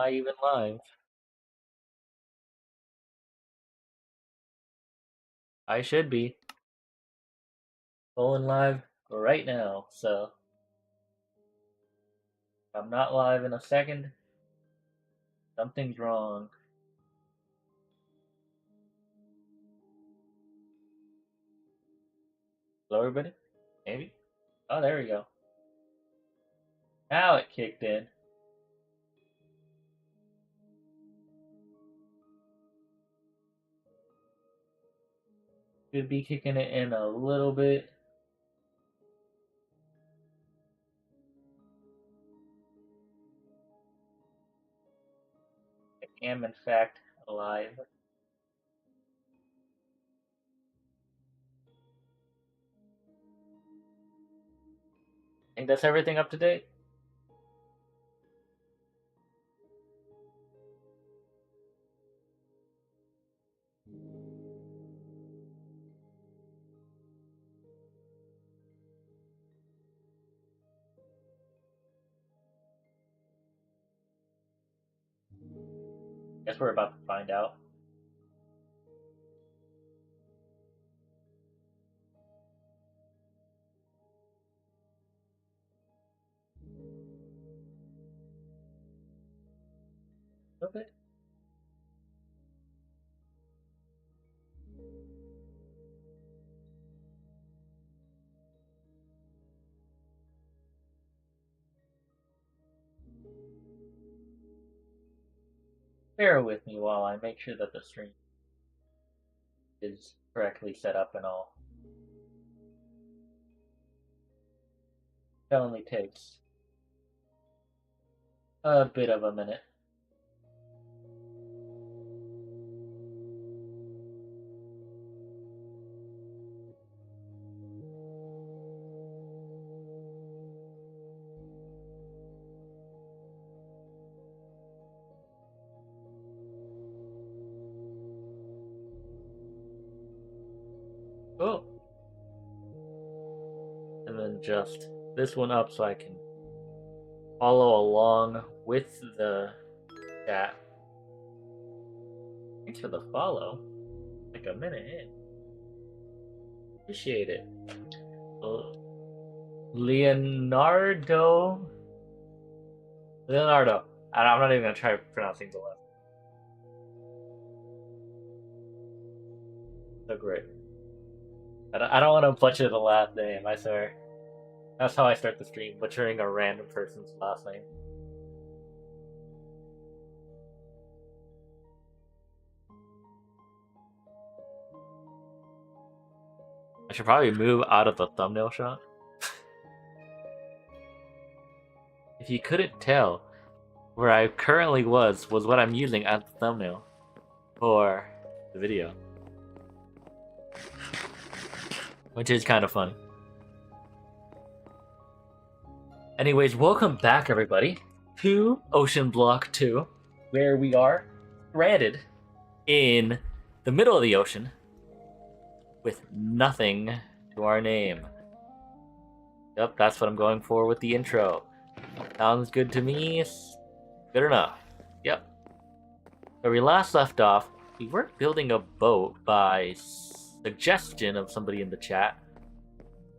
I even live? I should be going live right now, so if I'm not live in a second, something's wrong. Hello, everybody? Maybe? Oh, there we go. Now it kicked in. Should be kicking it in a little bit. I am, in fact, live. I think that's everything up to date. Guess we're about to find out. Okay. Bear with me while I make sure that the stream is correctly set up and all. It only takes a bit of a minute. Oh, and then just this one up so I can follow along with the chat. Thanks for the follow. Like a minute in. Appreciate it. Leonardo. Leonardo. I'm not even gonna try pronouncing the last. So great. I don't want to butcher the last name, I swear. That's how I start the stream, butchering a random person's last name. I should probably move out of the thumbnail shot. If you couldn't tell, where I currently was what I'm using as the thumbnail for the video. Which is kind of funny. Anyways, welcome back everybody to OceanBlock 2, where we are stranded in the middle of the ocean with nothing to our name. Yep, that's what I'm going for with the intro. Sounds good to me. Good enough. Yep. Where we last left off, we were building a boat by suggestion of somebody in the chat.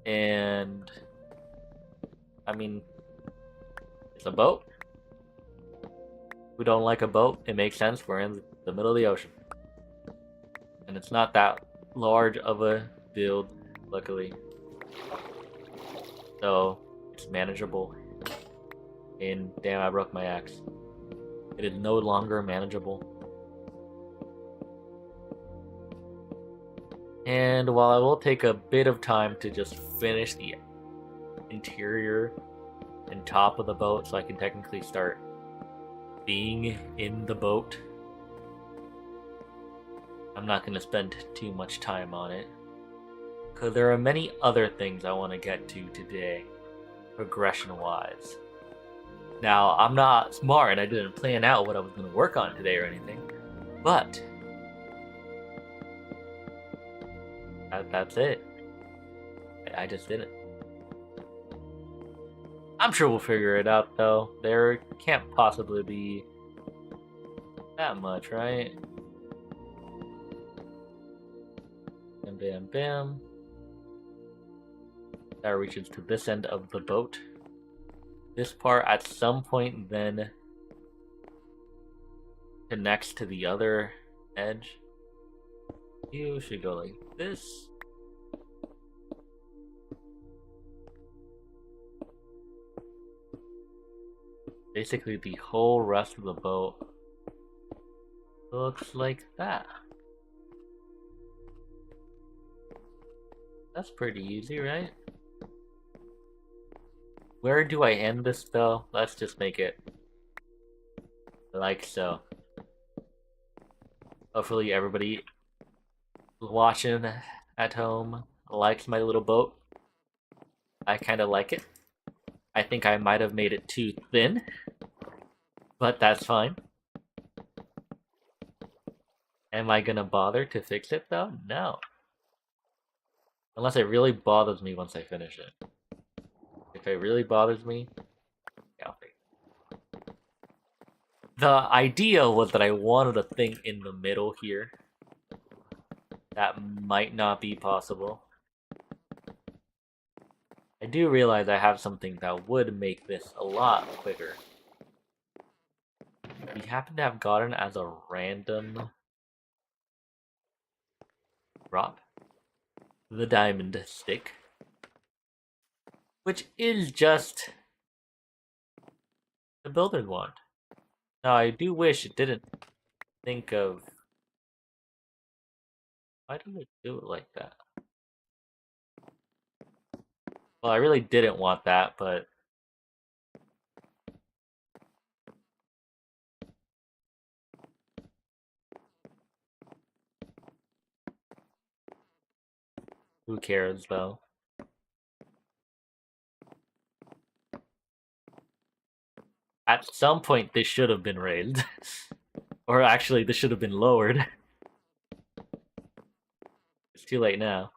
And I mean, it's a boat. We don't like a boat. It makes sense. We're in the middle of the ocean. And it's not that large of a build, luckily. So, it's manageable. And damn, I broke my axe. It is no longer manageable. And while I will take a bit of time to just finish the interior and top of the boat so I can technically start being in the boat, I'm not going to spend too much time on it, because there are many other things I want to get to today, progression-wise. Now, I'm not smart and I didn't plan out what I was going to work on today or anything, but that's it. I just did it. I'm sure we'll figure it out, though. There can't possibly be That much, right? Bam, bam, bam. That reaches to this end of the boat. This part at some point then connects to the other edge. You should go like this. Basically, the whole rest of the boat looks like that. That's pretty easy, right? Where do I end this though? Let's just make it like so. Hopefully everybody watching at home likes my little boat. I kind of like it. I think I might have made it too thin, but that's fine. Am I gonna bother to fix it though? No. Unless it really bothers me once I finish it. If it really bothers me, yeah, I'll fix it. The idea was that I wanted a thing in the middle here. That might not be possible. I do realize I have something that would make this a lot quicker. We happen to have gotten as a random drop the diamond stick, which is just the builder's wand. Now I do wish it didn't think of... Why did it do it like that? Well, I really didn't want that, but... Who cares, though? At some point, this should have been raised. Or actually, this should have been lowered. It's too late now.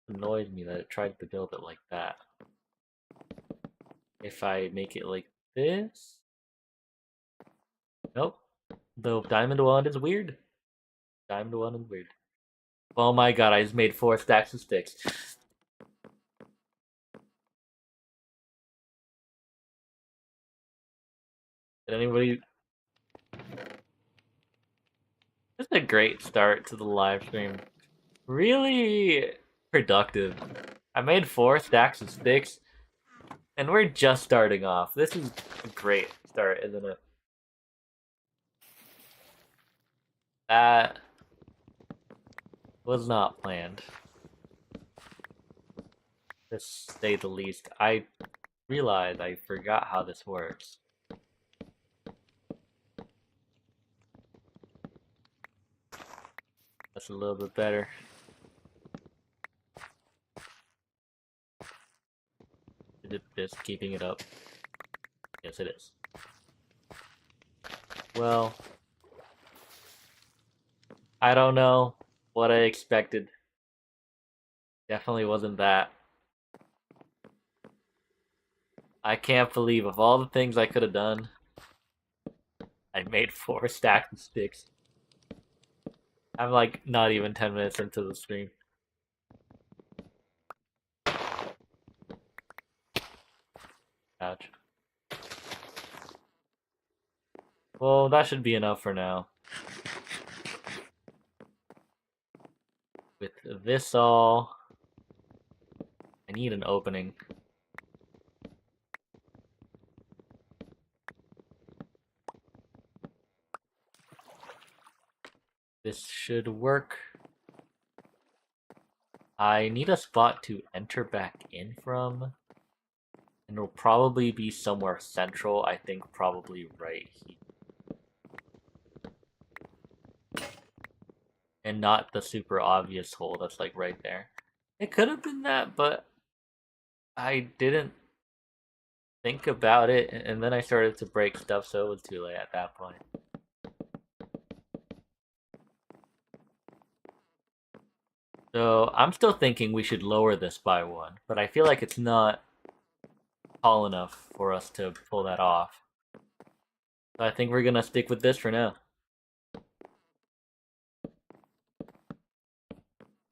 It annoys me that it tried to build it like that. If I make it like this... Nope. The diamond one is weird. Diamond one is weird. Oh my god, I just made 4 stacks of sticks. Did anybody... This is a great start to the live stream. Really productive. I made 4 stacks of sticks, and we're just starting off. This is a great start, isn't it? That was not planned, to say the least. I realized I forgot how this works. That's a little bit better. Is it this keeping it up? Yes, it is. Well, I don't know what I expected. Definitely wasn't that. I can't believe of all the things I could have done, I made 4 stacks of sticks. I'm like not even 10 minutes into the stream. Ouch. Well, that should be enough for now. With this all, I need an opening. This should work. I need a spot to enter back in from. And it'll probably be somewhere central, I think probably right here. And not the super obvious hole that's like right there. It could have been that, but I didn't think about it, and then I started to break stuff, so it was too late at that point. So I'm still thinking we should lower this by 1, but I feel like it's not tall enough for us to pull that off. So I think we're gonna stick with this for now.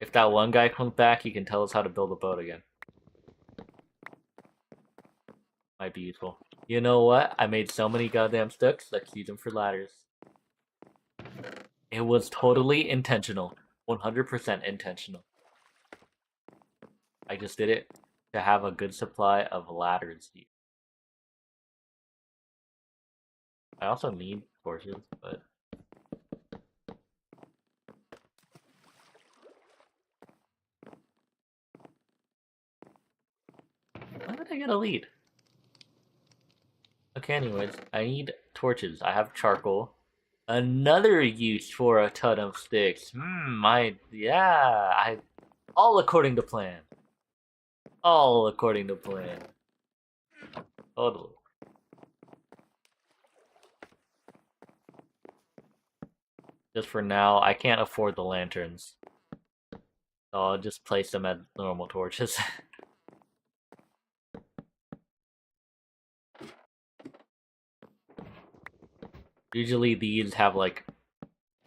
If that one guy comes back, he can tell us how to build a boat again. Might be useful. You know what? I made so many goddamn sticks. Let's use them for ladders. It was totally intentional. 100% intentional. I just did it to have a good supply of ladders. I also need torches, but... Why would I get a lead? Okay, anyways, I need torches. I have charcoal. Another use for a ton of sticks. All according to plan. All according to plan. Totally. Just for now, I can't afford the lanterns. So I'll just place them as normal torches. Usually these have like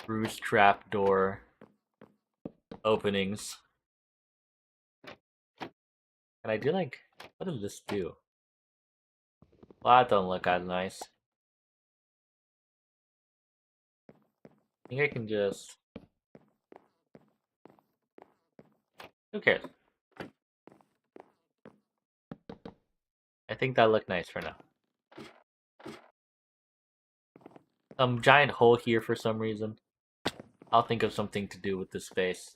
roost trap door openings. And I do like, what does this do? Well, that don't look as nice. I think I can just... Who cares? I think that looked nice for now. Some giant hole here for some reason. I'll think of something to do with this space.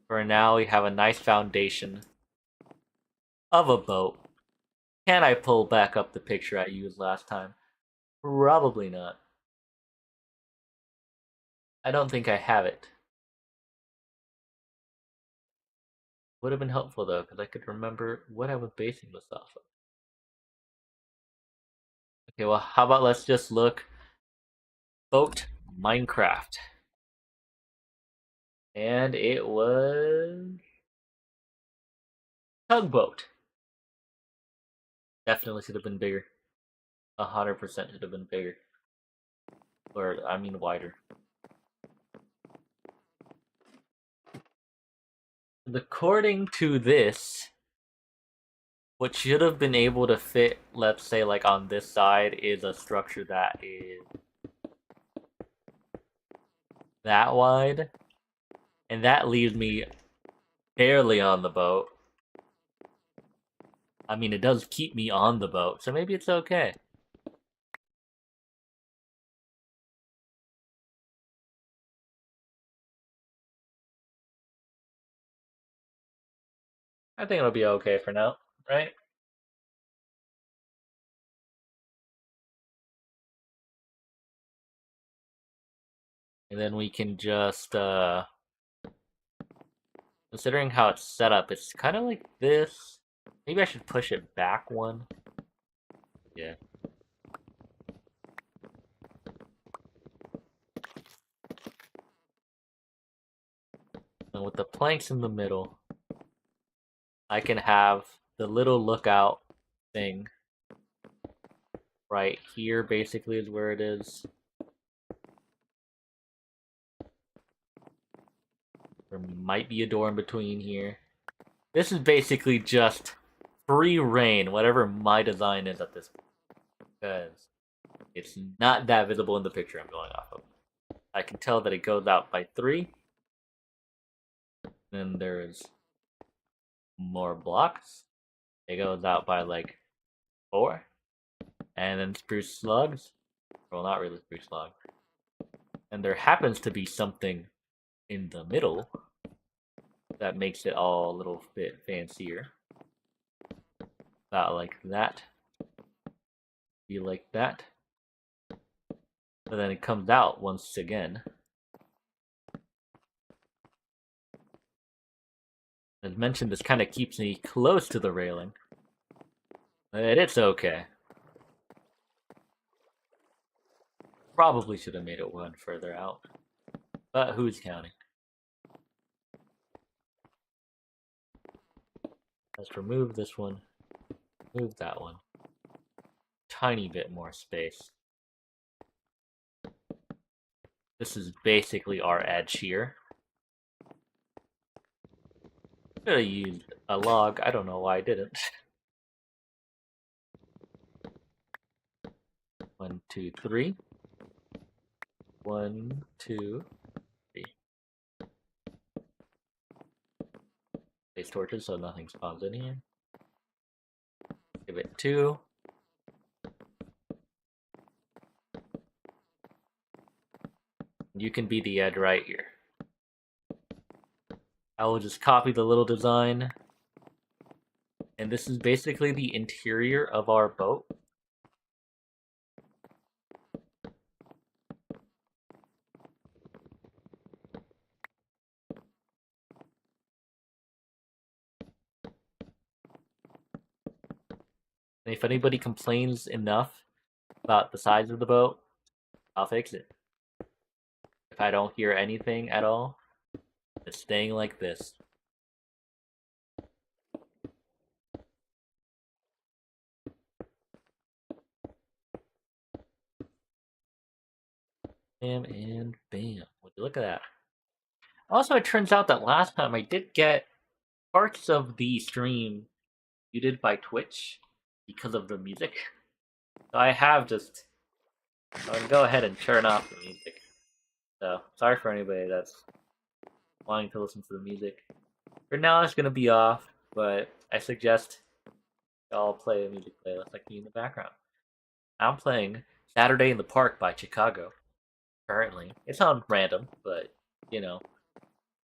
For now, we have a nice foundation of a boat. Can I pull back up the picture I used last time? Probably not. I don't think I have it. Would have been helpful though, because I could remember what I was basing this off of. Okay, well, how about let's just look. Boat Minecraft. And it was... Tugboat. Definitely should have been bigger. 100% should have been bigger. Or, I mean, wider. According to this, what should have been able to fit, let's say, like on this side, is a structure that is that wide. And that leaves me barely on the boat. I mean, it does keep me on the boat, so maybe it's okay. I think it'll be okay for now, right? And then we can just, considering how it's set up, it's kind of like this. Maybe I should push it back one. Yeah. And with the planks in the middle, I can have the little lookout thing right here, basically, is where it is. There might be a door in between here. This is basically just free reign, whatever my design is at this point. Because it's not that visible in the picture I'm going off of. I can tell that it goes out by 3. Then there's more blocks. It goes out by like 4. And then spruce slugs. Well, not really spruce slug. And there happens to be something in the middle that makes it all a little bit fancier. About like that. Be like that. But then it comes out once again. As mentioned, this kind of keeps me close to the railing. But it's okay. Probably should have made it one further out. But who's counting? Let's remove this one. Move that one. tiny bit more space. This is basically our edge here. Could have used a log. I don't know why I didn't. 1, 2, 3. 1, 2, 3. Place torches so nothing spawns in here. Give it 2. You can be the edge right here. I will just copy the little design. And this is basically the interior of our boat. And if anybody complains enough about the size of the boat, I'll fix it. If I don't hear anything at all, it's staying like this. Bam and bam. Would you look at that? Also, it turns out that last time I did get parts of the stream muted by Twitch because of the music. So I have just... I'm gonna go ahead and turn off the music. So, sorry for anybody that's wanting to listen to the music. For now, it's gonna be off, but I suggest y'all play a music playlist like me in the background. I'm playing Saturday in the Park by Chicago, currently. It sounds random, but, you know,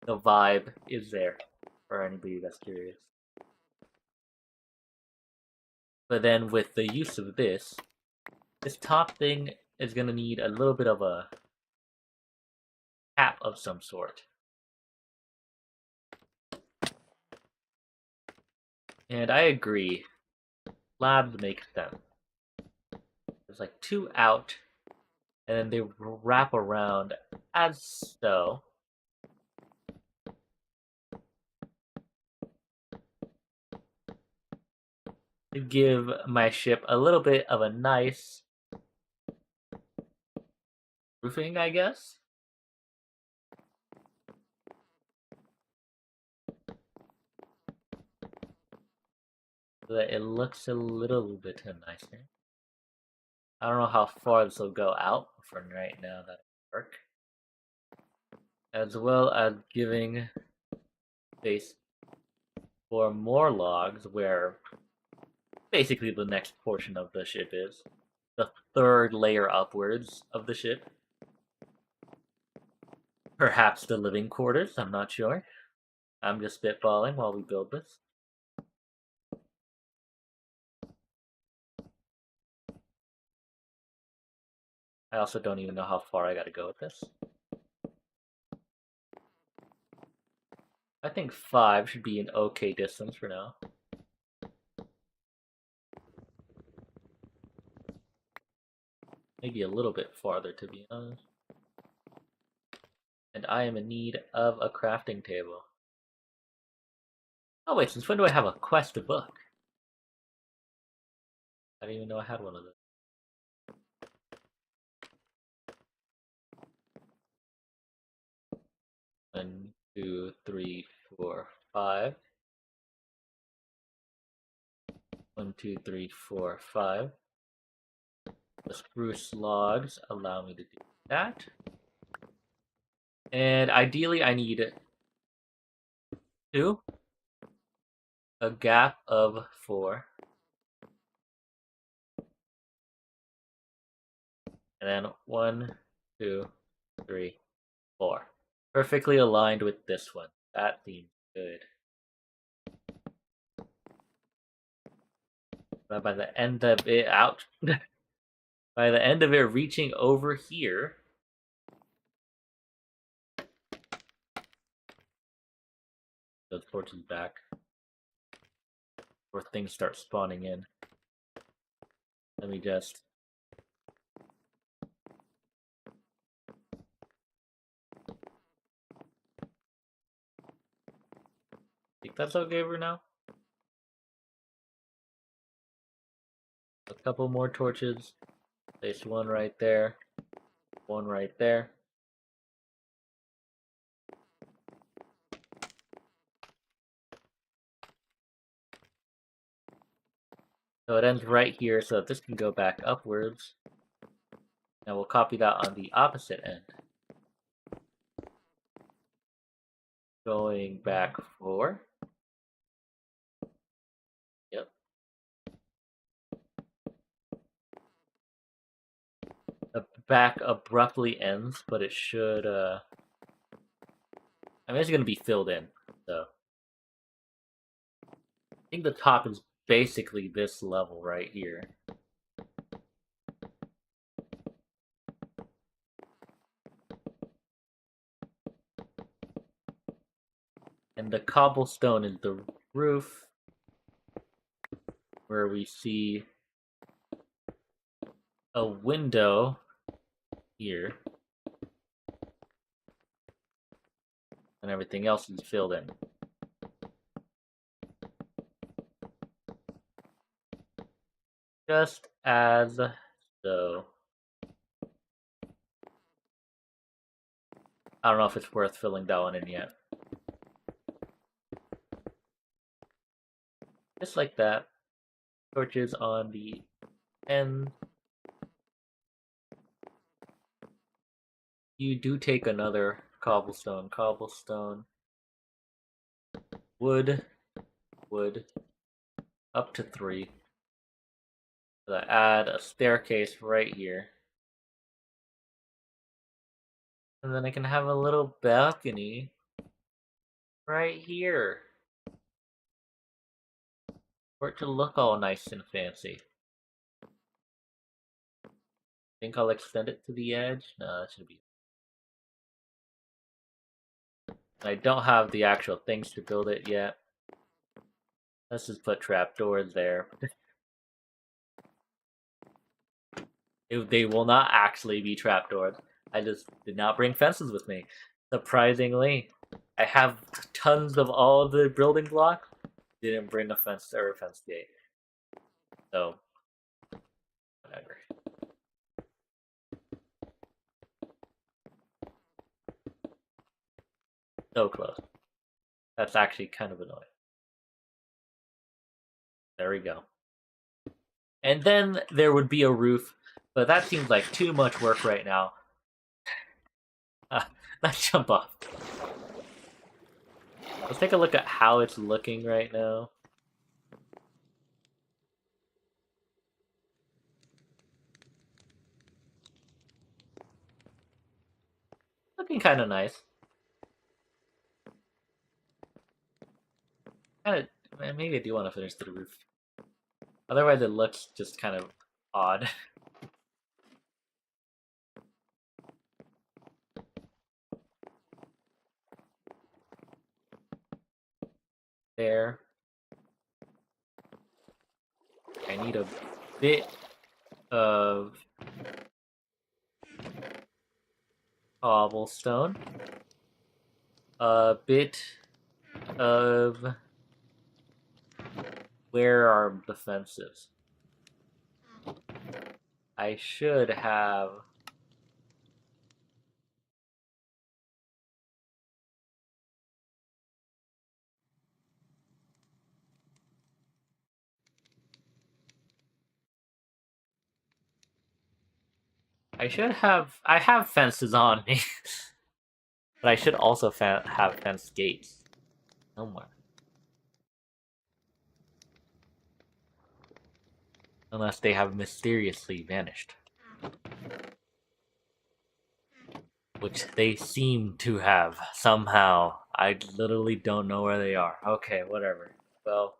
the vibe is there for anybody that's curious. But then with the use of this top thing is gonna need a little bit of a cap of some sort. And I agree, slabs make sense. There's like 2 out, and then they wrap around as so. To give my ship a little bit of a nice roofing, I guess. So that it looks a little bit nicer. I don't know how far this will go out from right now that it work. As well as giving space for more logs where basically the next portion of the ship is. The 3rd layer upwards of the ship. Perhaps the living quarters, I'm not sure. I'm just spitballing while we build this. I also don't even know how far I gotta go with this. I think 5 should be an okay distance for now. Maybe a little bit farther, to be honest. And I am in need of a crafting table. Oh wait, since when do I have a quest to book? I didn't even know I had one of those. 1, 2, 3, 4, 5. 1, 2, 3, 4, 5. The spruce logs allow me to do that. And ideally I need 2. A gap of 4. And then 1, 2, 3, 4. Perfectly aligned with this one. That seems good. But by the end of it out, by the end of it reaching over here, those torches back, or things start spawning in. Let me just. Think that's okay for now? Couple more torches. Place one right there. One right there. So it ends right here, so that this can go back upwards. Now we'll copy that on the opposite end. Going back 4. Yep. The back abruptly ends, but it should, I mean, it's gonna be filled in, so. I think the top is basically this level right here. And the cobblestone is the roof, where we see a window here. And everything else is filled in. Just as so. I don't know if it's worth filling that one in yet. Just like that. Torches on the end. You do take another cobblestone, wood, up to 3. So I add a staircase right here. And then I can have a little balcony right here. For it to look all nice and fancy. Think I'll extend it to the edge? No, that should be. I don't have the actual things to build it yet. Let's just put trapdoors there. They will not actually be trapdoors. I just did not bring fences with me. Surprisingly, I have tons of all of the building blocks. Didn't bring a fence or a fence gate. So, whatever. So close. That's actually kind of annoying. There we go. And then there would be a roof, but that seems like too much work right now. Let's jump off. Let's take a look at how it's looking right now. Looking kind of nice. Maybe I do want to finish the roof. Otherwise, it looks just kind of odd. There. I need a bit of cobblestone. A bit of... Where are the fences? I should have... I have fences on me. But I should also have fence gates. Somewhere. Unless they have mysteriously vanished. Which they seem to have, somehow. I literally don't know where they are. Okay, whatever. Well,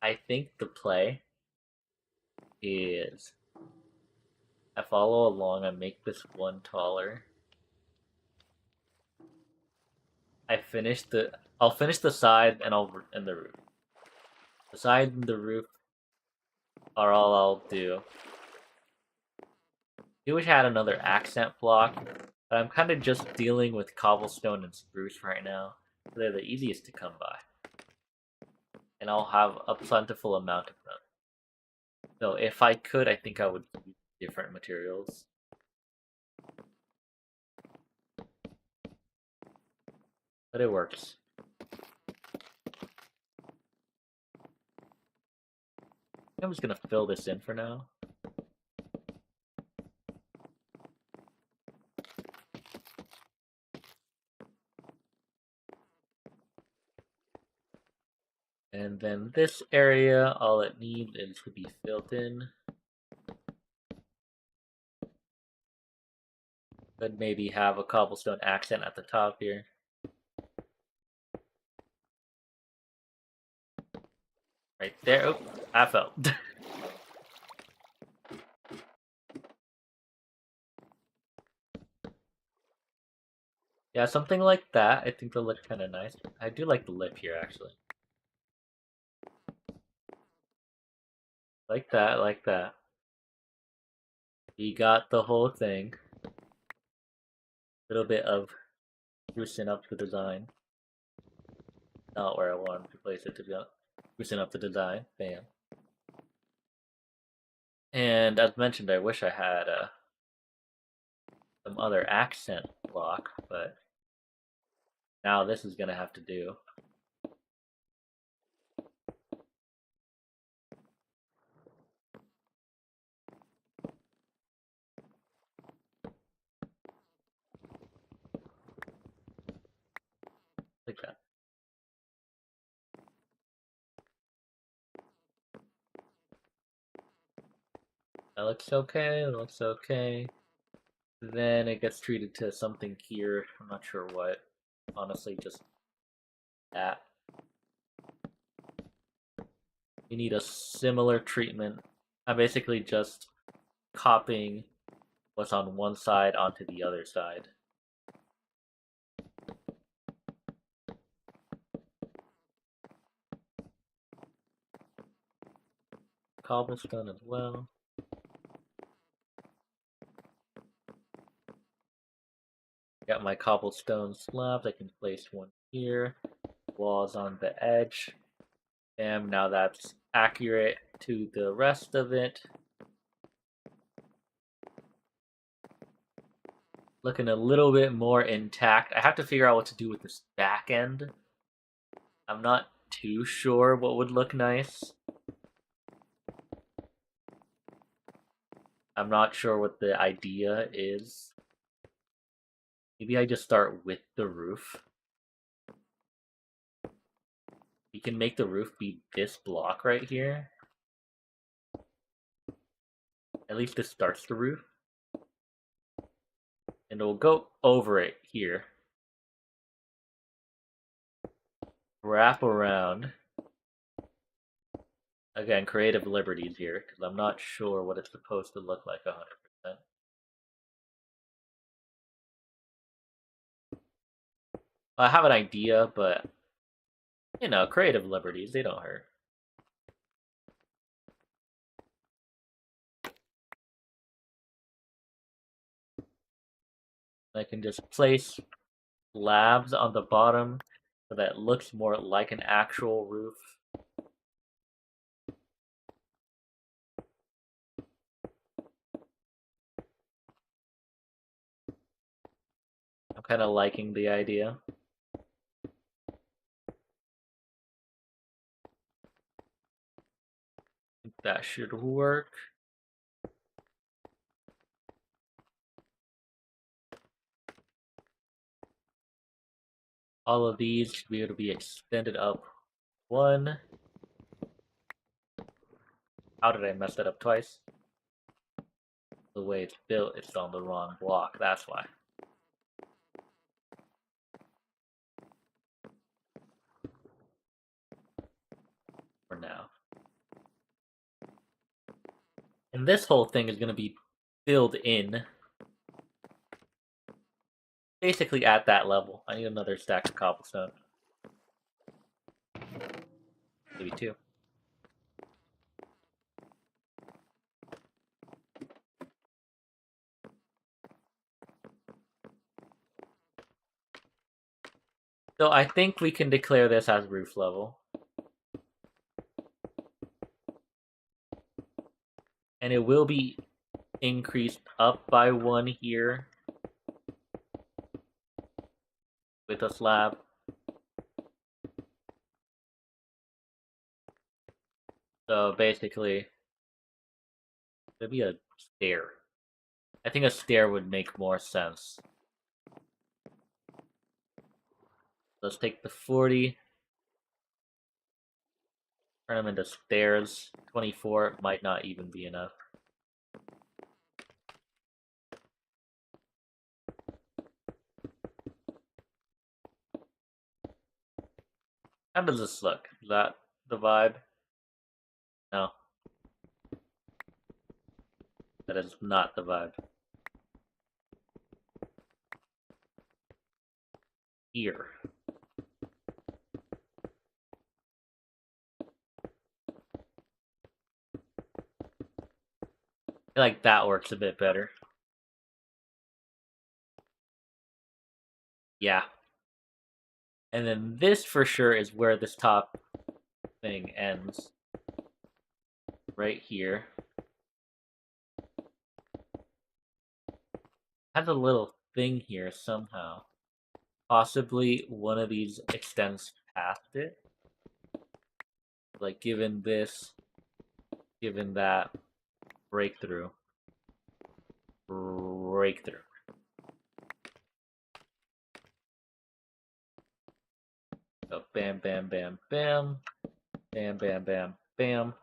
I think the play is... I follow along, I make this one taller. I'll finish the side and the roof. The side and the roof are all I'll do. I wish I had another accent block, but I'm kind of just dealing with cobblestone and spruce right now. They're the easiest to come by. And I'll have a plentiful amount of them. So if I could, I think I would use different materials. But it works. I'm just gonna fill this in for now. And then this area, all it needs is to be filled in. Could maybe have a cobblestone accent at the top here. Right there. Oh, I fell. Yeah, something like that. I think they'll look kind of nice. I do like the lip here, actually. Like that, like that. We got the whole thing. A little bit of sprucing up the design. Not where I wanted to place it, to be honest. Sprucing up the design. Bam. And as mentioned, I wish I had some other accent block, but now this is gonna have to do. Like that. That looks okay, that looks okay. Then it gets treated to something here. I'm not sure what. Honestly, just that. You need a similar treatment. I'm basically just copying what's on one side onto the other side. Cobblestone as well. Got my cobblestone slabs. I can place one here. Walls on the edge. And now that's accurate to the rest of it. Looking a little bit more intact. I have to figure out what to do with this back end. I'm not too sure what would look nice. I'm not sure what the idea is. Maybe I just start with the roof. You can make the roof be this block right here. At least this starts the roof. And it'll go over it here. Wrap around. Again, creative liberties here, because I'm not sure what it's supposed to look like 100%. I have an idea, but, you know, creative liberties, they don't hurt. I can just place slabs on the bottom so that it looks more like an actual roof. I'm kind of liking the idea. I think that should work. All of these should be able to be extended up one. How did I mess that up twice? The way it's built, it's on the wrong block, that's why. For now. And this whole thing is going to be filled in. Basically at that level. I need another stack of cobblestone. Maybe two. So I think we can declare this as roof level. And it will be increased up by 1 here with a slab. So basically, there'd be a stair. I think a stair would make more sense. Let's take the 40, turn them into stairs. 24 might not even be enough. How does this look? Is that the vibe? No. That is not the vibe. Here. I feel like that works a bit better. Yeah. And then this for sure is where this top thing ends. Right here. Has a little thing here somehow. Possibly one of these extends past it. Like given this, given that, breakthrough. Breakthrough. So bam, bam, bam, bam. Bam, bam, bam, bam.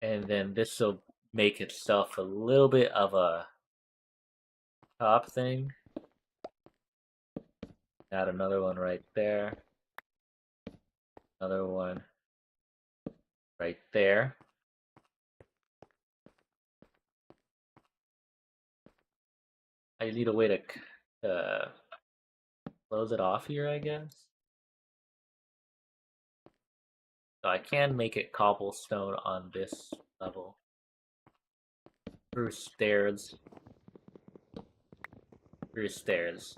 And then this will make itself a little bit of a top thing. Add another one right there. Another one right there. I need a way to close it off here, I guess. So I can make it cobblestone on this level. Through stairs. Through stairs.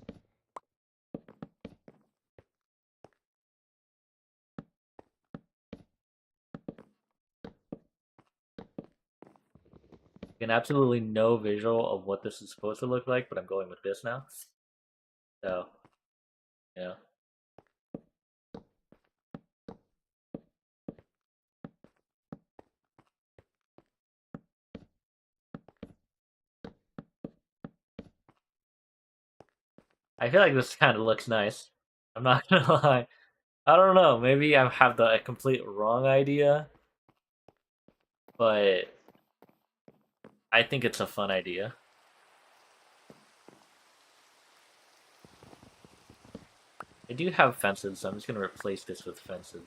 Again, absolutely no visual of what this is supposed to look like, but I'm going with this now. So, yeah. I feel like this kind of looks nice. I'm not gonna lie. I don't know. Maybe I have the complete wrong idea, but I think it's a fun idea. I do have fences, so I'm just gonna replace this with fences.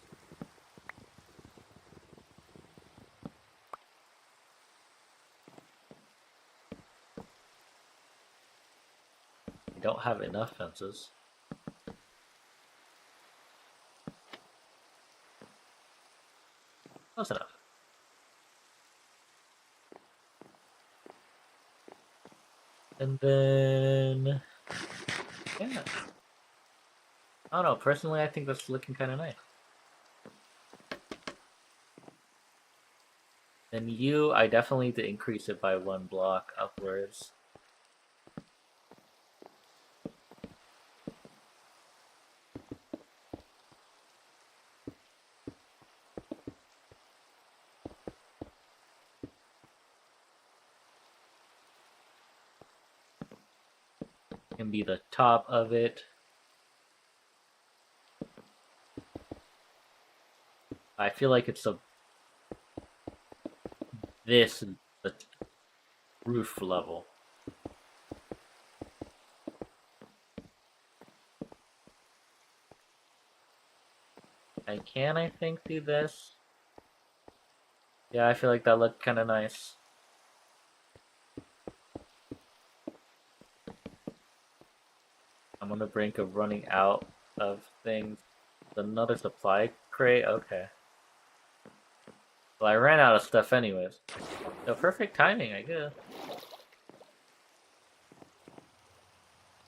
I don't have enough fences. Close enough. And then, yeah. I don't know. Personally, I think that's looking kind of nice. And you, I definitely need to increase it by 1 block upwards. Can be the top of it. I feel like it's this the roof level. I think, do this. Yeah, I feel like that looked kind of nice. I'm on the brink of running out of things. Another supply crate? Okay. Well, I ran out of stuff anyways. So perfect timing, I guess.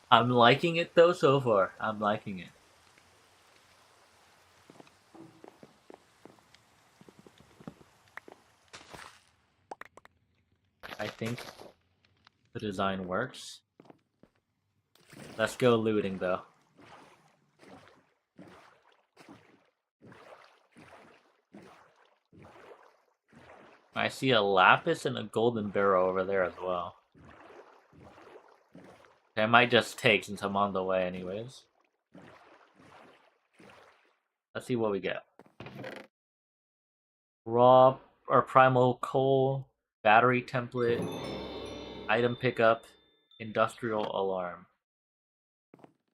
I'm liking it though so far. I'm liking it. I think the design works. Let's go looting, though. I see a lapis and a golden barrel over there as well. I might just take since I'm on the way anyways. Let's see what we get. Raw or primal coal, battery template, item pickup, industrial alarm.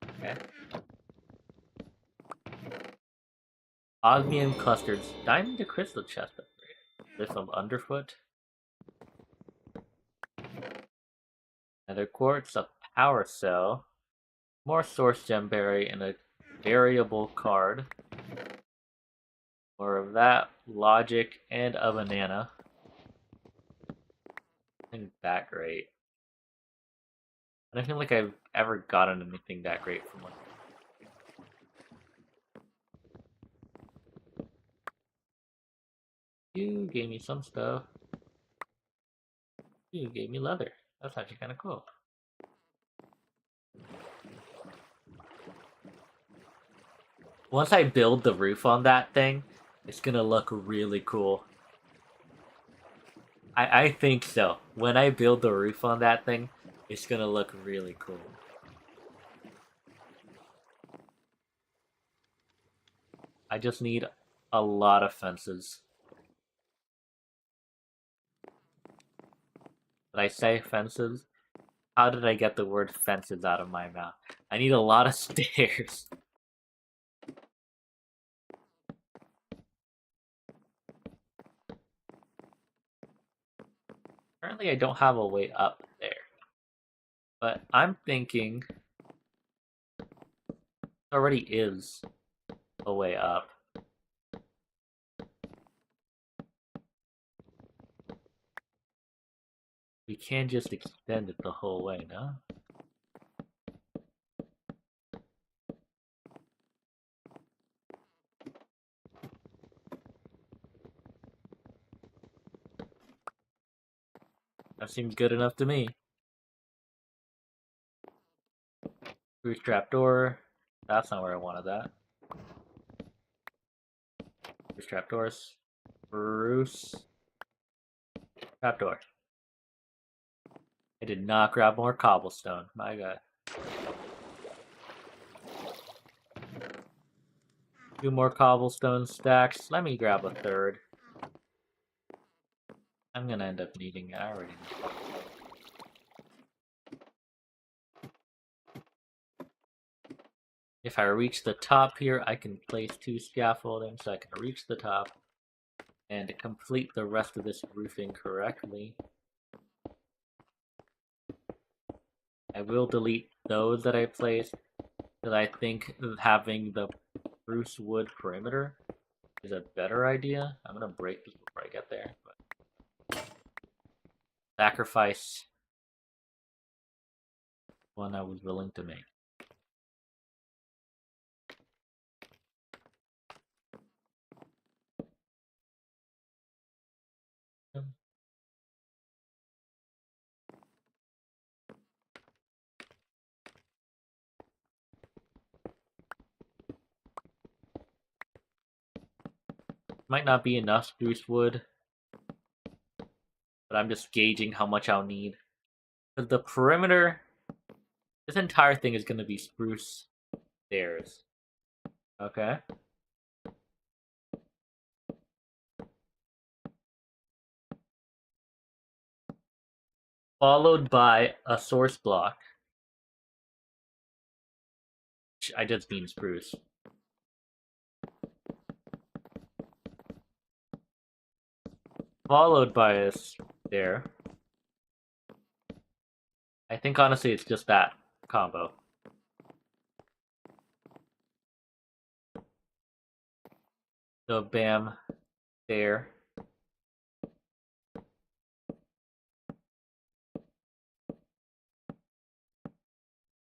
Okay. Osmium clusters, diamond to crystal chest upgrade. Lift of underfoot. Nether quartz, a power cell, more source gem berry, and a variable card. More of that, logic, and a banana. Nothing that great. I don't feel like I've ever gotten anything that great from one. You gave me some stuff. You gave me leather. That's actually kind of cool. Once I build the roof on that thing, it's gonna look really cool. I think so. When I build the roof on that thing, it's gonna look really cool. I just need a lot of fences. Did I say fences? How did I get the word fences out of my mouth? I need a lot of stairs. Currently, I don't have a way up there. But I'm thinking already is a way up. We can't just extend it the whole way, no? That seems good enough to me. Spruce trapdoor. That's not where I wanted that. Spruce trapdoors. Spruce trapdoor. I did not grab more cobblestone. My god. 2 more cobblestone stacks. Let me grab a third. I'm gonna end up needing it. I already know. If I reach the top here, I can place 2 scaffolding so I can reach the top and complete the rest of this roofing correctly. I will delete those that I placed because I think having the spruce wood perimeter is a better idea. I'm gonna break this before I get there, but sacrifice one I was willing to make. Might not be enough spruce wood, but I'm just gauging how much I'll need. Because the perimeter, this entire thing is going to be spruce stairs. Okay. Followed by a source block. I just mean spruce. Followed by a stair. I think honestly it's just that combo. So bam, there.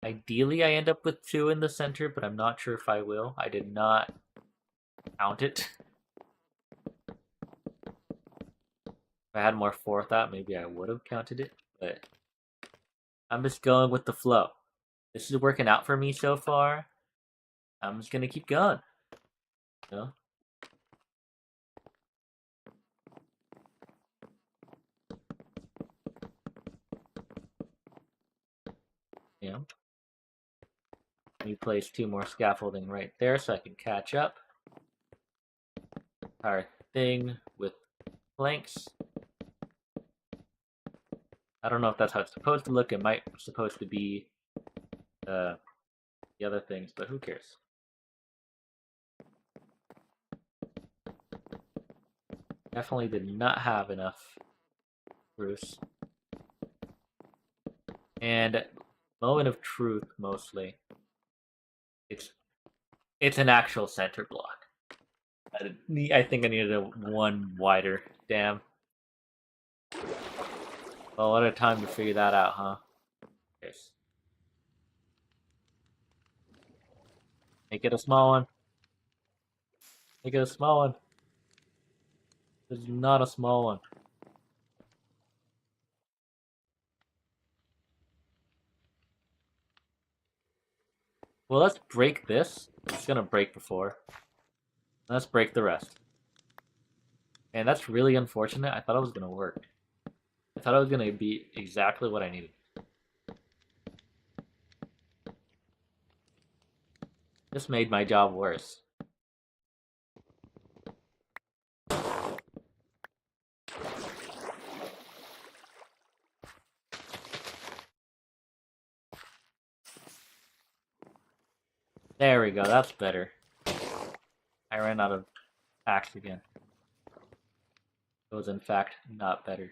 Ideally I end up with 2 in the center, but I'm not sure if I will. I did not count it. I had more forethought, maybe I would have counted it, but I'm just going with the flow. This is working out for me so far. I'm just gonna keep going. You know? Yeah. Let me place 2 more scaffolding right there so I can catch up. Entire thing with planks. I don't know if that's how it's supposed to look. It might supposed to be the other things, but who cares? Definitely did not have enough roofs. And moment of truth, mostly. It's an actual center block. I think I needed one wider. Damn. Well, what a time to figure that out, huh? Yes. Make it a small one. Make it a small one. This is not a small one. Well, let's break this. It's gonna break before. Let's break the rest. And that's really unfortunate. I thought it was gonna work. I thought it was gonna be exactly what I needed. This made my job worse. There we go, that's better. I ran out of axe again. It was in fact not better.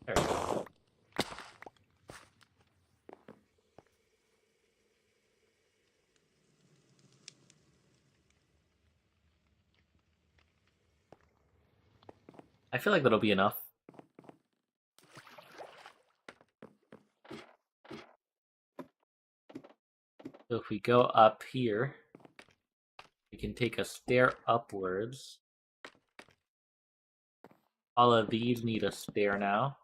There we go. I feel like that'll be enough. So if we go up here, we can take a stair upwards. All of these need a stair now.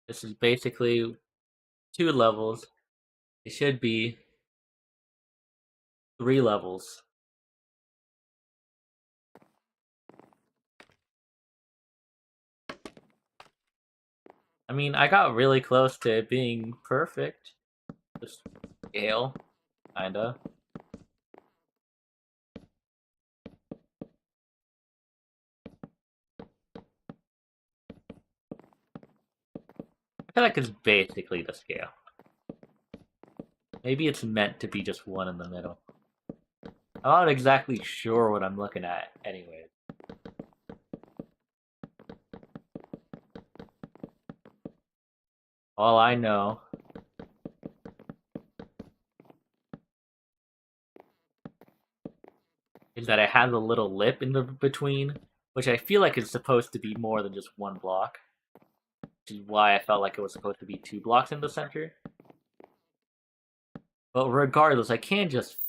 This is basically 2 levels. It should be 3 levels. I mean, I got really close to it being perfect. Just scale, kinda. I feel like it's basically the scale. Maybe it's meant to be just one in the middle. I'm not exactly sure what I'm looking at anyway. All I know is that it has a little lip in the between, which I feel like is supposed to be more than just 1 block. Which is why I felt like it was supposed to be 2 blocks in the center. But regardless, I can just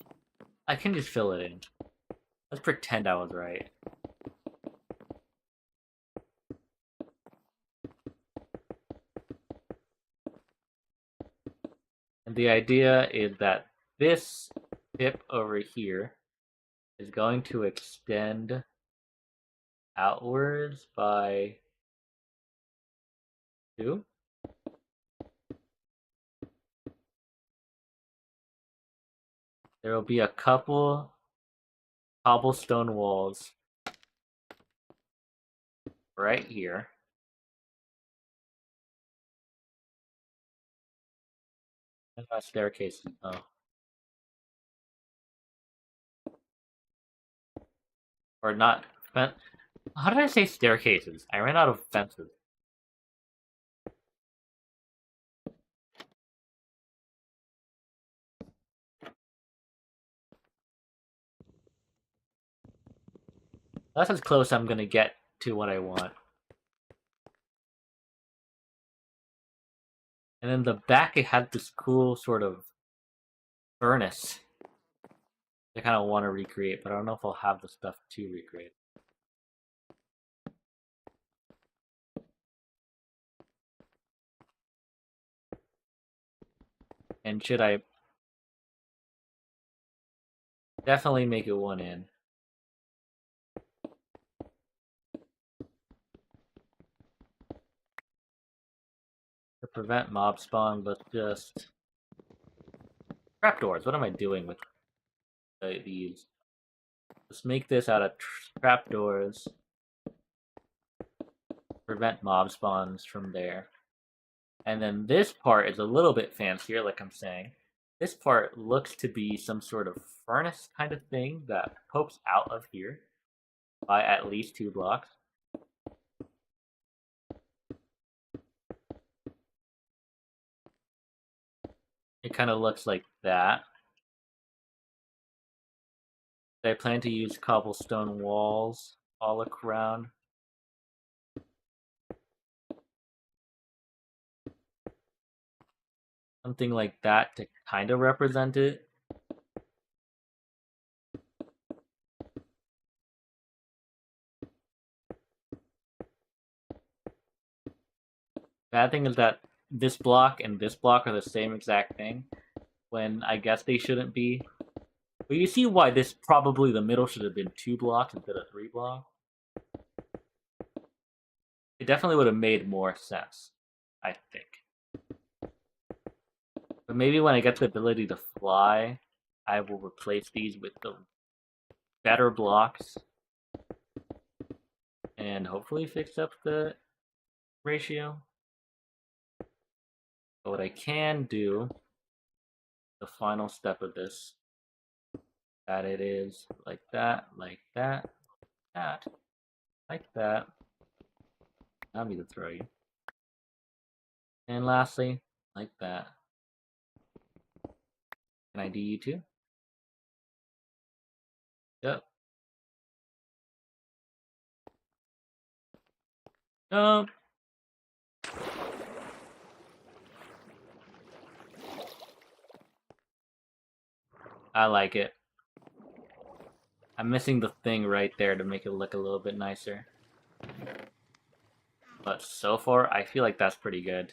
fill it in. Let's pretend I was right. And the idea is that this tip over here is going to extend outwards by 2. There will be a couple cobblestone walls right here. And not staircases, oh. Or not. How did I say staircases? I ran out of fences. That's as close I'm gonna get to what I want. And then the back, it had this cool sort of furnace. I kind of want to recreate, but I don't know if I'll have the stuff to recreate. And should I definitely make it one in? To prevent mob spawn, but just trapdoors. What am I doing with these? Let's make this out of trapdoors. Prevent mob spawns from there. And then this part is a little bit fancier, like I'm saying. This part looks to be some sort of furnace kind of thing that pokes out of here by at least 2 blocks. It kind of looks like that. I plan to use cobblestone walls all around. Something like that to kind of represent it. Bad thing is that this block and this block are the same exact thing, when I guess they shouldn't be. But you see why this probably the middle should have been 2 blocks instead of 3 blocks. It definitely would have made more sense, I think. But maybe when I get the ability to fly, I will replace these with the better blocks and hopefully fix up the ratio. But what I can do, the final step of this, that it is like that, like that, that, like that. I don't need to throw you. And lastly, like that. Can I do you too? Yep. Jump. I like it. I'm missing the thing right there to make it look a little bit nicer. But so far, I feel like that's pretty good.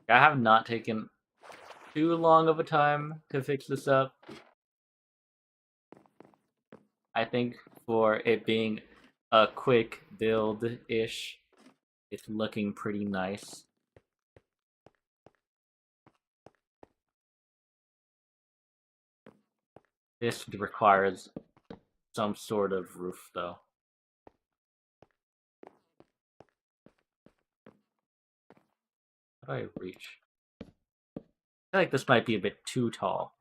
I have not taken too long of a time to fix this up. I think for it being a quick build-ish, it's looking pretty nice. This requires some sort of roof, though. How do I reach? I feel like this might be a bit too tall.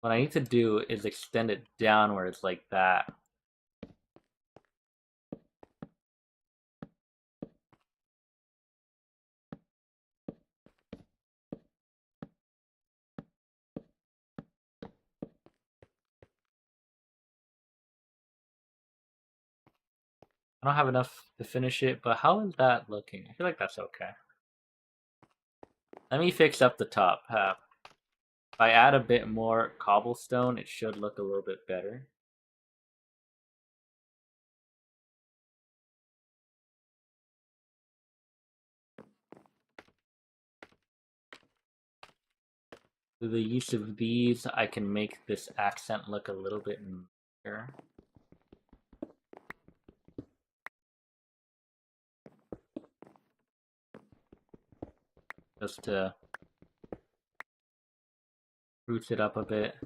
What I need to do is extend it downwards like that. I don't have enough to finish it, but how is that looking? I feel like that's okay. Let me fix up the top half. If I add a bit more cobblestone, it should look a little bit better. Through the use of these, I can make this accent look a little bit better. Just to spruce it up a bit.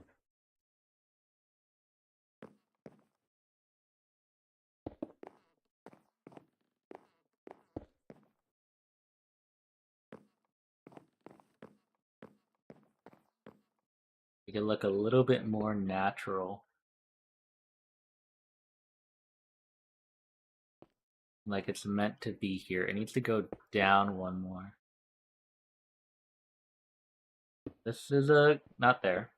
Make it look a little bit more natural. Like it's meant to be here. It needs to go down one more. This is a... not there.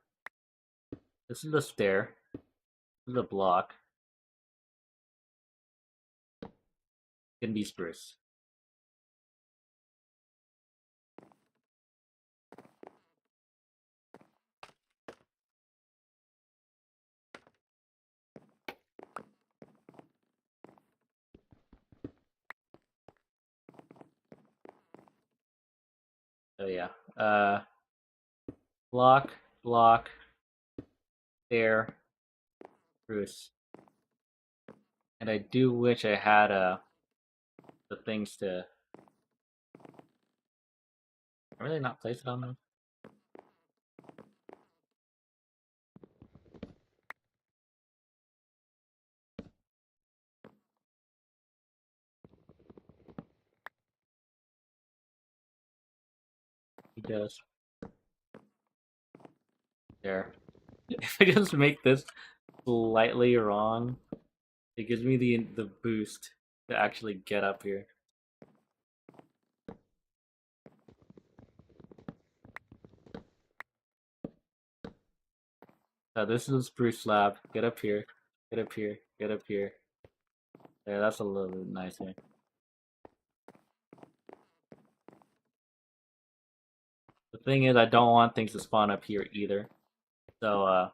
This is a stair. This is a block. Can be spruce. Oh yeah. Block, block, stair, spruce. And I do wish I had the things to... Can I really not place it on them? He does. There. If I just make this slightly wrong, it gives me the boost to actually get up here. So this is a spruce slab. Get up here. Get up here. Get up here. There, that's a little bit nicer. The thing is, I don't want things to spawn up here either. So,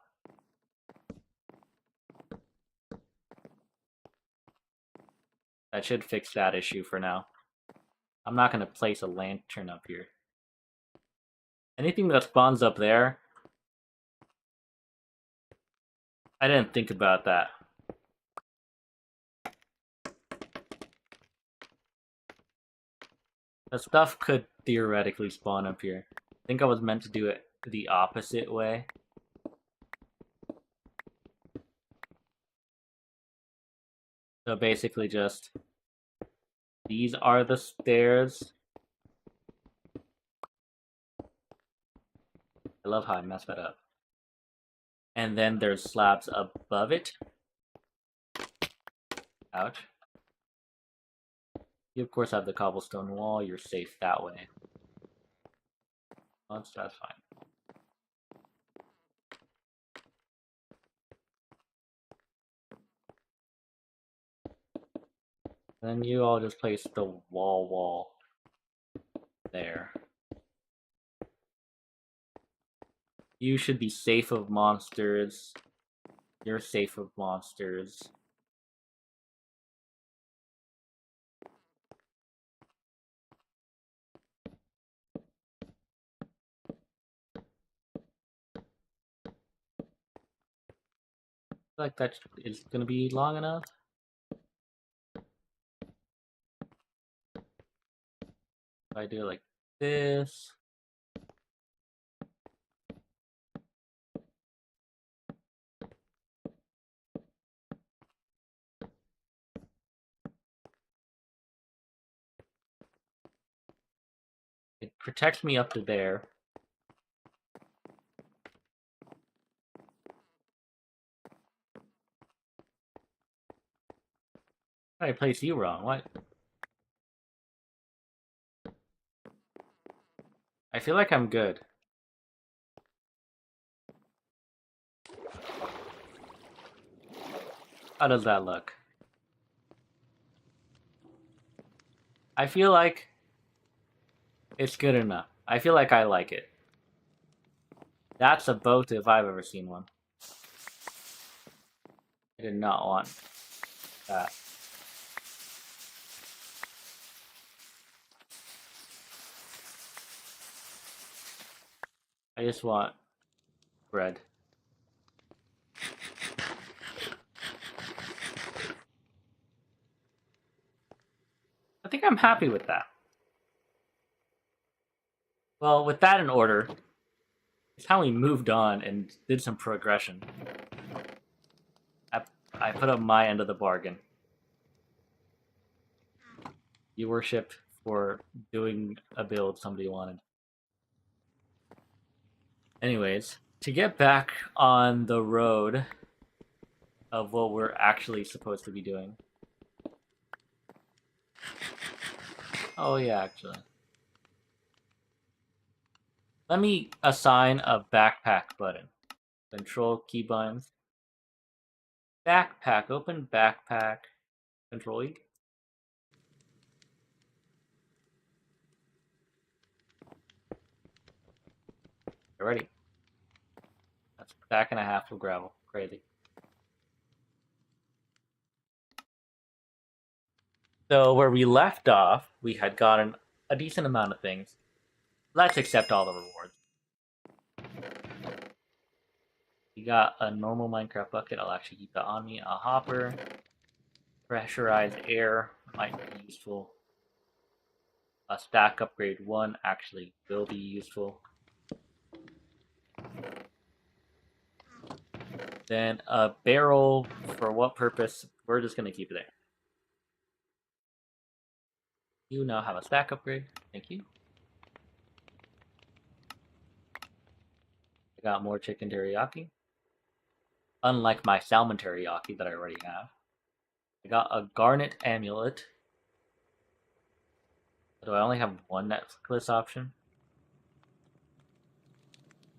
that should fix that issue for now. I'm not gonna place a lantern up here. Anything that spawns up there, I didn't think about that. The stuff could theoretically spawn up here. I think I was meant to do it the opposite way. So basically just, these are the stairs. I love how I messed that up. And then there's slabs above it. Ouch. You of course have the cobblestone wall, you're safe that way. That's fine. Then you all just place the wall there. You should be safe of monsters. You're safe of monsters. I feel like that is gonna be long enough. If I do it like this. It protects me up to there. I placed you wrong, what? I feel like I'm good. How does that look? I feel like it's good enough. I feel like I like it. That's a boat if I've ever seen one. I did not want that. I just want bread. I think I'm happy with that. Well, with that in order, it's how we moved on and did some progression. I put up my end of the bargain. You worship for doing a build somebody wanted. Anyways, to get back on the road of what we're actually supposed to be doing. Oh yeah, actually. Let me assign a backpack button. Control keybinds. Backpack, open backpack. Control E. Ready. That's a stack and a half of gravel. Crazy. So where we left off, we had gotten a decent amount of things. Let's accept all the rewards. We got a normal Minecraft bucket. I'll actually keep that on me. A hopper. Pressurized air might be useful. A stack upgrade 1 actually will be useful. Then a barrel, for what purpose? We're just going to keep it there. You now have a stack upgrade. Thank you. I got more chicken teriyaki. Unlike my salmon teriyaki that I already have. I got a garnet amulet. Do I only have one necklace option?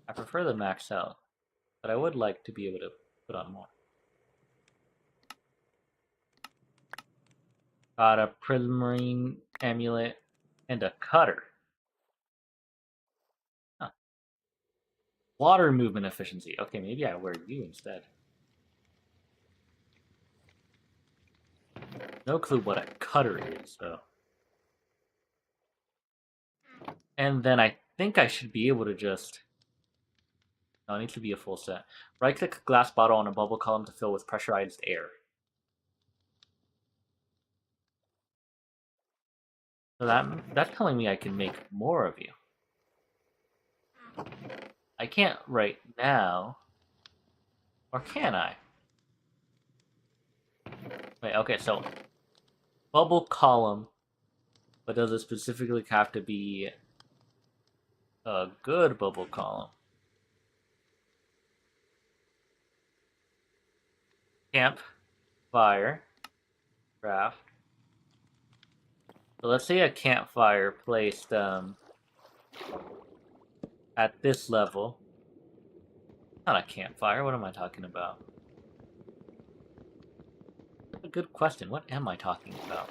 I prefer the max out, but I would like to be able to put on more. Got a prismarine amulet and a cutter. Huh. Water movement efficiency. Okay, maybe I wear you instead. No clue what a cutter is, though. And then I think I should be able to just... No, it needs to be a full set. Right-click a glass bottle on a bubble column to fill with pressurized air. So that's telling me I can make more of you. I can't right now. Or can I? Wait, okay, so... Bubble column. But does it specifically have to be a good bubble column? Camp. Fire. Craft. So let's say a campfire placed at this level. Not a campfire, what am I talking about? That's a good question. What am I talking about?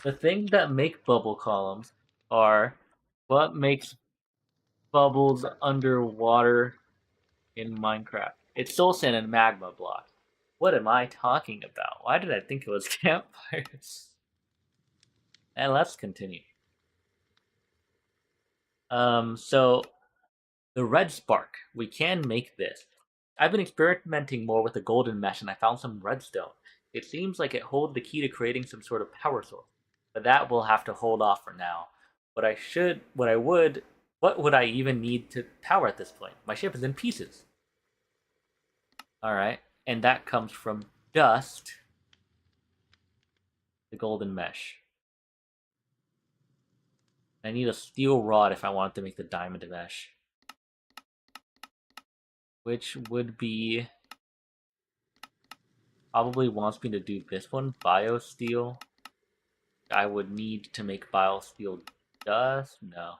The things that make bubble columns are what makes bubbles underwater in Minecraft. It's soul sand and magma block. What am I talking about? Why did I think it was campfires? And let's continue. So the red spark, we can make this. I've been experimenting more with the golden mesh and I found some redstone. It seems like it holds the key to creating some sort of power source, but that will have to hold off for now. What would I even need to power at this point? My ship is in pieces. Alright, and that comes from dust, the golden mesh. I need a steel rod if I wanted to make the diamond mesh. Which would be... Probably wants me to do this one, biosteel. I would need to make biosteel dust? No.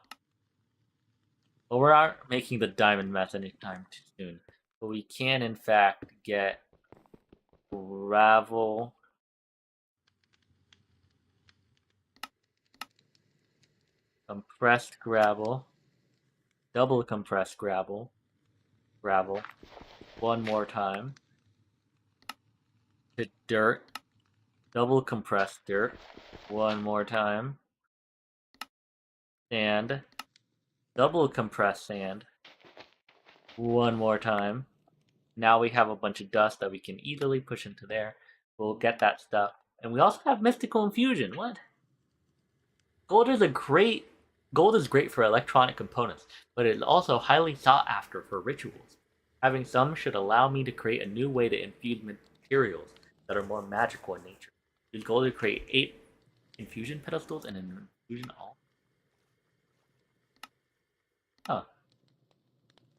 But we're not making the diamond mesh anytime too soon. But we can, in fact, get gravel. Compressed gravel. Double compressed gravel. Gravel. One more time. To dirt. Double compressed dirt. One more time. Sand. Double compressed sand. One more time. Now we have a bunch of dust that we can easily push into there. We'll get that stuff. And we also have mystical infusion. What? Gold is great for electronic components, but it is also highly sought after for rituals. Having some should allow me to create a new way to infuse materials that are more magical in nature. Use gold to create 8 infusion pedestals and an infusion all. Huh.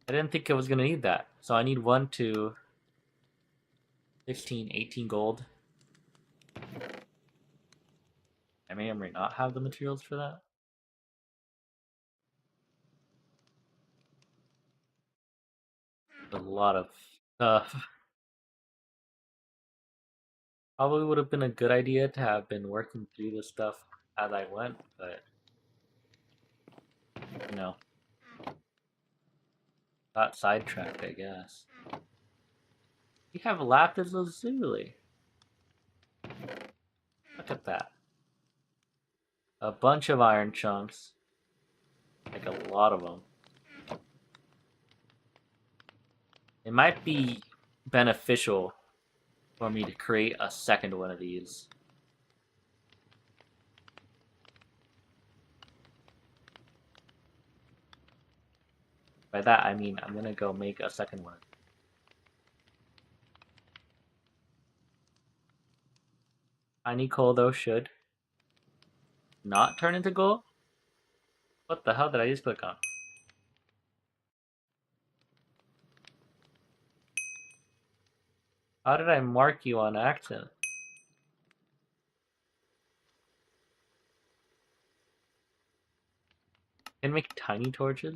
I didn't think I was going to need that. So I need 1, 2, 16, 18 gold. I may or may not have the materials for that. A lot of stuff. Probably would have been a good idea to have been working through this stuff as I went, but you know, got sidetracked, I guess. You have lapis lazuli. Look at that. A bunch of iron chunks. Like a lot of them. It might be beneficial for me to create a second one of these. By that I mean I'm gonna go make a second one. Tiny coal though should not turn into gold. What the hell did I just click on? How did I mark you on accident? Can make tiny torches?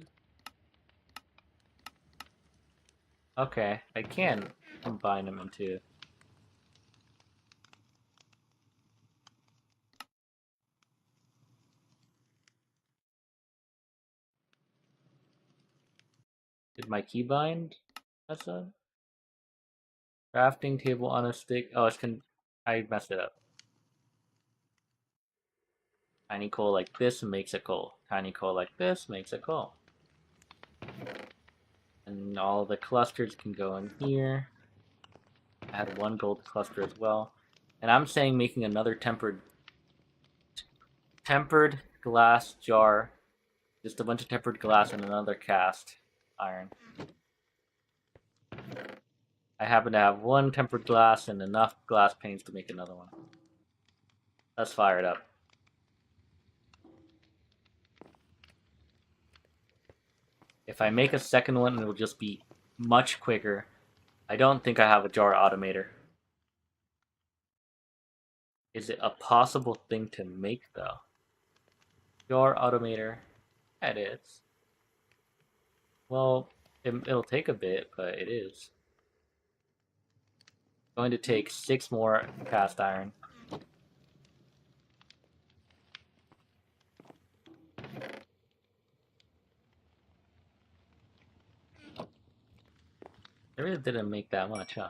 Okay, I can combine them into. Did my keybind mess up? Crafting table on a stick. Oh, I messed it up. Tiny coal like this makes a coal. Tiny coal like this makes a coal. And all the clusters can go in here. I had one gold cluster as well. And I'm saying making another tempered glass jar. Just a bunch of tempered glass and another cast iron. I happen to have one tempered glass and enough glass panes to make another one. Let's fire it up. If I make a second one, it'll just be much quicker. I don't think I have a jar automator. Is it a possible thing to make, though? Jar automator. Yeah, it is. Well, it'll take a bit, but it is. Going to take 6 more cast iron. It really didn't make that much, huh?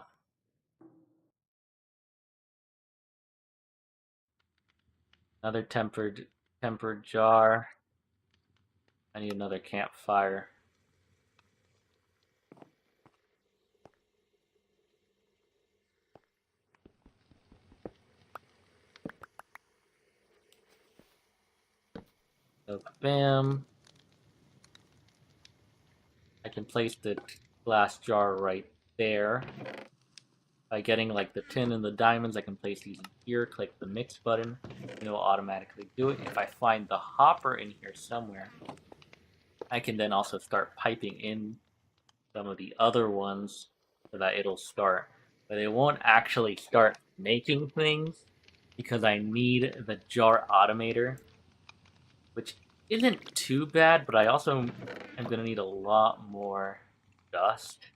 Another tempered jar. I need another campfire. So bam. I can place the glass jar right there. By getting like the tin and the diamonds, I can place these in here, click the mix button, and it will automatically do it. If I find the hopper in here somewhere, I can then also start piping in some of the other ones so that it'll start. But it won't actually start making things because I need the jar automator, which isn't too bad, but I also am going to need a lot more dust.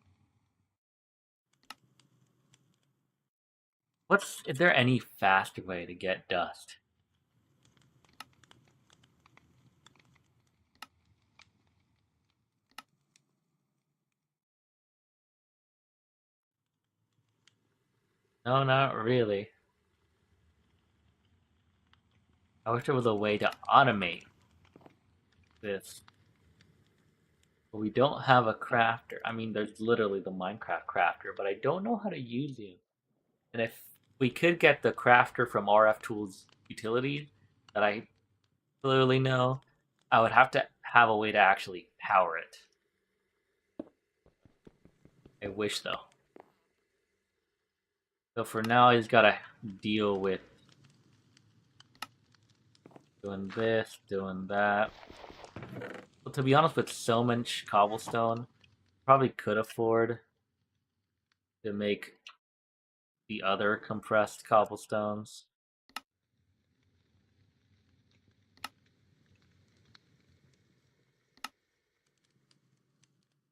Is there any faster way to get dust? No, not really. I wish there was a way to automate this. But we don't have a crafter. I mean, there's literally the Minecraft crafter, but I don't know how to use him. And if we could get the crafter from RF Tools utility that I clearly know, I would have to have a way to actually power it. I wish, though. So for now, he's got to deal with doing this, doing that. But to be honest, with so much cobblestone, probably could afford to make the other compressed cobblestones.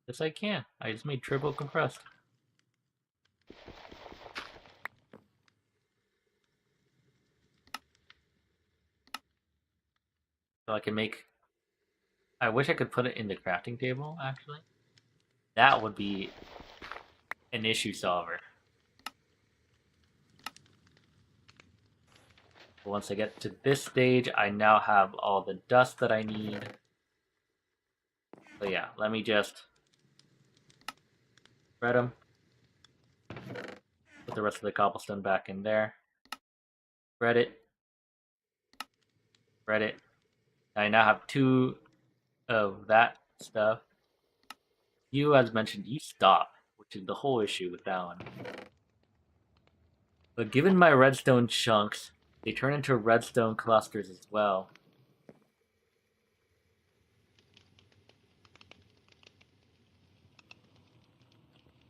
Yes, I can. I just made triple compressed. So I can make... I wish I could put it in the crafting table, actually. That would be an issue solver. But once I get to this stage, I now have all the dust that I need. So yeah, let me just spread them. Put the rest of the cobblestone back in there. Spread it. Spread it. I now have 2 of that stuff. You, as mentioned, you stop, which is the whole issue with that one. But given my redstone chunks, they turn into redstone clusters as well.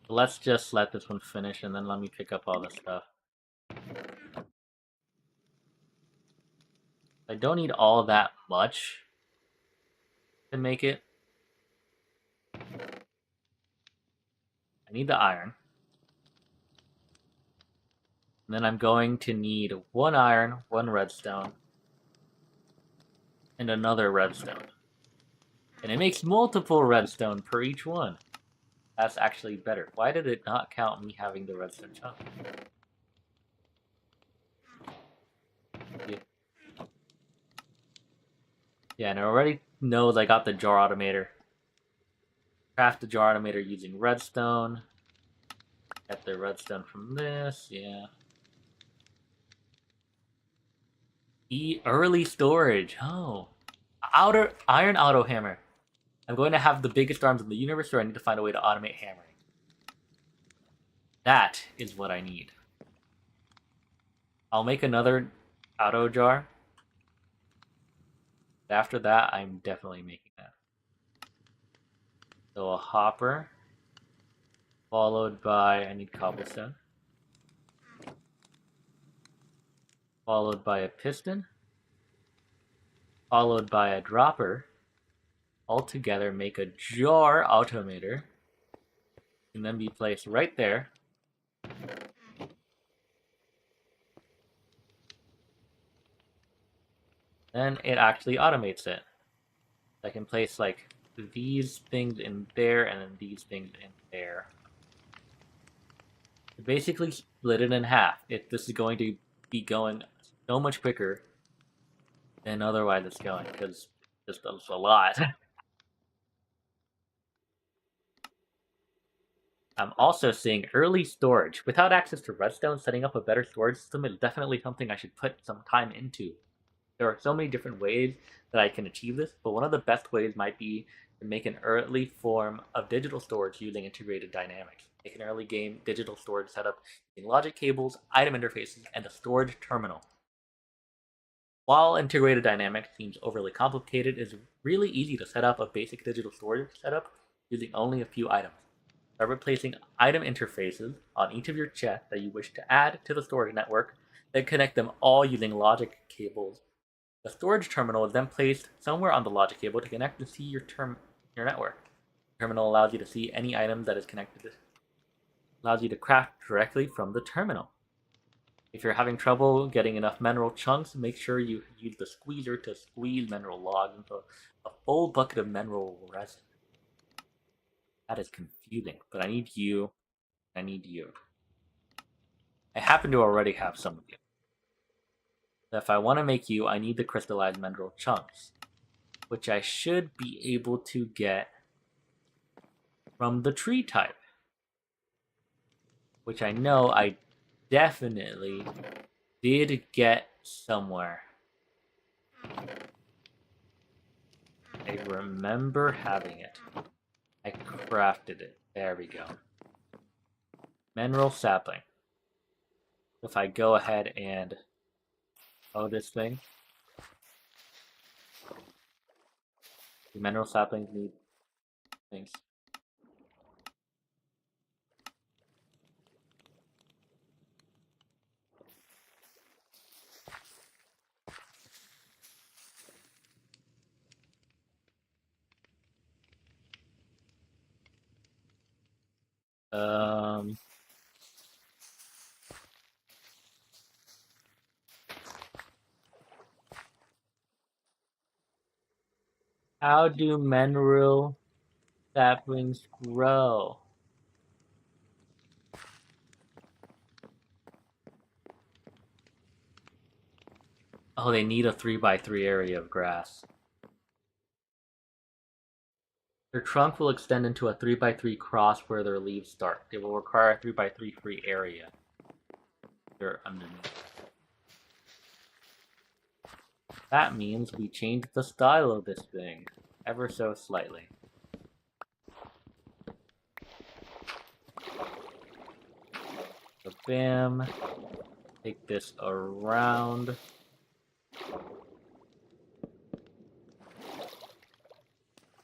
Let's just let this one finish and then let me pick up all this stuff. I don't need all that much to make it. I need the iron. And then I'm going to need 1 iron, 1 redstone, and another redstone. And it makes multiple redstone per each one. That's actually better. Why did it not count me having the redstone chunk? Yeah, and it already knows I got the jar automator. Craft the jar automator using redstone. Get the redstone from this, yeah. Early storage, oh. Iron auto hammer. I'm going to have the biggest arms in the universe, so I need to find a way to automate hammering. That is what I need. I'll make another auto jar. After that, I'm definitely making that. So a hopper, followed by, I need cobblestone. Followed by a piston. Followed by a dropper. All together make a jar automator. Can then be placed right there. Then it actually automates it. I can place like these things in there and then these things in there. Basically split it in half. If this is going to be going so much quicker than otherwise it's going, because it's just a lot. I'm also seeing early storage. Without access to redstone, setting up a better storage system is definitely something I should put some time into. There are so many different ways that I can achieve this, but one of the best ways might be to make an early form of digital storage using integrated dynamics. Make an early game digital storage setup using logic cables, item interfaces, and a storage terminal. While integrated dynamics seems overly complicated, it's really easy to set up a basic digital storage setup using only a few items. By replacing item interfaces on each of your chests that you wish to add to the storage network, then connect them all using logic cables. The storage terminal is then placed somewhere on the logic cable to connect to see your network. The terminal allows you to see any item that is connected. Allows you to craft directly from the terminal. If you're having trouble getting enough mineral chunks, make sure you use the squeezer to squeeze mineral logs into a full bucket of mineral resin. That is confusing, but I need you. I need you. I happen to already have some of you. If I want to make you, I need the crystallized mineral chunks, which I should be able to get from the tree type, which I know I definitely did get somewhere. I remember having it. I crafted it. There we go. Mineral sapling. If I go ahead and this thing, the mineral saplings need things. How do mineral saplings grow? Oh, they need a 3x3 area of grass. Their trunk will extend into a 3x3 cross where their leaves start. They will require a 3x3 free area. They're underneath. That means we change the style of this thing, ever so slightly. So bam, take this around.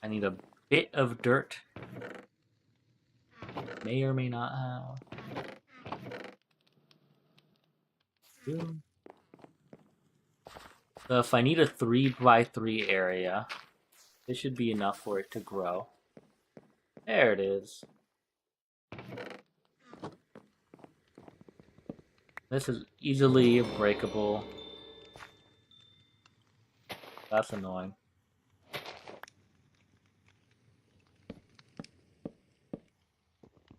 I need a bit of dirt. May or may not have. Boom. So if I need a 3x3 area, this should be enough for it to grow. There it is. This is easily breakable. That's annoying.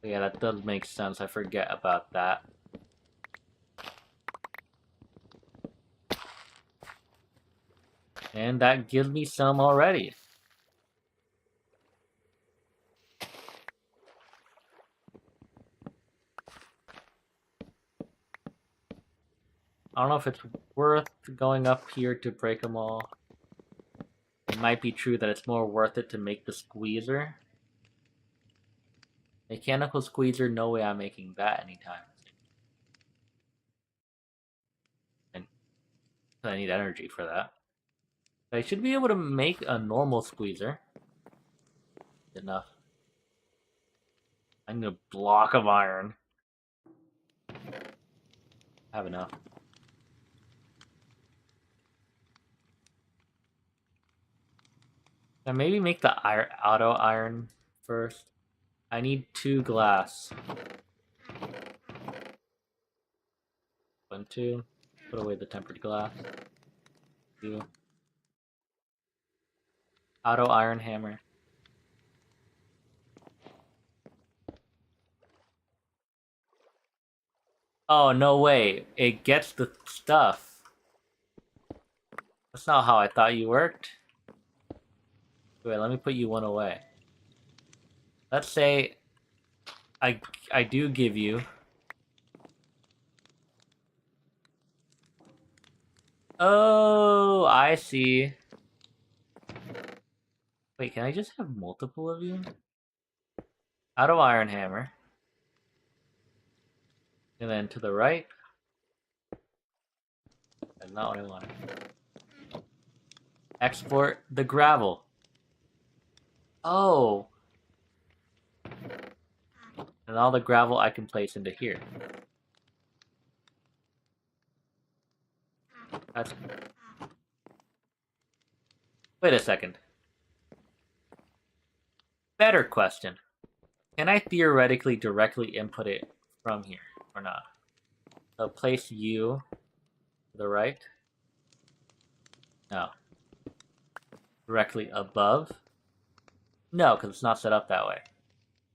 Yeah, that does make sense. I forget about that. And that gives me some already. I don't know if it's worth going up here to break them all. It might be true that it's more worth it to make the squeezer. Mechanical squeezer, no way I'm making that anytime. And I need energy for that. I should be able to make a normal squeezer. Enough. I need a block of iron. I have enough. Can I maybe make the auto iron first? I need 2 glass. 1, 2. Put away the tempered glass. 2. Auto iron hammer. Oh, no way. It gets the stuff. That's not how I thought you worked. Wait, let me put you 1 away. Let's say I do give you. Oh, I see. Wait, can I just have multiple of you? Auto iron hammer. And then to the right. That's not what I wanted. Export the gravel. Oh. And all the gravel I can place into here. That's... Wait a second. Better question. Can I theoretically directly input it from here or not? So place you to the right. No. Directly above? No, because it's not set up that way.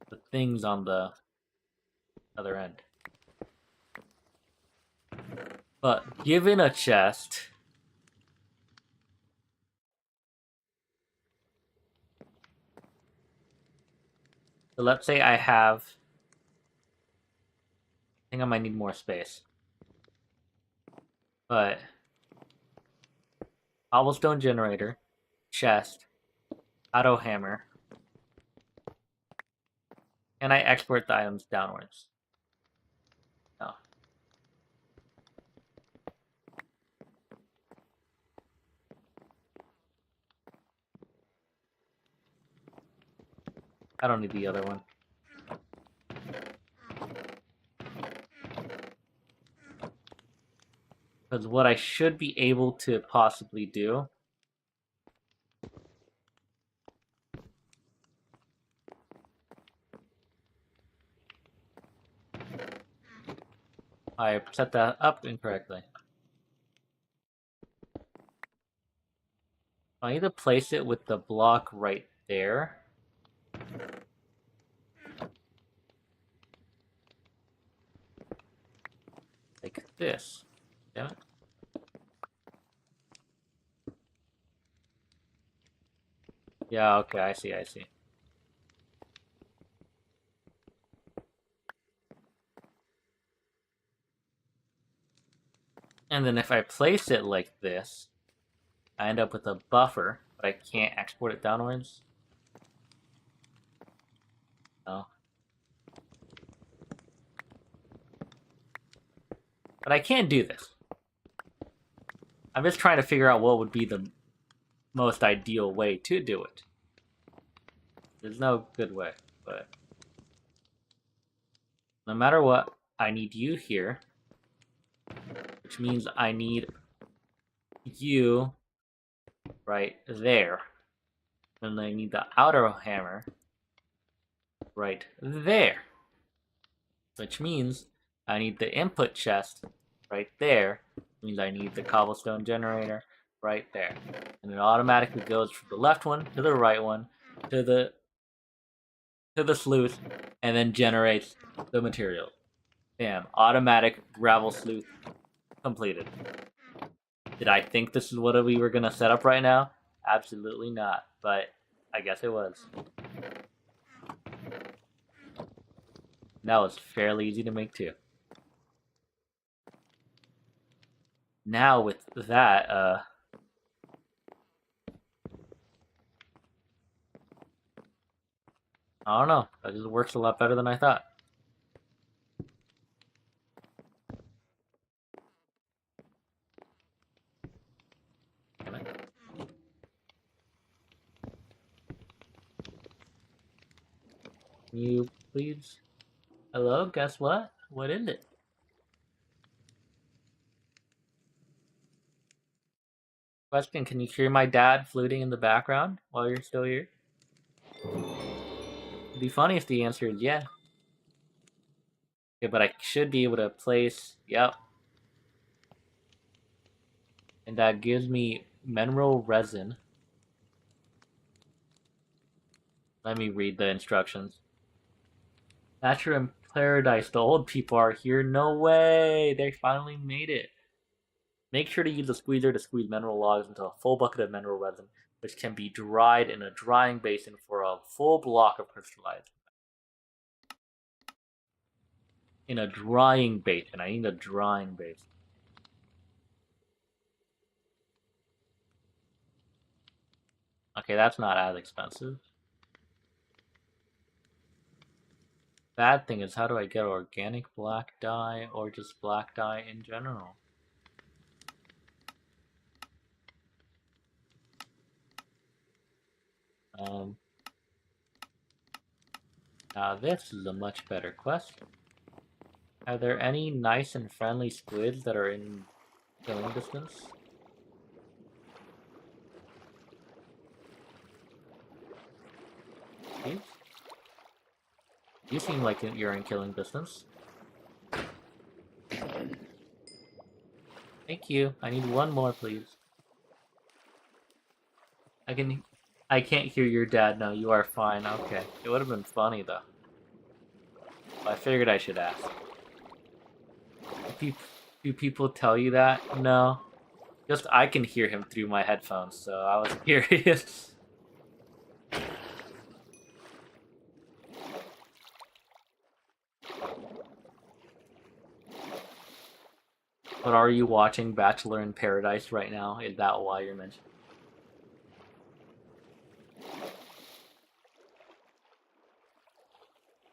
The thing's on the other end. But given a chest, so let's say I have, I think I might need more space, but cobblestone generator, chest, auto hammer, and I export the items downwards. No. I don't need the other one. Because what I should be able to possibly do I set that up incorrectly. I need to place it with the block right there. Like this. Damn it. Yeah, okay, I see. And then if I place it like this, I end up with a buffer, but I can't export it downwards. No. But I can do this. I'm just trying to figure out what would be the most ideal way to do it. There's no good way, but no matter what, I need you here, which means I need you right there. And I need the outer hammer right there, which means I need the input chest right there. Which means I need the cobblestone generator right there. And it automatically goes from the left one to the right one to the sleuth, and then generates the material. Bam, automatic gravel sleuth completed. Did I think this is what we were gonna set up right now? Absolutely not, but I guess it was. That was fairly easy to make too. Now with that, I don't know. That just works a lot better than I thought. Can you please? Hello, guess what? What is it? Question, can you hear my dad fluting in the background while you're still here? It'd be funny if the answer is yeah. Okay, but I should be able to place, yep. And that gives me mineral resin. Let me read the instructions. Nature in paradise, the old people are here. No way! They finally made it. Make sure to use a squeezer to squeeze mineral logs into a full bucket of mineral resin, which can be dried in a drying basin for a full block of crystallized. In a drying basin. I need a drying basin. Okay, that's not as expensive. Bad thing is, how do I get organic black dye or just black dye in general? Now this is a much better question. Are there any nice and friendly squids that are in killing distance? Please? You seem like you're in killing distance. Thank you. I need one more, please. I can't hear your dad. No, you are fine. Okay. It would have been funny though. I figured I should ask. Do people tell you that? No. Just I can hear him through my headphones, so I was curious. But are you watching Bachelor in Paradise right now? Is that why you're mentioning?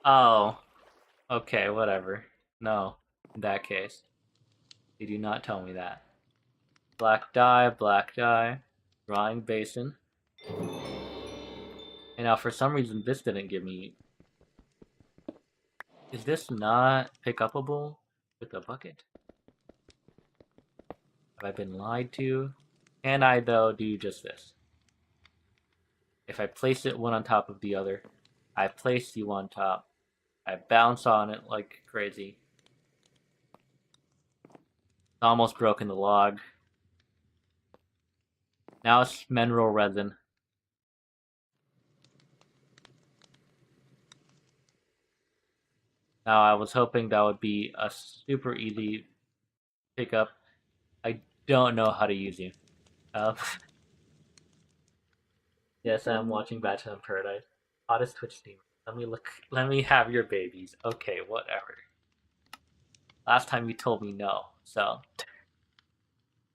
Oh. Okay, whatever. No, in that case. You do not tell me that. Black dye, drawing basin. And now for some reason this didn't give me... Is this not pick upable with a bucket? Have I been lied to? Can I though do just this? If I place it one on top of the other, I place you on top. I bounce on it like crazy. almost broken the log. Now it's mineral resin. Now I was hoping that would be a super easy pickup. I don't know how to use you. Um, yes, I'm watching Bachelor in Paradise. Hottest Twitch streamer. Let me look. Let me have your babies. Okay, whatever. Last time you told me no, so.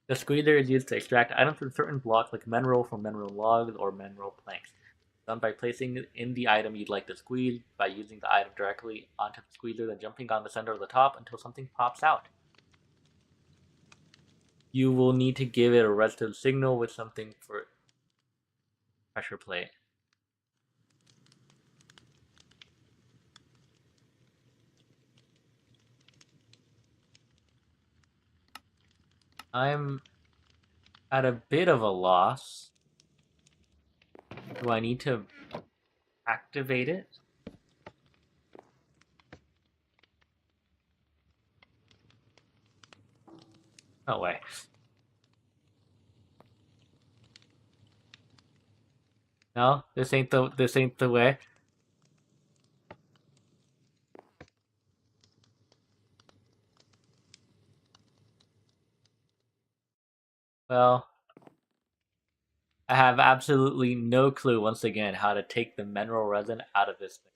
The squeezer is used to extract items from certain blocks like mineral from mineral logs or mineral planks. Done by placing in the item you'd like to squeeze by using the item directly onto the squeezer, then jumping on the center of the top until something pops out. You will need to give it a resistive signal with something for pressure plate. I'm at a bit of a loss. Do I need to activate it? No way. No, this ain't the way. Well, I have absolutely no clue once again how to take the mineral resin out of this thing.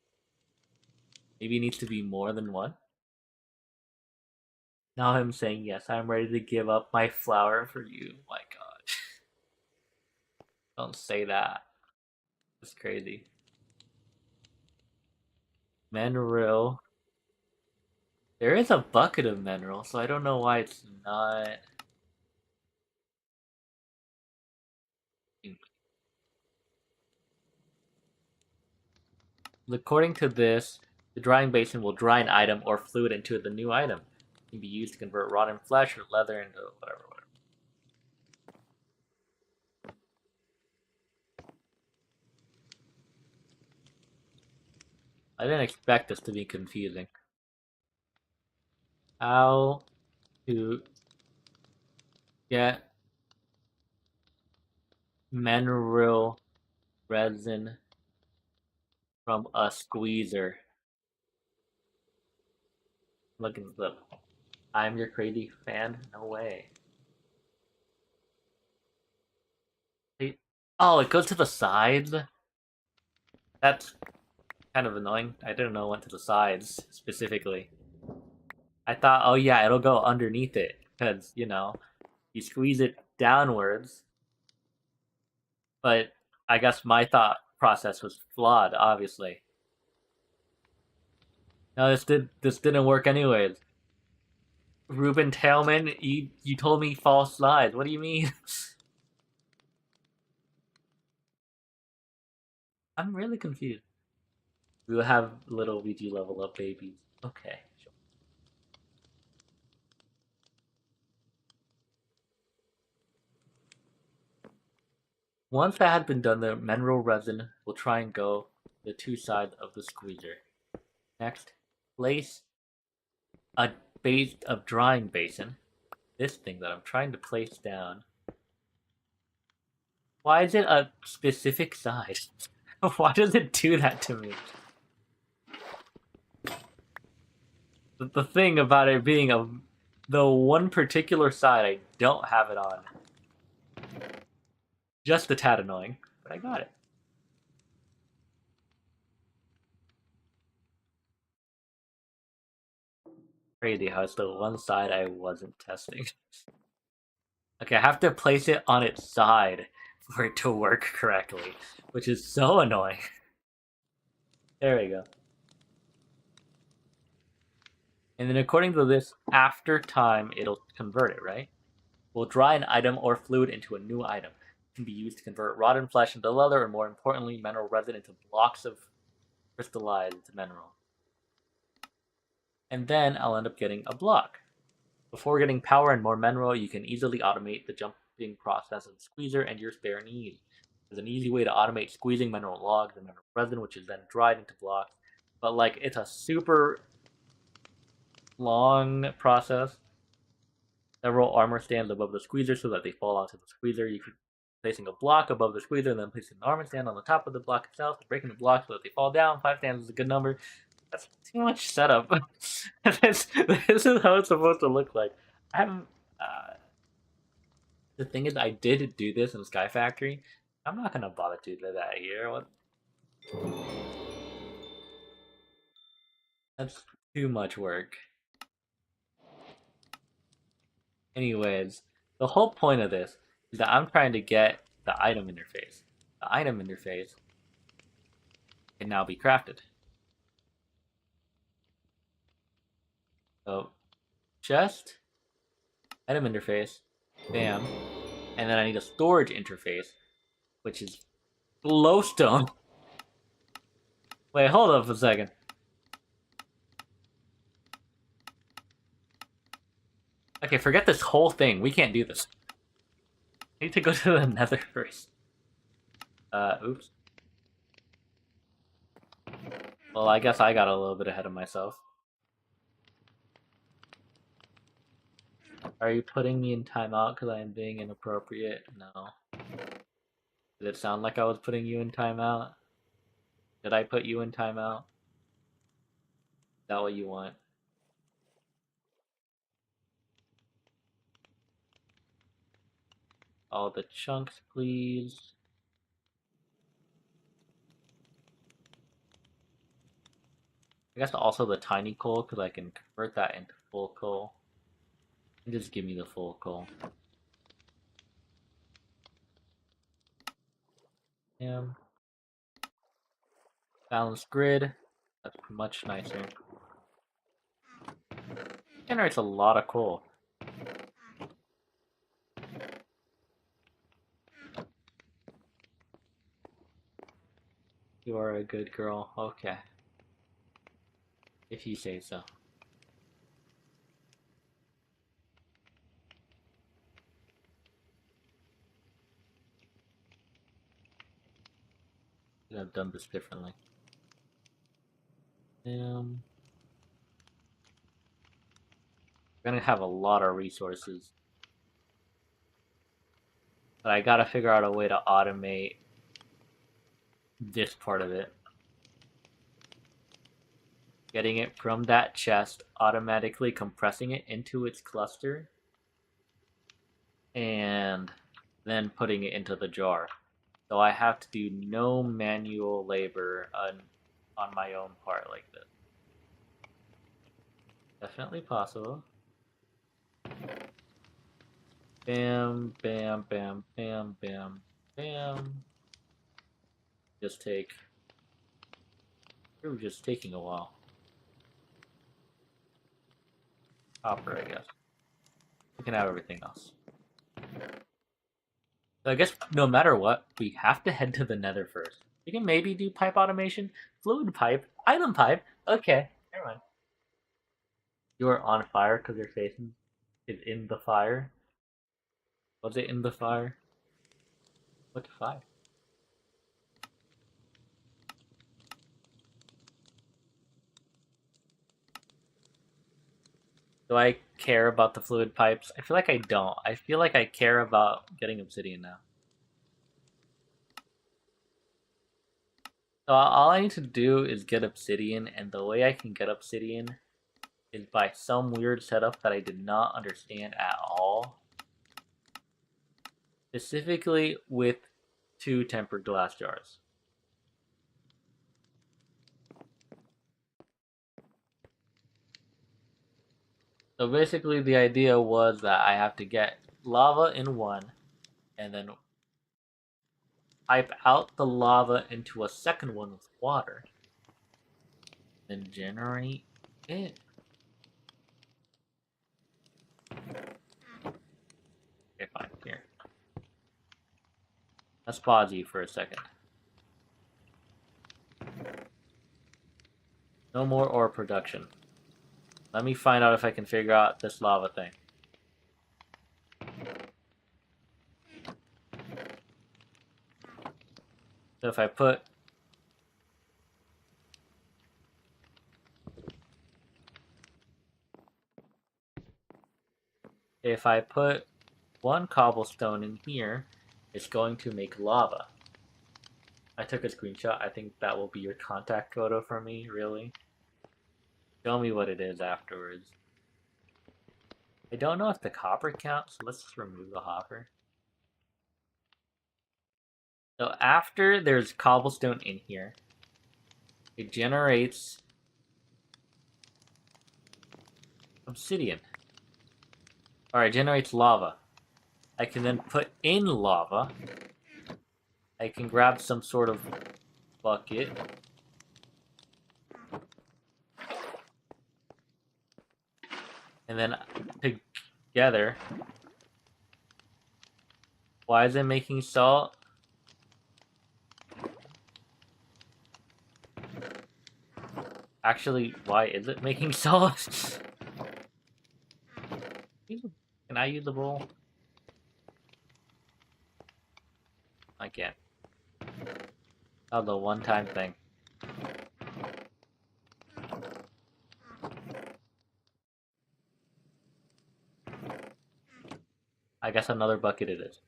Maybe it needs to be more than one. Now I'm saying yes, I'm ready to give up my flower for you. My god. Don't say that. It's crazy. Mineral. There is a bucket of mineral, so I don't know why it's not. According to this, the drying basin will dry an item or fluid into the new item. It can be used to convert rotten flesh or leather into whatever. I didn't expect this to be confusing. How to get mineral resin from a squeezer. Look at the. I'm your crazy fan? No way. Oh, it goes to the sides? That's kind of annoying. I didn't know it went to the sides specifically. I thought, oh yeah, it'll go underneath it. Because, you squeeze it downwards. But I guess my thought process was flawed, obviously. No, this didn't work anyways. Ruben Tailman, you told me false slides. What do you mean? I'm really confused. We will have little VG level up babies. Okay. Sure. Once that had been done, the mineral resin will try and go the two sides of the squeezer. Next, place a base of drying basin. This thing that I'm trying to place down. Why is it a specific side? Why does it do that to me? The thing about it being the one particular side I don't have it on. Just a tad annoying, but I got it. Crazy how it's the one side I wasn't testing. Okay, I have to place it on its side for it to work correctly, which is so annoying. There we go. And then according to this, after time, it'll convert it, right? Will dry an item or fluid into a new item. It can be used to convert rotten flesh into leather, or more importantly, mineral resin into blocks of crystallized mineral. And then I'll end up getting a block. Before getting power and more mineral, you can easily automate the jumping process of the squeezer and your spare needs. There's an easy way to automate squeezing mineral logs and mineral resin, which is then dried into blocks. But like, it's a super long process. several armor stands above the squeezer so that they fall onto the squeezer. You could placing a block above the squeezer and then placing an armor stand on the top of the block itself, breaking the block so that they fall down. 5 stands is a good number. That's too much setup. this is how it's supposed to look like. I haven't. The thing is, I did do this in Sky Factory. I'm not gonna bother to do that here. What? That's too much work. Anyways, the whole point of this is that I'm trying to get the item interface. The item interface can now be crafted. So, chest, item interface, bam, and then I need a storage interface, which is glowstone. Wait, hold up a second. Okay, forget this whole thing. We can't do this. I need to go to the nether first. Oops. Well, I guess I got a little bit ahead of myself. Are you putting me in timeout because I am being inappropriate? No. Did it sound like I was putting you in timeout? Did I put you in timeout? Is that what you want? All the chunks, please. I guess also the tiny coal, because I can convert that into full coal. And just give me the full coal. Balanced grid. That's much nicer. Generates a lot of coal. You are a good girl. Okay. If you say so. Could have done this differently. We're gonna have a lot of resources. But I gotta figure out a way to automate this part of it. Getting it from that chest, automatically compressing it into its cluster, and then putting it into the jar. So I have to do no manual labor on my own part like this. Definitely possible. Bam, bam, bam, bam, bam, bam. Just take... We're just taking a while. Copper, I guess. We can have everything else. So I guess no matter what, we have to head to the nether first. We can maybe do pipe automation, fluid pipe, item pipe. Okay, never mind. You are on fire because your face is in the fire. Was it in the fire? What fire? Do I care about the fluid pipes? I feel like I don't. I feel like I care about getting obsidian now. So all I need to do is get obsidian, and the way I can get obsidian is by some weird setup that I did not understand at all. Specifically with 2 tempered glass jars. So basically the idea was that I have to get lava in one, and then pipe out the lava into a second one with water, then generate it. Okay, fine, here. Let's pause you for a second. No more ore production. Let me find out if I can figure out this lava thing. So if I put... if I put one cobblestone in here, it's going to make lava. I took a screenshot. I think that will be your contact photo for me, really. Show me what it is afterwards. I don't know if the copper counts, so let's just remove the hopper. So after there's cobblestone in here, it generates obsidian. Or it generates lava. I can then put in lava. I can grab some sort of bucket. And then together. Why is it making salt? Actually, why is it making salt? Can I use the bowl? I can't. Oh, the one-time thing. I guess another bucket it is.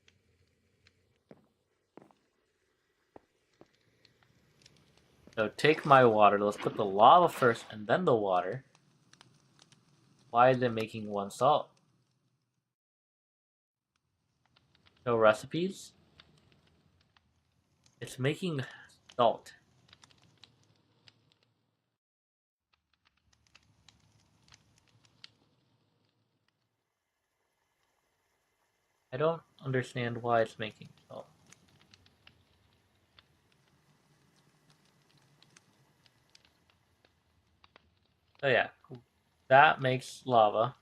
So take my water. Let's put the lava first and then the water. Why is it making one salt? No recipes? It's making salt. I don't understand why it's making salt. Oh yeah, that makes lava.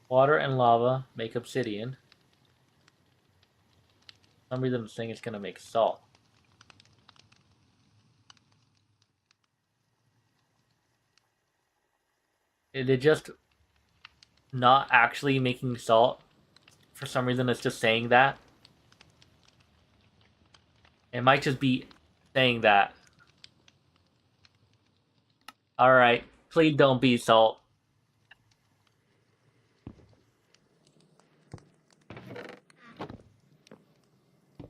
Water and lava make obsidian. For some reason I'm saying it's gonna make salt. Is it just not actually making salt? For some reason it's just saying that. It might just be saying that. Alright, please don't be salt.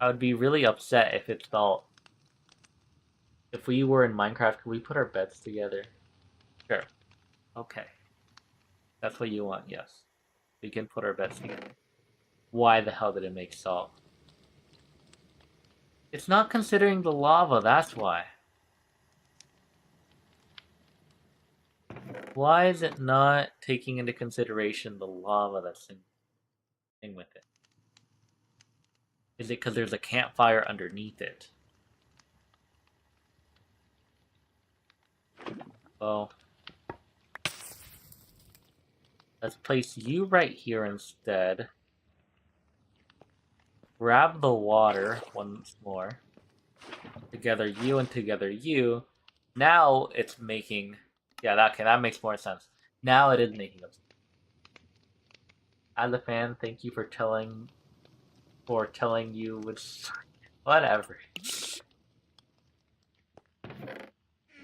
I would be really upset if it's salt. If we were in Minecraft, could we put our beds together? Sure. Okay. That's what you want, yes. We can put our beds together. Why the hell did it make salt? It's not considering the lava, that's why. Why is it not taking into consideration the lava that's in with it? Is it because there's a campfire underneath it? Well, let's place you right here instead. Grab the water once more. Together you and together you. Now it's making... Yeah, that makes more sense. Now it is making us. As a fan, thank you for telling you which... Whatever.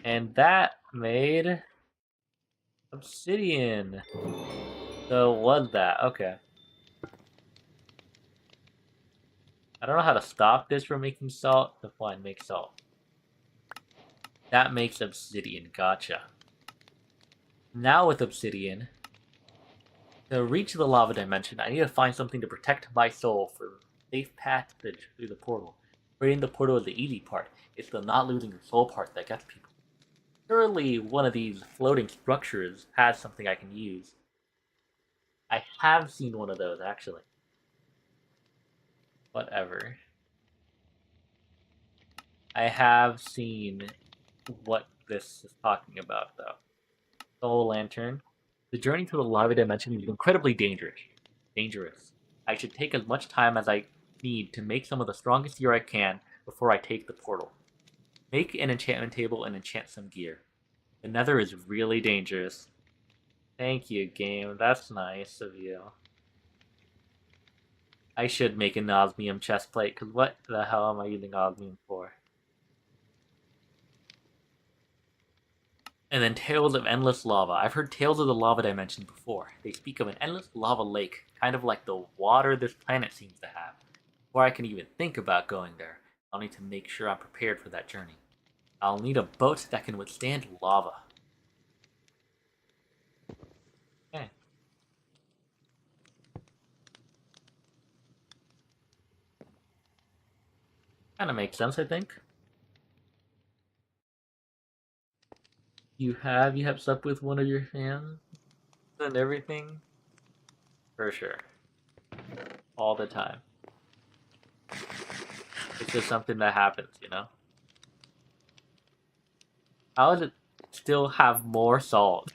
And that made... obsidian. So was that? Okay. I don't know how to stop this from making salt. Define make salt. That makes obsidian. Gotcha. Now with obsidian, to reach the lava dimension, I need to find something to protect my soul for safe passage through the portal. Creating the portal is the easy part. It's the not losing your soul part that gets people. Surely one of these floating structures has something I can use. I have seen one of those, actually. Whatever. I have seen what this is talking about, though. Soul Lantern. The journey to the lava dimension is incredibly dangerous. I should take as much time as I need to make some of the strongest gear I can before I take the portal. Make an enchantment table and enchant some gear. The nether is really dangerous. Thank you, game. That's nice of you. I should make an osmium chestplate, because what the hell am I using osmium for? And then Tales of Endless Lava. I've heard Tales of the Lava Dimension before. They speak of an endless lava lake, kind of like the water this planet seems to have. Before I can even think about going there, I'll need to make sure I'm prepared for that journey. I'll need a boat that can withstand lava. Okay. Kind of makes sense, I think. You have slept with one of your fans and everything? For sure. All the time. It's just something that happens, you know? How does it still have more salt?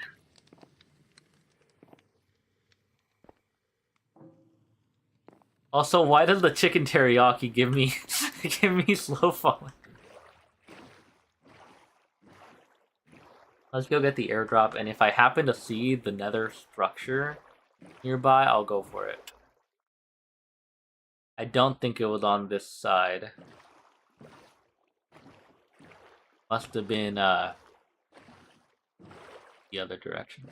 Also, why does the chicken teriyaki give me give me slow falling? Let's go get the airdrop, and if I happen to see the nether structure nearby, I'll go for it. I don't think it was on this side. Must have been the other direction.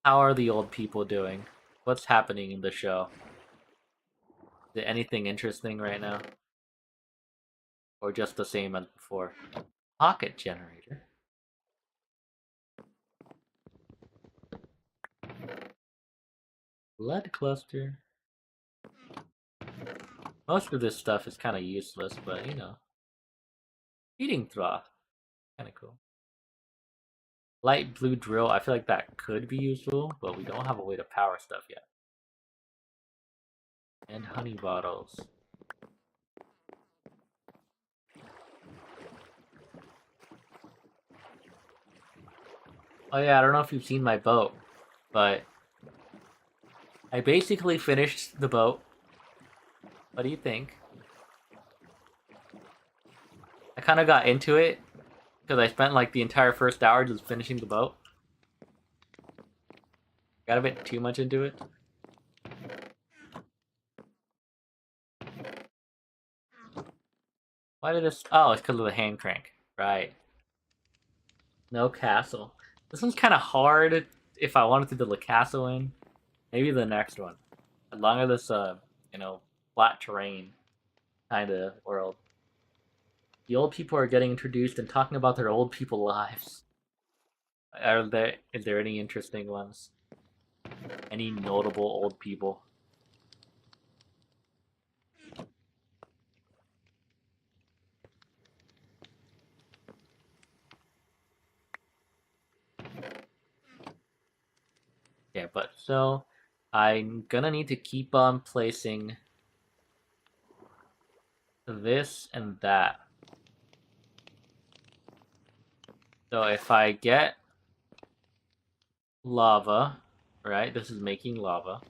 How are the old people doing? What's happening in the show? Is it anything interesting right now? Or just the same as before? Pocket generator. Lead cluster. Most of this stuff is kind of useless, but you know. Feeding trough. Kind of cool. Light blue drill. I feel like that could be useful, but we don't have a way to power stuff yet. And honey bottles. Oh yeah, I don't know if you've seen my boat, but I basically finished the boat. What do you think? I kind of got into it because I spent like the entire first hour just finishing the boat. Got a bit too much into it. Why did this? Oh, it's because of the hand crank. Right. No castle. This one's kind of hard if I wanted to build a castle in. Maybe the next one. As long as it's you know, flat terrain kind of world. The old people are getting introduced and talking about their old people lives. Is there any interesting ones? Any notable old people? Yeah, but so I'm gonna need to keep on placing this and that. So if I get lava, right? This is making lava.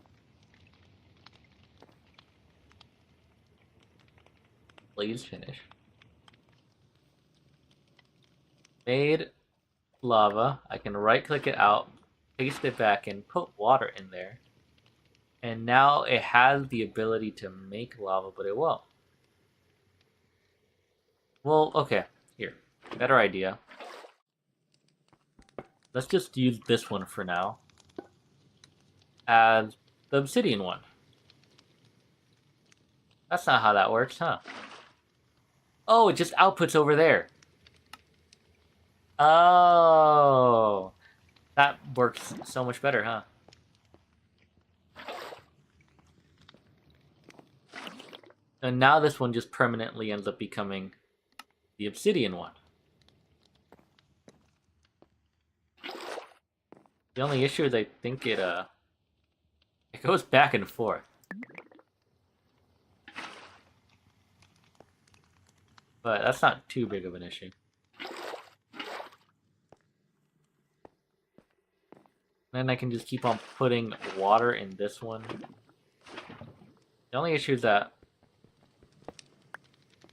Please finish. Made lava. I can right click it out, paste it back in, put water in there. And now it has the ability to make lava, but it won't. Well, okay. Here. Better idea. Let's just use this one for now as the obsidian one. That's not how that works, huh? Oh, it just outputs over there. Oh. That works so much better, huh? And now this one just permanently ends up becoming the obsidian one. The only issue is I think it goes back and forth. But that's not too big of an issue. Then I can just keep on putting water in this one. The only issue is that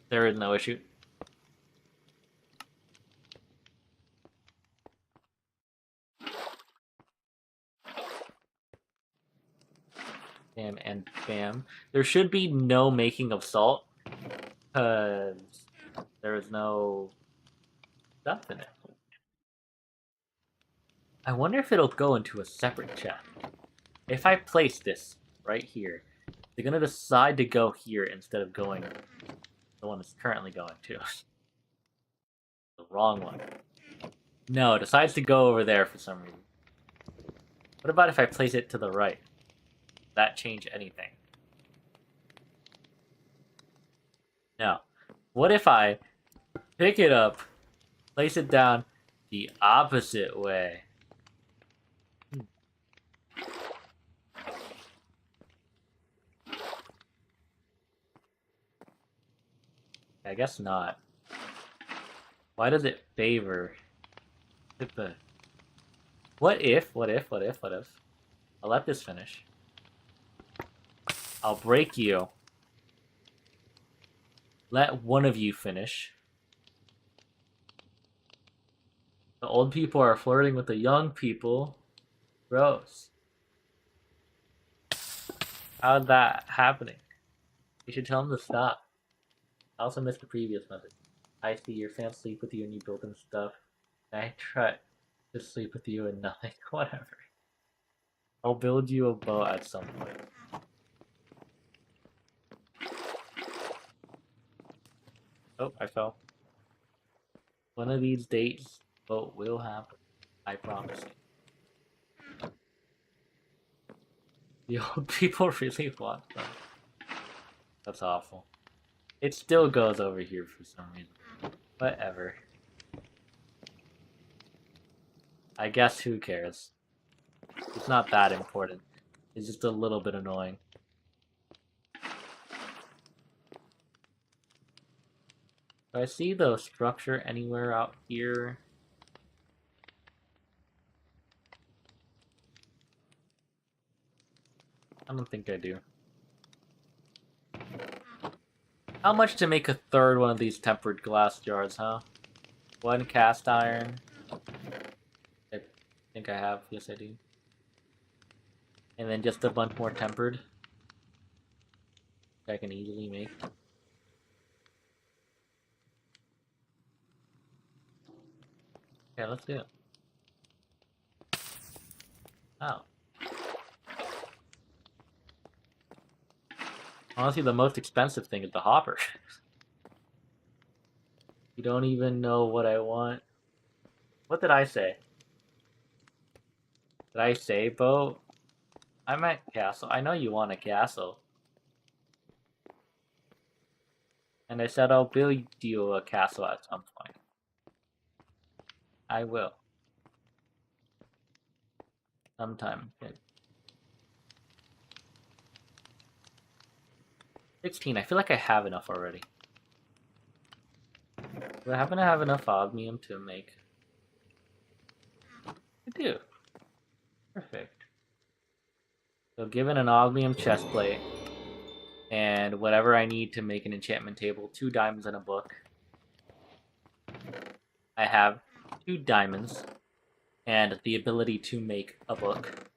there is no issue. Bam and bam. There should be no making of salt, because there is no stuff in it. I wonder if it'll go into a separate chest. If I place this right here, they're gonna decide to go here instead of going the one it's currently going to. The wrong one. No, it decides to go over there for some reason. What about if I place it to the right? Does that change anything? No. What if I pick it up, place it down the opposite way? I guess not. Why does it favor? What if? I'll let this finish. I'll break you. Let one of you finish. The old people are flirting with the young people. Gross. How's that happening? You should tell them to stop. I also missed the previous message. I see your fans sleep with you and you build them stuff. I try to sleep with you and nothing. Whatever. I'll build you a boat at some point. Oh, I fell. One of these days, boat will happen. I promise you. The old people really want them. That's awful. It still goes over here for some reason. Whatever. I guess who cares? It's not that important. It's just a little bit annoying. Do I see the structure anywhere out here? I don't think I do. How much to make a third one of these tempered glass jars, huh? One cast iron. I think I have. Yes, I do. And then just a bunch more tempered. I can easily make. Okay, let's do it. Oh. Honestly, the most expensive thing is the hopper. You don't even know what I want. What did I say? Did I say boat? I meant castle. I know you want a castle. And I said I'll build you a castle at some point. I will. Sometime. 16. I feel like I have enough already. Do I happen to have enough osmium to make? I do. Perfect. So given an osmium chestplate and whatever I need to make an enchantment table, 2 diamonds and a book. I have 2 diamonds and the ability to make a book.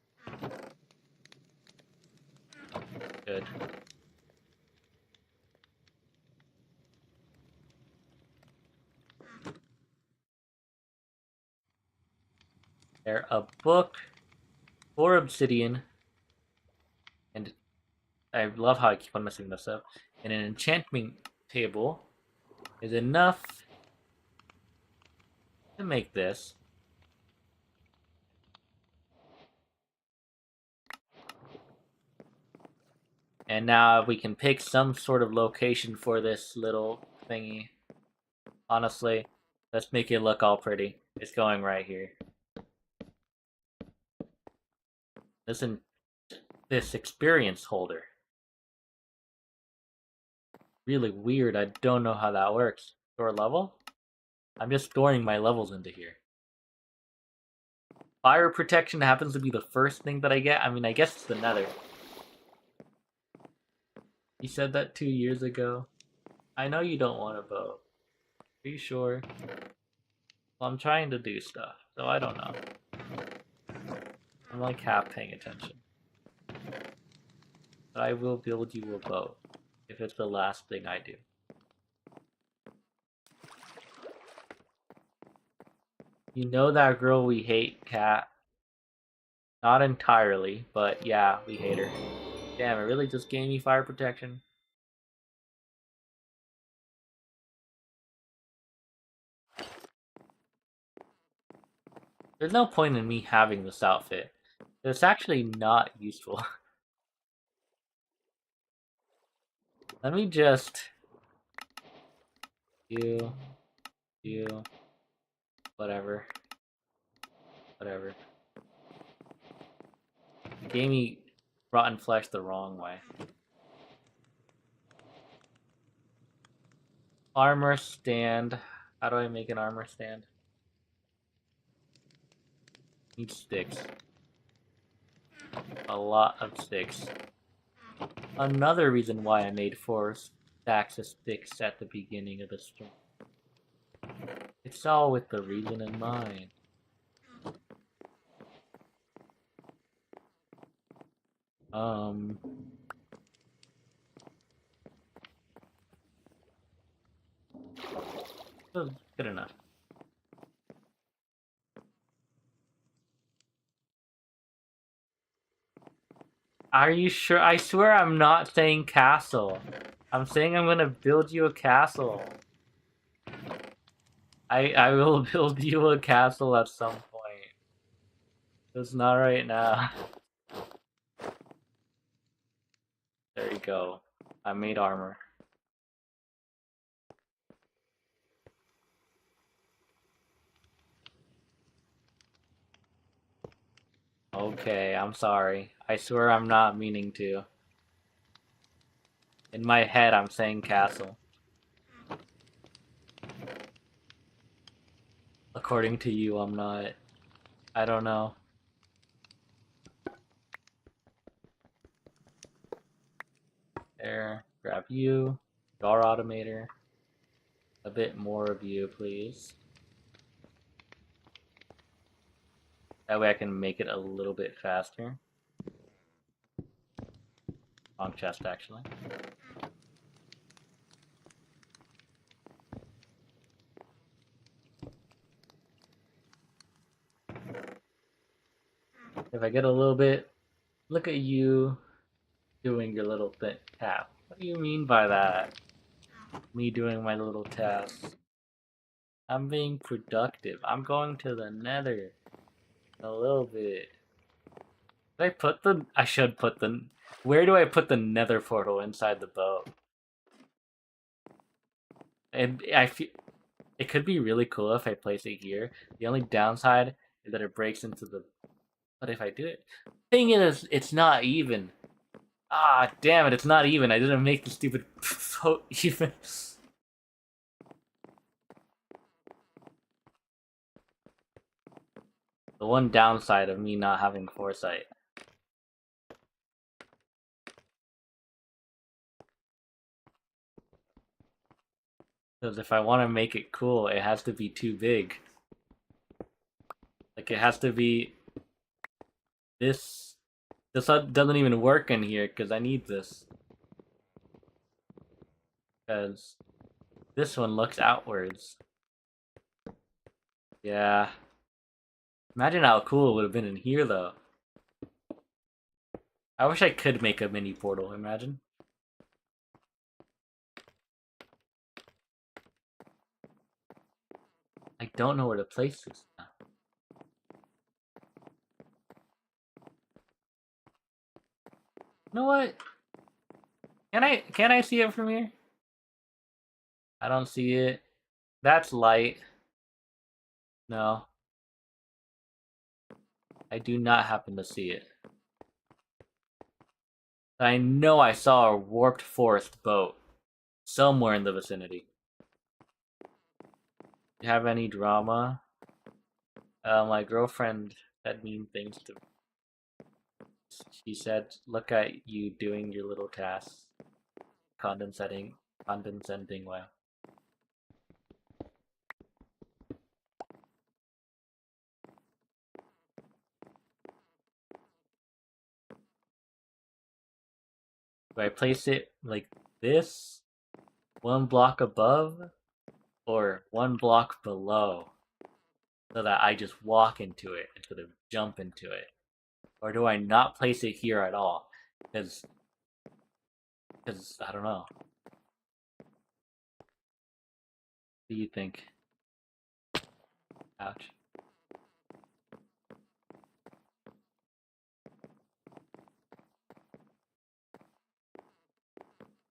Good. There, a book, 4 obsidian, and I love how I keep on messing this up. And an enchantment table is enough to make this. And now we can pick some sort of location for this little thingy. Honestly, let's make it look all pretty. It's going right here. Listen, this experience holder. Really weird. I don't know how that works. Store level? I'm just storing my levels into here. Fire protection happens to be the first thing that I get. I mean, I guess it's the nether. You said that 2 years ago. I know you don't want to vote. Are you sure? Well, I'm trying to do stuff, so I don't know. I'm like half paying attention. But I will build you a boat if it's the last thing I do. You know that girl we hate, Cat. Not entirely, but yeah, we hate her. Damn, it really just gave me fire protection. There's no point in me having this outfit. It's actually not useful. Let me just... You... Whatever. Whatever. It gave me rotten flesh the wrong way. Armor stand. How do I make an armor stand? Need sticks. A lot of sticks. Another reason why I made 4 stacks of sticks at the beginning of the stream. It's all with the reason in mind. Good enough. Are you sure? I swear I'm not saying castle. I'm saying I'm gonna build you a castle. I will build you a castle at some point. It's not right now. There you go. I made armor. Okay, I'm sorry. I swear I'm not meaning to. In my head, I'm saying castle. According to you, I'm not. I don't know. There. Grab you. Door automator. A bit more of you, please. That way I can make it a little bit faster. Wrong chest, actually. If I get a little bit... Look at you doing your little task. What do you mean by that? Me doing my little tasks. I'm being productive. I'm going to the nether. A little bit. Did I put the... I should put the... Where do I put the nether portal inside the boat? And I feel... It could be really cool if I place it here. The only downside is that it breaks into the... But if I do it... Thing is, it's not even. Ah, damn it, it's not even. I didn't make the stupid boat even. The one downside of me not having foresight. Because if I want to make it cool, it has to be too big. Like, it has to be... This doesn't even work in here, because I need this. Because this one looks outwards. Yeah. Imagine how cool it would have been in here, though. I wish I could make a mini portal, imagine. I don't know where to place this now. You know what? Can I see it from here? I don't see it. That's light. No. I do not happen to see it. I know I saw a warped forest boat somewhere in the vicinity. You have any drama? My girlfriend said mean things to me. She said, look at you doing your little tasks. Condescending well. Do I place it like this? 1 block above? Or 1 block below? so that I just walk into it instead of jump into it? Or do I not place it here at all? Because I don't know. What do you think? Ouch.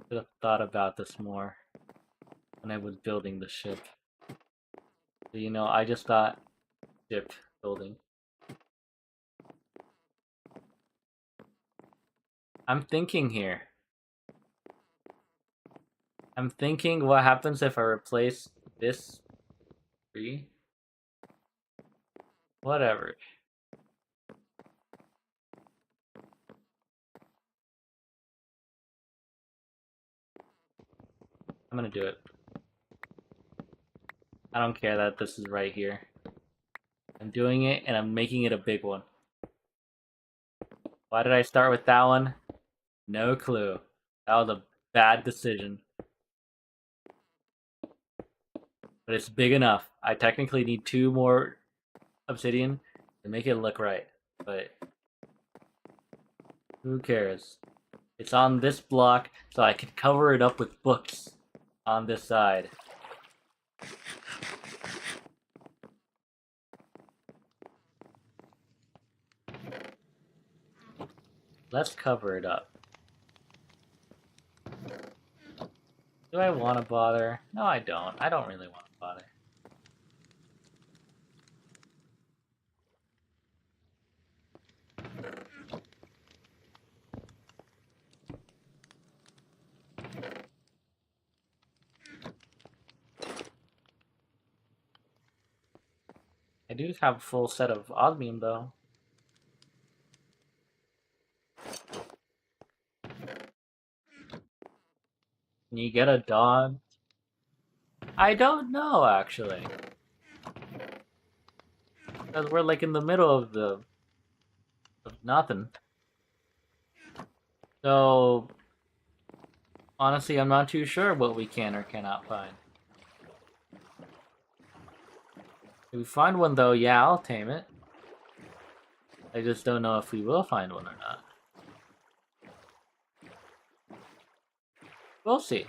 Should have thought about this more when I was building the ship. So, you know, I just thought ship building. I'm thinking here. I'm thinking what happens if I replace this tree? Whatever. I'm gonna do it. I don't care that this is right here. I'm doing it and I'm making it a big one. Why did I start with that one? No clue. That was a bad decision. But it's big enough. I technically need 2 more obsidian to make it look right. But who cares? It's on this block, so I can cover it up with books on this side. Let's cover it up. Do I want to bother? No, I don't. I don't really want to bother. I do have a full set of osmium, though. Can you get a dog? I don't know, actually. Because we're like in the middle of nothing. So, honestly, I'm not too sure what we can or cannot find. If we find one, though, yeah, I'll tame it. I just don't know if we will find one or not. We'll see.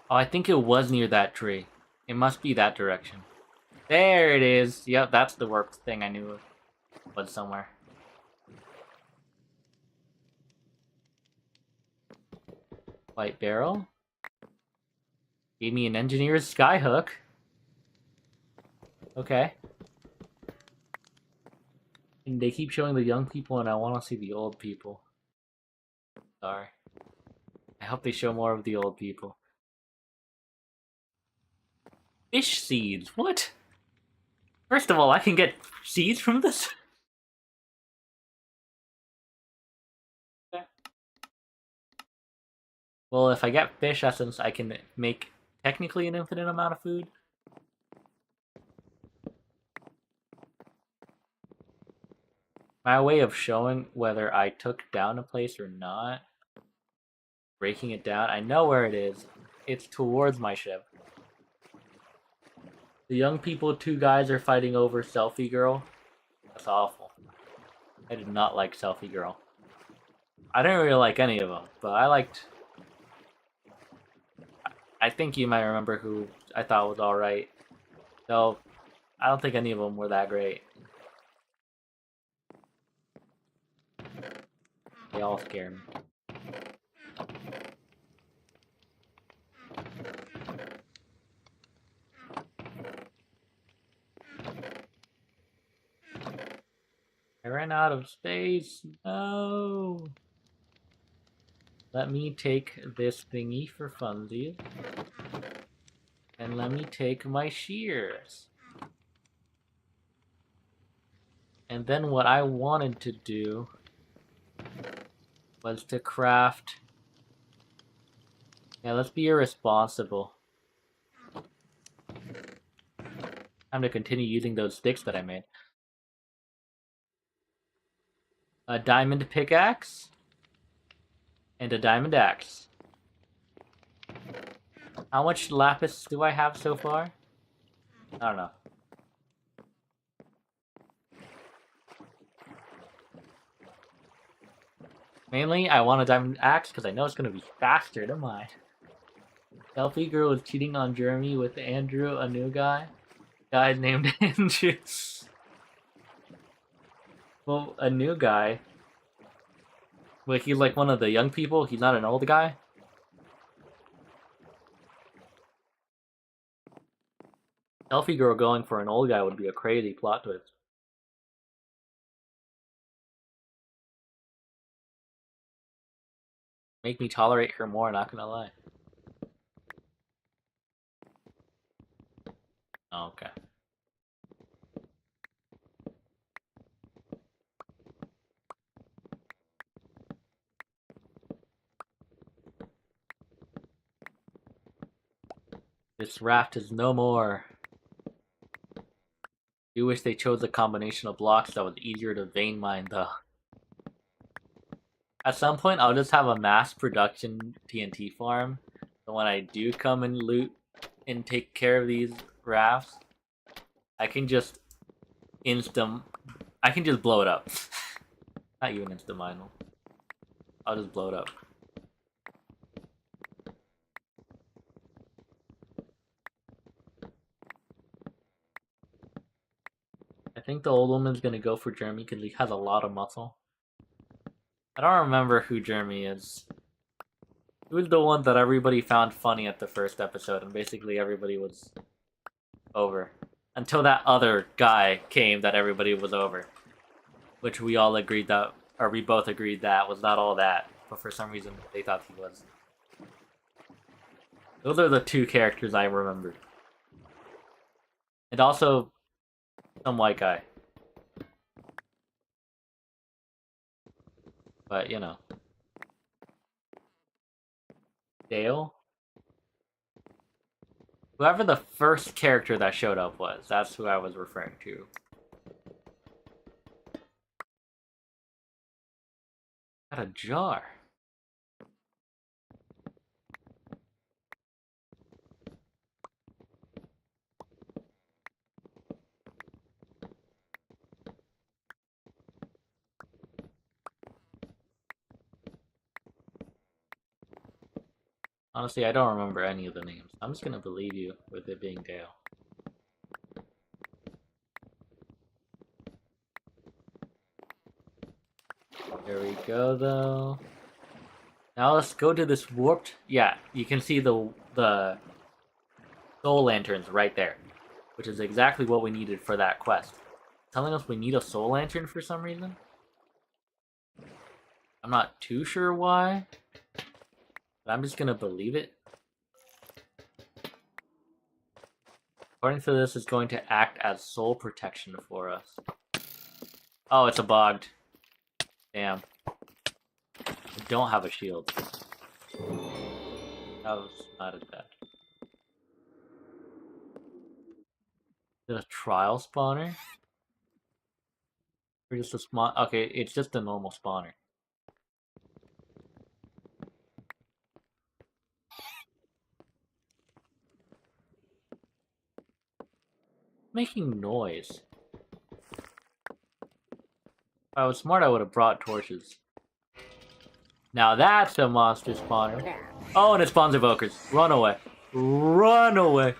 Oh, I think it was near that tree. It must be that direction. There it is. Yep, that's the work thing I knew was somewhere. White barrel. Gave me an engineer's skyhook. Okay. And they keep showing the young people and I want to see the old people. Sorry. I hope they show more of the old people. Fish seeds? What? First of all, I can get seeds from this? Okay. Well, if I get fish essence, I can make technically an infinite amount of food. My way of showing whether I took down a place or not, breaking it down, I know where it is. It's towards my ship. The young people, 2 guys are fighting over Selfie Girl. That's awful. I did not like Selfie Girl. I didn't really like any of them, but I liked... I think you might remember who I thought was alright. Though, I don't think any of them were that great. They all scare me. I ran out of space. No. Let me take this thingy for funsies. And let me take my shears. And then what I wanted to do was to craft... Yeah, let's be irresponsible. Time to continue using those sticks that I made. A diamond pickaxe. And a diamond axe. How much lapis do I have so far? I don't know. Mainly, I want a diamond axe because I know it's going to be faster than mine. Selfie girl was cheating on Jeremy with Andrew, a new guy. Guy named Andrew. Well, a new guy. Like, he's like one of the young people. He's not an old guy. Selfie girl going for an old guy would be a crazy plot twist. Make me tolerate her more, not gonna lie. Oh, okay. This raft is no more. You wish they chose a combination of blocks that was easier to vein mine, though. At some point, I'll just have a mass production TNT farm. So when I do come and loot and take care of these rafts, I can just I can just blow it up. Not even insta mine. I'll just blow it up. I think the old woman's gonna go for Jeremy because he has a lot of muscle. I don't remember who Jeremy is. He was the one that everybody found funny at the first episode, and basically everybody was over. Until that other guy came that everybody was over. Which we all agreed that, or we both agreed that was not all that, but for some reason they thought he was. Those are the two characters I remembered. And also, some white guy. But, you know. Dale? Whoever the first character that showed up was, that's who I was referring to. Got a jar. Honestly, I don't remember any of the names. I'm just gonna believe you with it being Dale. There we go, though. Now let's go to this warped... Yeah, you can see the soul lanterns right there. Which is exactly what we needed for that quest. Telling us we need a soul lantern for some reason? I'm not too sure why. But I'm just gonna believe it. According to this, it's going to act as soul protection for us. Oh, it's a bogged. Damn. I don't have a shield. That was not as bad. Is it a trial spawner? Or just a spawn? Okay, it's just a normal spawner. Making noise. If I was smart, I would have brought torches. Now that's a monster spawner. Oh, and it spawns evokers. Run away. Run away.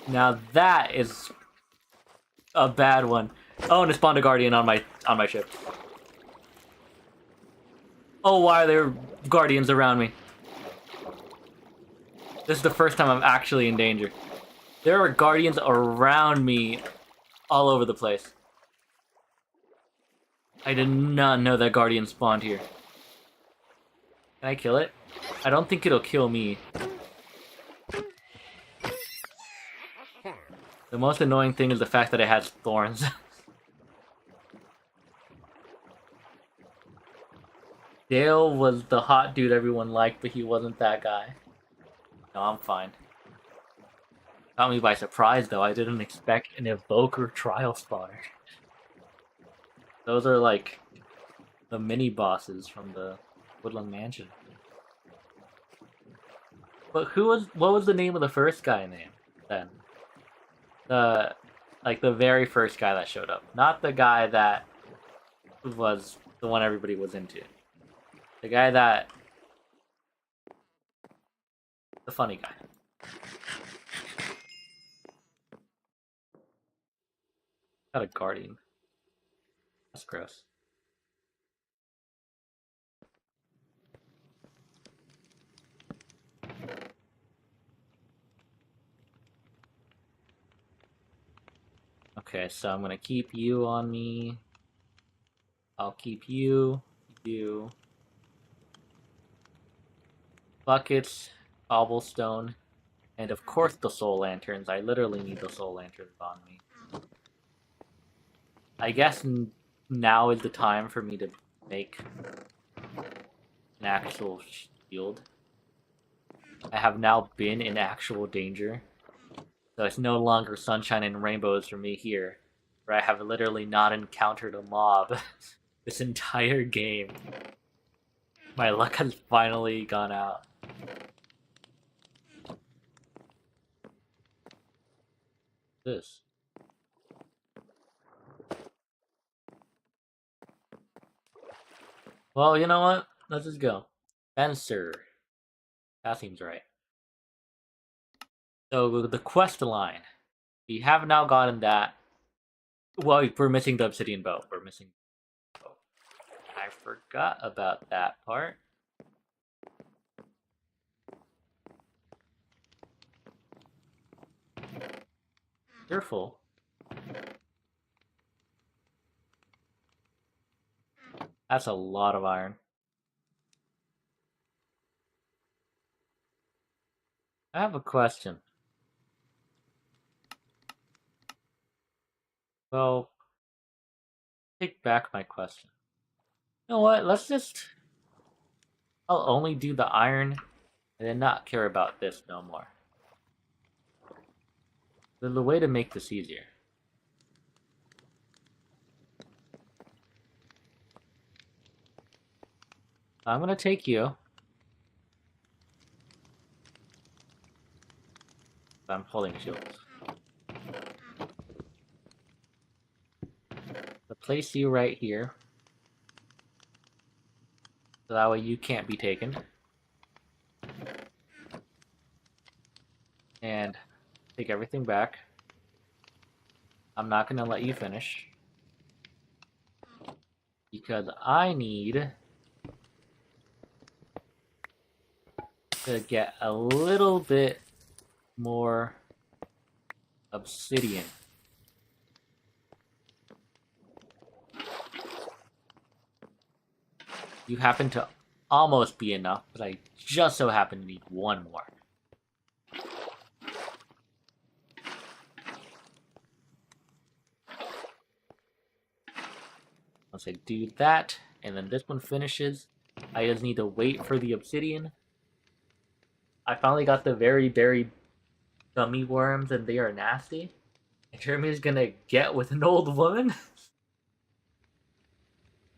Now that is a bad one. Oh, and it spawned a guardian on my ship. Oh, why are there guardians around me? This is the first time I'm actually in danger. There are guardians around me all over the place. I did not know that guardian spawned here. Can I kill it? I don't think it'll kill me. The most annoying thing is the fact that it has thorns. Dale was the hot dude everyone liked, but he wasn't that guy. No, I'm fine. Caught me by surprise, though. I didn't expect an evoker trial spawner. Those are like the mini bosses from the Woodland Mansion. But what was the name of the first guy name then? Like the very first guy that showed up. Not the guy that was the one everybody was into. The guy that... The funny guy. Got a guardian. That's gross. Okay, so I'm gonna keep you on me. I'll keep you. Buckets, cobblestone, and of course the soul lanterns. I literally need the soul lanterns on me. I guess now is the time for me to make an actual shield. I have now been in actual danger. So it's no longer sunshine and rainbows for me here, where I have literally not encountered a mob this entire game. My luck has finally gone out. This. Well, you know what? Let's just go. Spencer. That seems right. So, the quest line. We have now gotten that. Well, we're missing the obsidian bow. We're missing the bow. I forgot about that part. Careful. That's a lot of iron. I have a question. Well, take back my question. You know what? Let's just... I'll only do the iron and then not care about this no more. There's a way to make this easier. I'm gonna take you. I'm holding shields. I'll place you right here. So that way you can't be taken. And take everything back. I'm not gonna let you finish. Because I need to get a little bit more obsidian. You happen to almost be enough, but I just so happen to need one more. Once I do that, and then this one finishes, I just need to wait for the obsidian. I finally got the very berry gummy worms, and they are nasty. And Jeremy's gonna get with an old woman?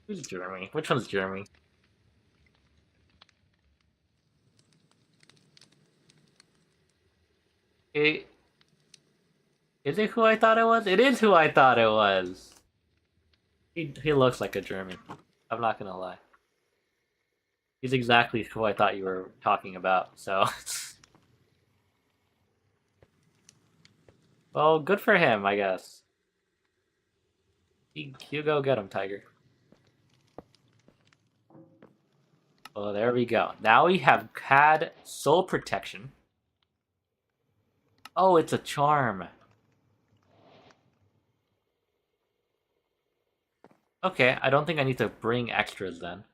Who's Jeremy? Which one's Jeremy? Is it who I thought it was? It is who I thought it was! He looks like a Jeremy. I'm not gonna lie. He's exactly who I thought you were talking about, so... Well, good for him, I guess. You go get him, Tiger. Well, there we go. Now we have had soul protection. Oh, it's a charm. Okay, I don't think I need to bring extras then.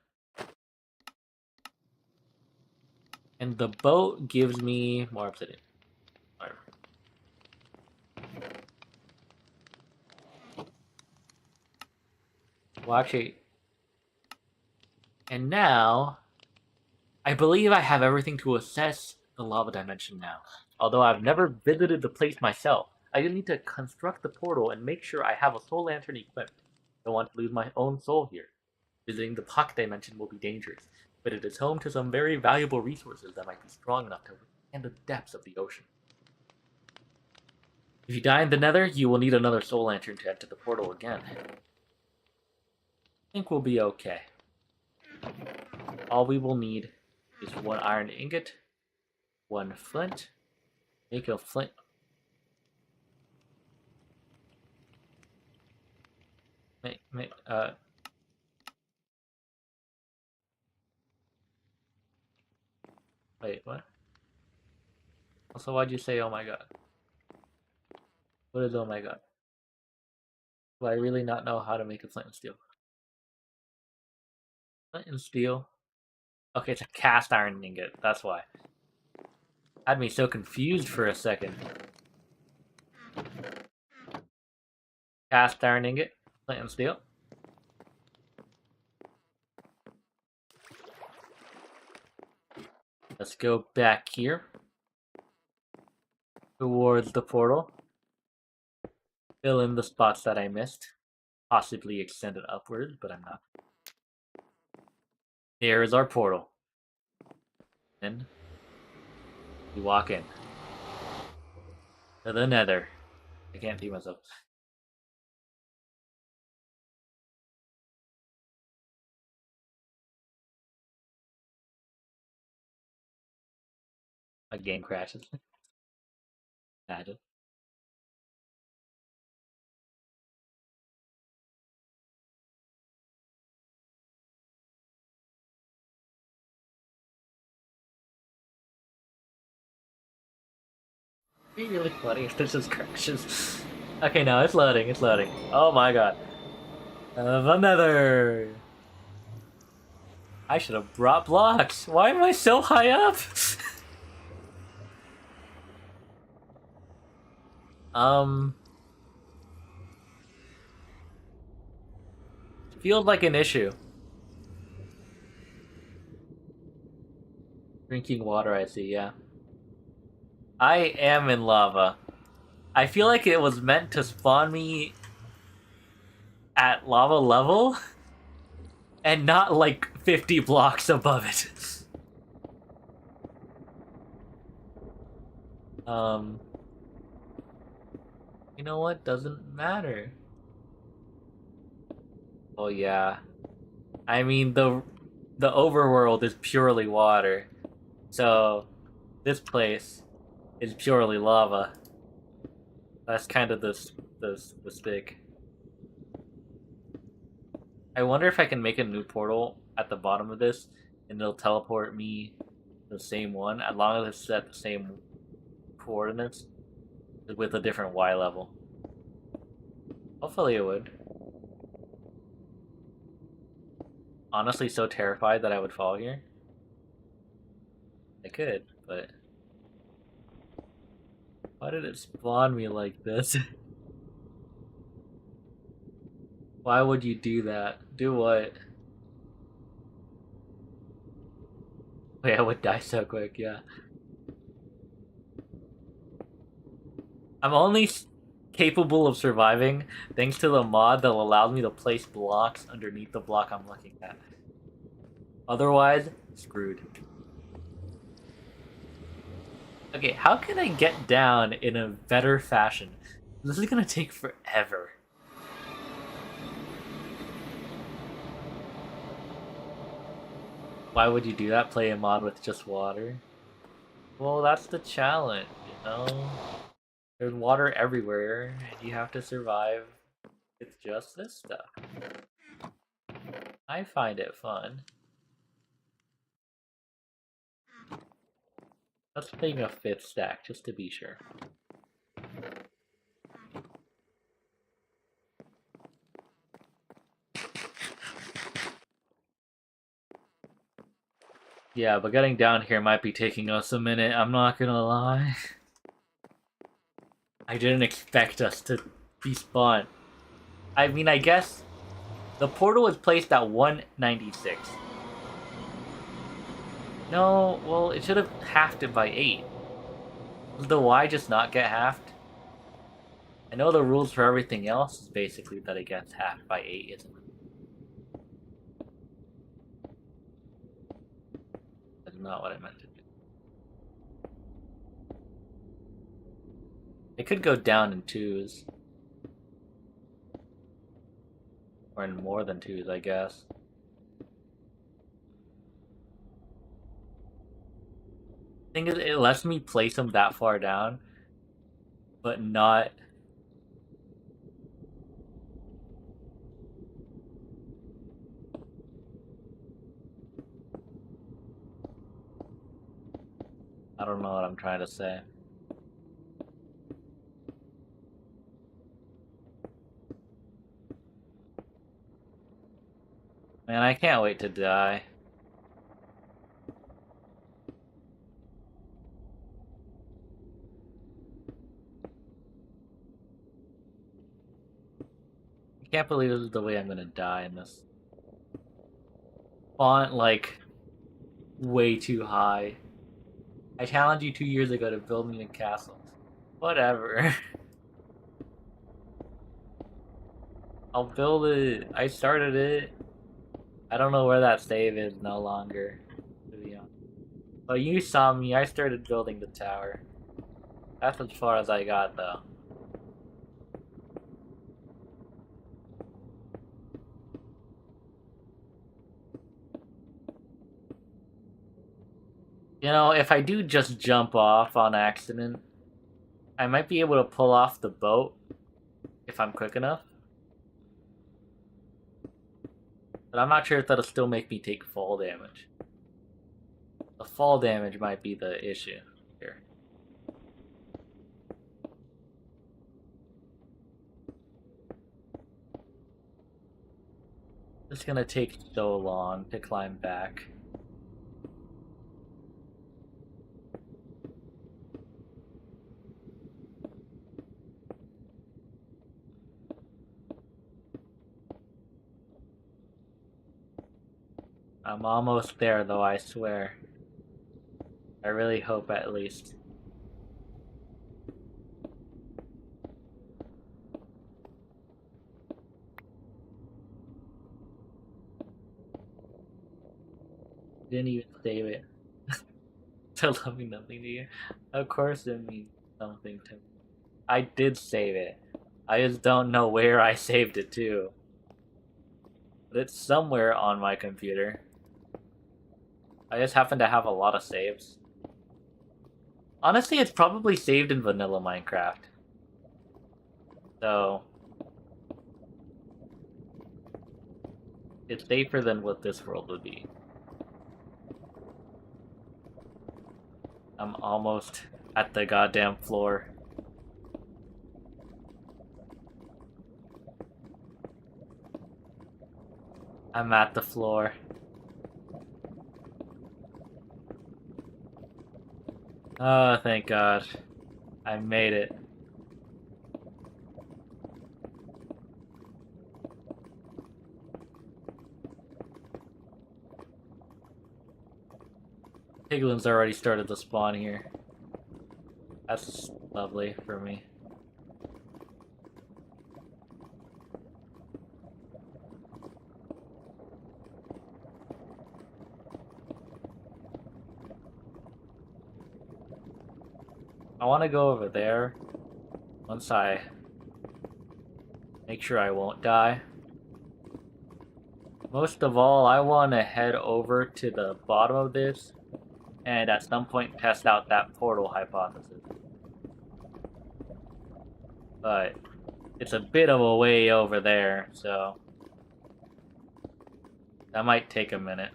And the boat gives me more obsidian. Whatever. Well, actually... And now... I believe I have everything to assess the lava dimension now. Although I've never visited the place myself, I just need to construct the portal and make sure I have a soul lantern equipped. I don't want to lose my own soul here. Visiting the pocket dimension will be dangerous. but it is home to some very valuable resources that might be strong enough to withstand the depths of the ocean. If you die in the nether, you will need another soul lantern to enter the portal again. I think we'll be okay. All we will need is one iron ingot, one flint, make a flint. Wait, what? Also, why'd you say, oh my god? What is oh my god? Do I really not know how to make a flint and steel? Flint and steel? Okay, it's a cast iron ingot, that's why. Had me so confused for a second. Cast iron ingot, flint and steel. Let's go back here. Towards the portal. Fill in the spots that I missed. Possibly extend it upwards, but I'm not. Here is our portal. Then we walk in. To the nether. I can't see myself. My game crashes. Imagine. It'd be really funny if this just crashes. Okay, no, it's loading, it's loading. Oh my god. The nether! I should have brought blocks. Why am I so high up? Feels like an issue. Drinking water, I see, yeah. I am in lava. I feel like it was meant to spawn me at lava level and not like 50 blocks above it. You know what? Doesn't matter. Oh yeah. I mean the overworld is purely water. So this place is purely lava. That's kind of the stick. I wonder if I can make a new portal at the bottom of this and it'll teleport me to the same one as long as it's at the same coordinates with a different Y level. Hopefully it would. Honestly so terrified that I would fall here. I could, but why did it spawn me like this? Why would you do that? Do what? Wait, I would die so quick, yeah. I'm only capable of surviving thanks to the mod that allows me to place blocks underneath the block I'm looking at. Otherwise, screwed. Okay, how can I get down in a better fashion? This is gonna take forever. Why would you do that? Play a mod with just water? Well, that's the challenge, you know? There's water everywhere, and you have to survive with just this stuff. I find it fun. Let's make a 5th stack, just to be sure. Yeah, but getting down here might be taking us a minute, I'm not gonna lie. I didn't expect us to be spawned. I mean, I guess the portal was placed at 196. No, well, it should have halved it by 8. Does the Y just not get halved? I know the rules for everything else is basically that it gets halved by 8, isn't it? not what I meant to do. It could go down in twos. Or in more than twos, I guess. Thing is, it lets me place them that far down, but not... I don't know what I'm trying to say. Man, I can't wait to die. I can't believe this is the way I'm gonna die in this. Font, like, way too high. I challenged you 2 years ago to build me a castle. Whatever. I'll build it. I started it. I don't know where that save is no longer, to be honest. But you saw me. I started building the tower. That's as far as I got, though. You know, if I do just jump off on accident, I might be able to pull off the boat if I'm quick enough. But I'm not sure if that'll still make me take fall damage. The fall damage might be the issue here. It's gonna take so long to climb back. I'm almost there, though, I swear. I really hope, at least. Didn't even save it. Still mean nothing to you. Of course it means something to me. I did save it. I just don't know where I saved it to. But it's somewhere on my computer. I just happen to have a lot of saves. Honestly, it's probably saved in vanilla Minecraft. So... it's safer than what this world would be. I'm almost at the goddamn floor. I'm at the floor. Oh, thank God. I made it. Piglins already started to spawn here. That's lovely for me. I want to go over there once I make sure I won't die. Most of all, I want to head over to the bottom of this and at some point test out that portal hypothesis. But it's a bit of a way over there, so that might take a minute.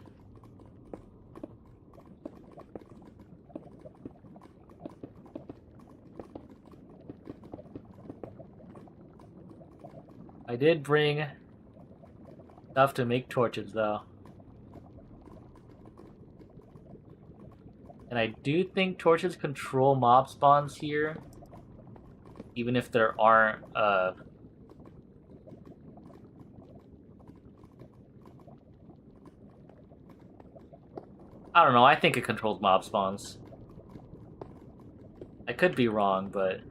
I did bring stuff to make torches, though. And I do think torches control mob spawns here. Even if there aren't, I don't know, I think it controls mob spawns. I could be wrong, but...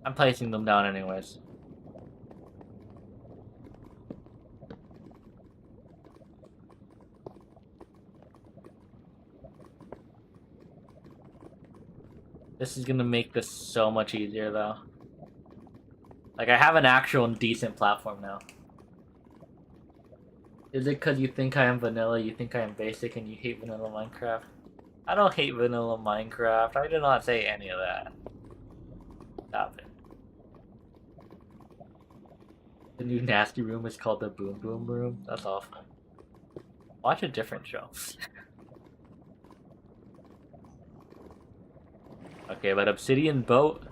I'm placing them down anyways. This is gonna make this so much easier, though. Like, I have an actual and decent platform now. Is it because you think I am vanilla, you think I am basic, and you hate vanilla Minecraft? I don't hate vanilla Minecraft. I did not say any of that. Stop it. The new nasty room is called the Boom Boom Room. That's awful. Watch a different show. Okay, but obsidian boat?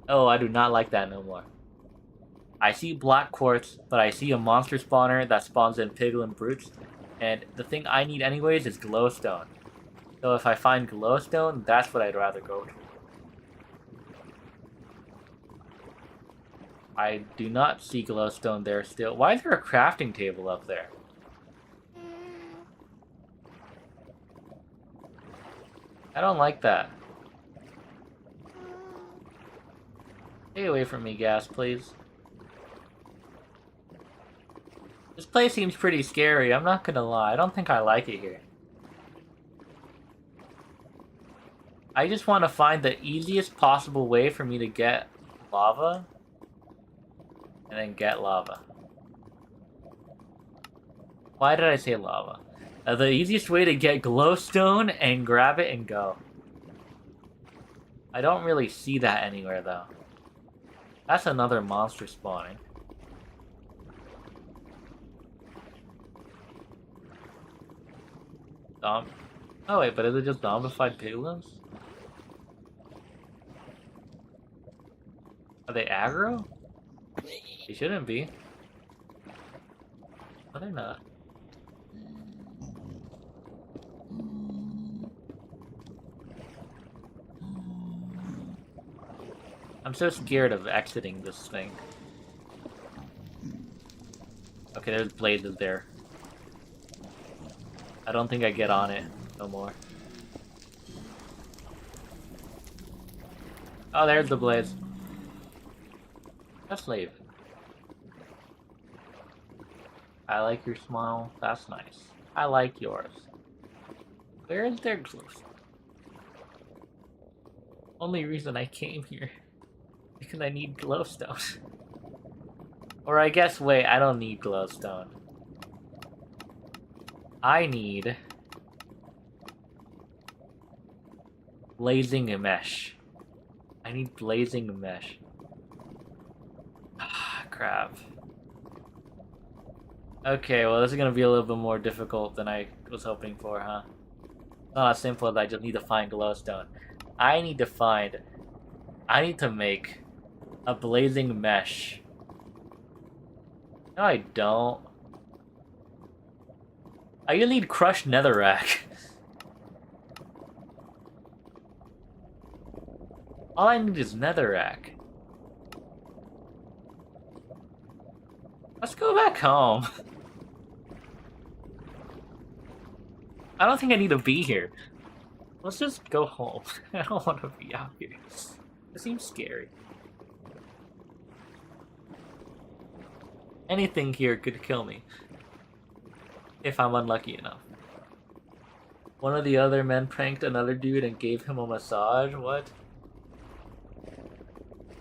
Oh, I do not like that no more. I see black quartz, but I see a monster spawner that spawns in piglin brutes. And the thing I need anyways is glowstone. So if I find glowstone, that's what I'd rather go to. I do not see glowstone there still. Why is there a crafting table up there? I don't like that. Stay away from me, gas, please. This place seems pretty scary, I'm not gonna lie. I don't think I like it here. I just want to find the easiest possible way for me to get lava. And then get lava. Why did I say lava? The easiest way to get glowstone and grab it and go. I don't really see that anywhere, though. That's another monster spawning. Oh wait, but is it just zombified piglins? Are they aggro? They shouldn't be. Oh, they're not. I'm so scared of exiting this thing. Okay, there's blazes there. I don't think I get on it no more. Oh, there's the blaze. Let's leave. I like your smile. That's nice. I like yours. Where is their glowstone? Only reason I came here because I need glowstone. Or I guess, wait, I don't need glowstone. I need blazing mesh. I need blazing mesh. Ah, crap. Okay, well this is gonna be a little bit more difficult than I was hoping for, huh? Not as simple as I just need to find glowstone. I need to make a blazing mesh. No, I don't. I gonna need crushed netherrack. All I need is netherrack. Let's go back home. I don't think I need to be here. Let's just go home. I don't want to be out here. It seems scary. Anything here could kill me. If I'm unlucky enough. One of the other men pranked another dude and gave him a massage? What?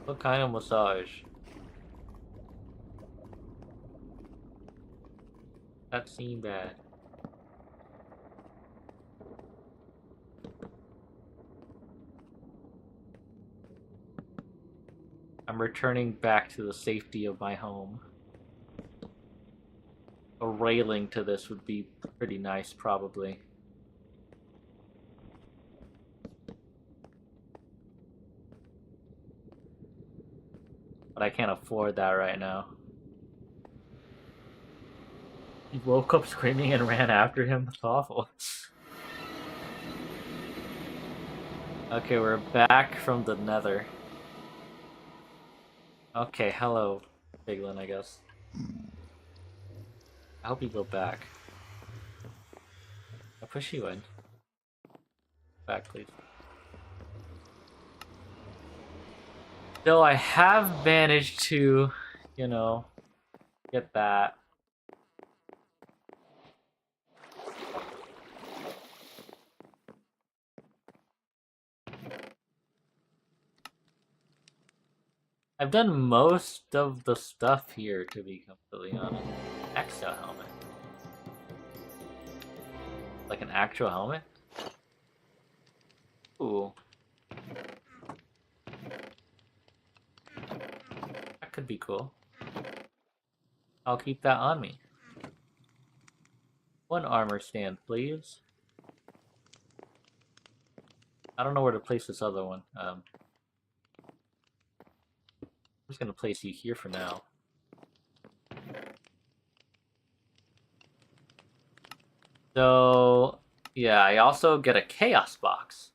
What kind of massage? That seemed bad. I'm returning back to the safety of my home. A railing to this would be pretty nice, probably. But I can't afford that right now. He woke up screaming and ran after him. That's awful. Okay, we're back from the nether. Okay, hello, Piglin, I guess. I hope you go back. I'll push you in. Back, please. So I have managed to, you know, get that. I've done most of the stuff here, to be completely honest. Exo helmet. Like an actual helmet? Ooh. That could be cool. I'll keep that on me. One armor stand, please. I don't know where to place this other one. I'm just gonna place you here for now. So, yeah, I also get a chaos box.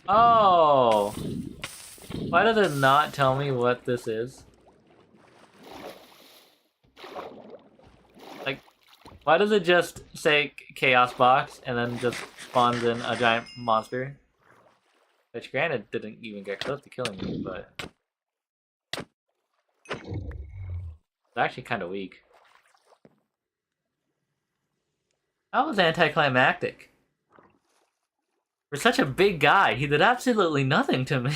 Oh! Why does it not tell me what this is? Like, why does it just say chaos box and then just spawns in a giant monster? Which granted didn't even get close to killing me, but it's actually kind of weak. That was anticlimactic. For such a big guy, he did absolutely nothing to me.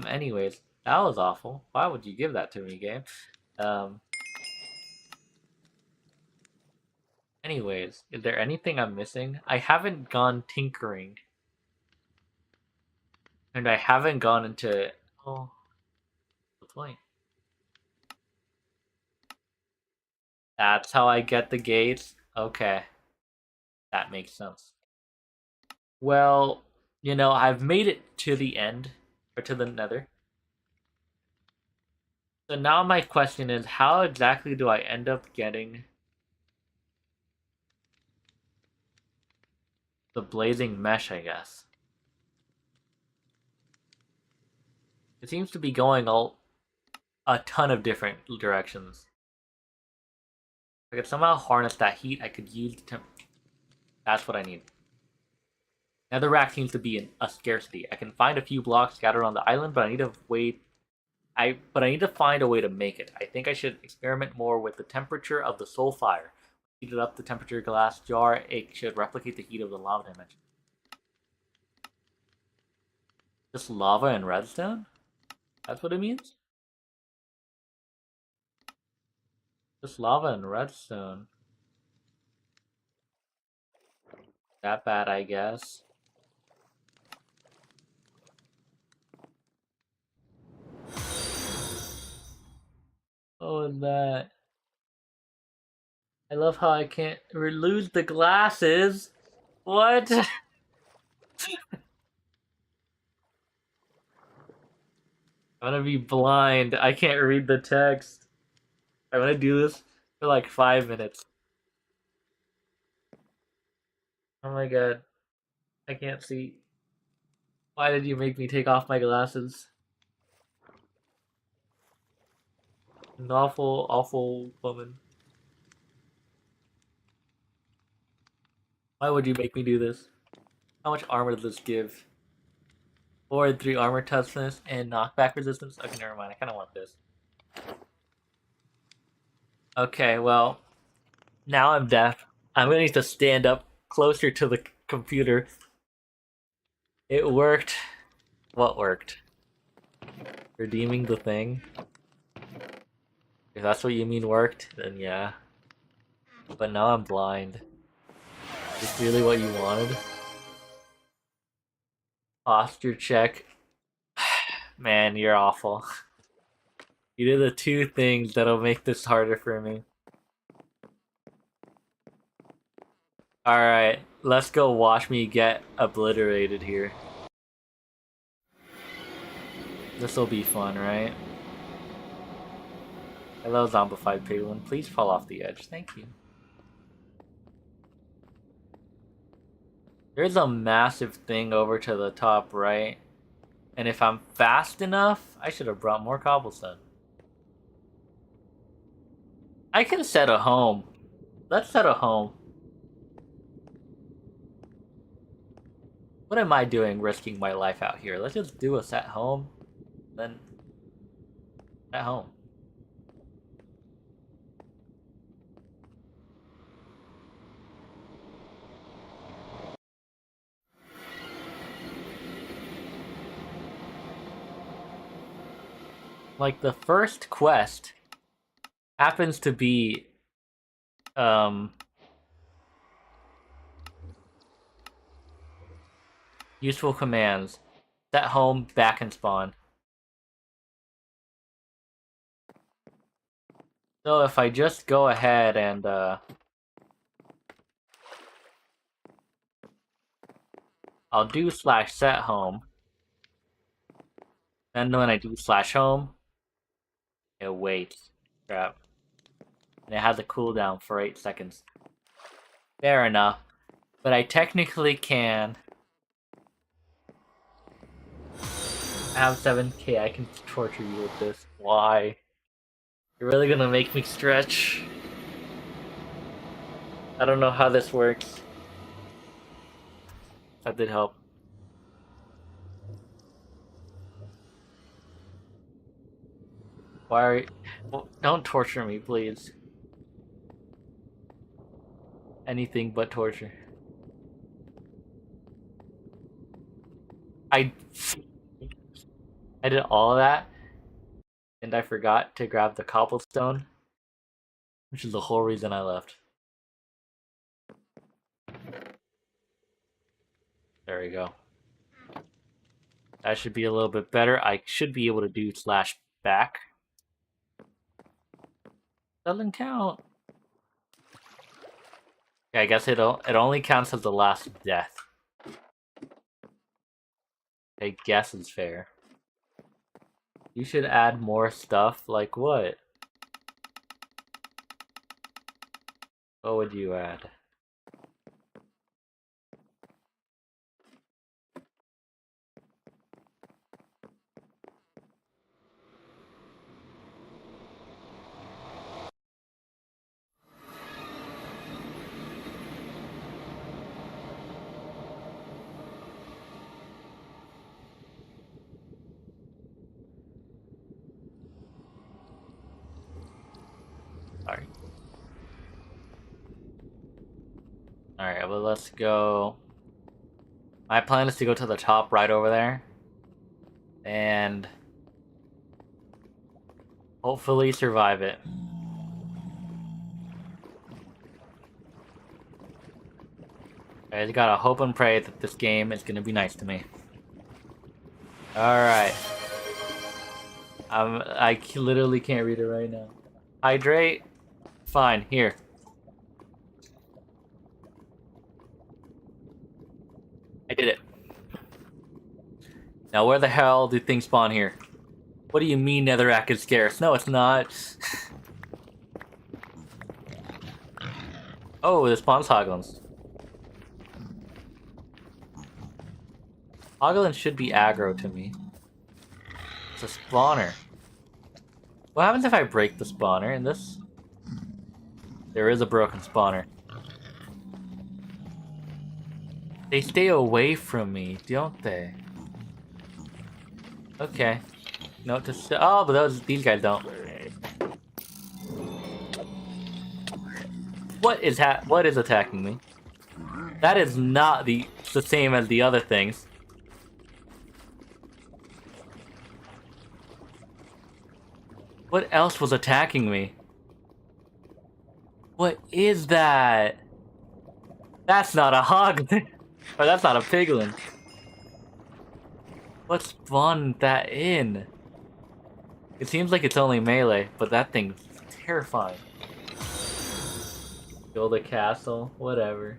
Anyways, that was awful. Why would you give that to me, game? Anyways, is there anything I'm missing? I haven't gone tinkering. And I haven't gone into... Oh, what's the point? That's how I get the gates? Okay. That makes sense. Well, you know, I've made it to the end. Or to the nether. So now my question is, how exactly do I end up getting the blazing mesh, I guess? It seems to be going a ton of different directions. If I could somehow harness that heat, I could use the temp. That's what I need. Netherrack seems to be a scarcity. I can find a few blocks scattered on the island, but I need to wait. I need to find a way to make it. I think I should experiment more with the temperature of the soul fire. Heat it up the temperature glass jar. It should replicate the heat of the lava dimension. Just lava and redstone? That's what it means? Just lava and redstone. That bad, I guess. Oh, and that. I love how I can't lose the glasses. What? I'm gonna be blind. I can't read the text. I'm gonna do this for like 5 minutes. Oh my god. I can't see. Why did you make me take off my glasses? An awful, awful woman. Why would you make me do this? How much armor does this give? 4 and 3 armor toughness and knockback resistance? Okay, never mind. I kind of want this. Okay, well, now I'm deaf. I'm gonna need to stand up closer to the computer. It worked. What worked? Redeeming the thing? If that's what you mean worked, then yeah. But now I'm blind. Is this really what you wanted? Posture check. Man, you're awful. You did the 2 things that'll make this harder for me. Alright, let's go watch me get obliterated here. This'll be fun, right? Hello, zombified piglin. Please fall off the edge. Thank you. There's a massive thing over to the top right. And if I'm fast enough, I should have brought more cobblestone. I can set a home. Let's set a home. What am I doing risking my life out here? Let's just do a set home. Then at home. Like, the first quest happens to be, useful commands. Set home, back, and spawn. So if I just go ahead and, I'll do /set home. Then when I do /home, it waits. Crap. And it has a cooldown for 8 seconds. Fair enough. But I technically can have 7k. I can torture you with this. Why? You're really gonna make me stretch? I don't know how this works. That did help. Why are you... Well, don't torture me, please. Anything but torture. I did all of that, and I forgot to grab the cobblestone, which is the whole reason I left. There we go. That should be a little bit better. I should be able to do /back. Doesn't count. Yeah, I guess it only counts as the last death. I guess it's fair. You should add more stuff. Like what? What would you add? Sorry. Alright, well, let's go. My plan is to go to the top right over there. And hopefully survive it. I just gotta hope and pray that this game is gonna be nice to me. Alright. I literally can't read it right now. Hydrate? Fine, here. I did it. Now where the hell do things spawn here? What do you mean netherrack is scarce? No, it's not. Oh, it spawns hoglins. Hoglins should be aggro to me. It's a spawner. What happens if I break the spawner in this? There is a broken spawner. They stay away from me, don't they? Okay. Note to oh, but these guys don't. What is attacking me? That is not the same as the other things. What else was attacking me? What is that? That's not a hoglin. Or that's not a piglin. What spawned that in? It seems like it's only melee, but that thing's terrifying. Build a castle, whatever.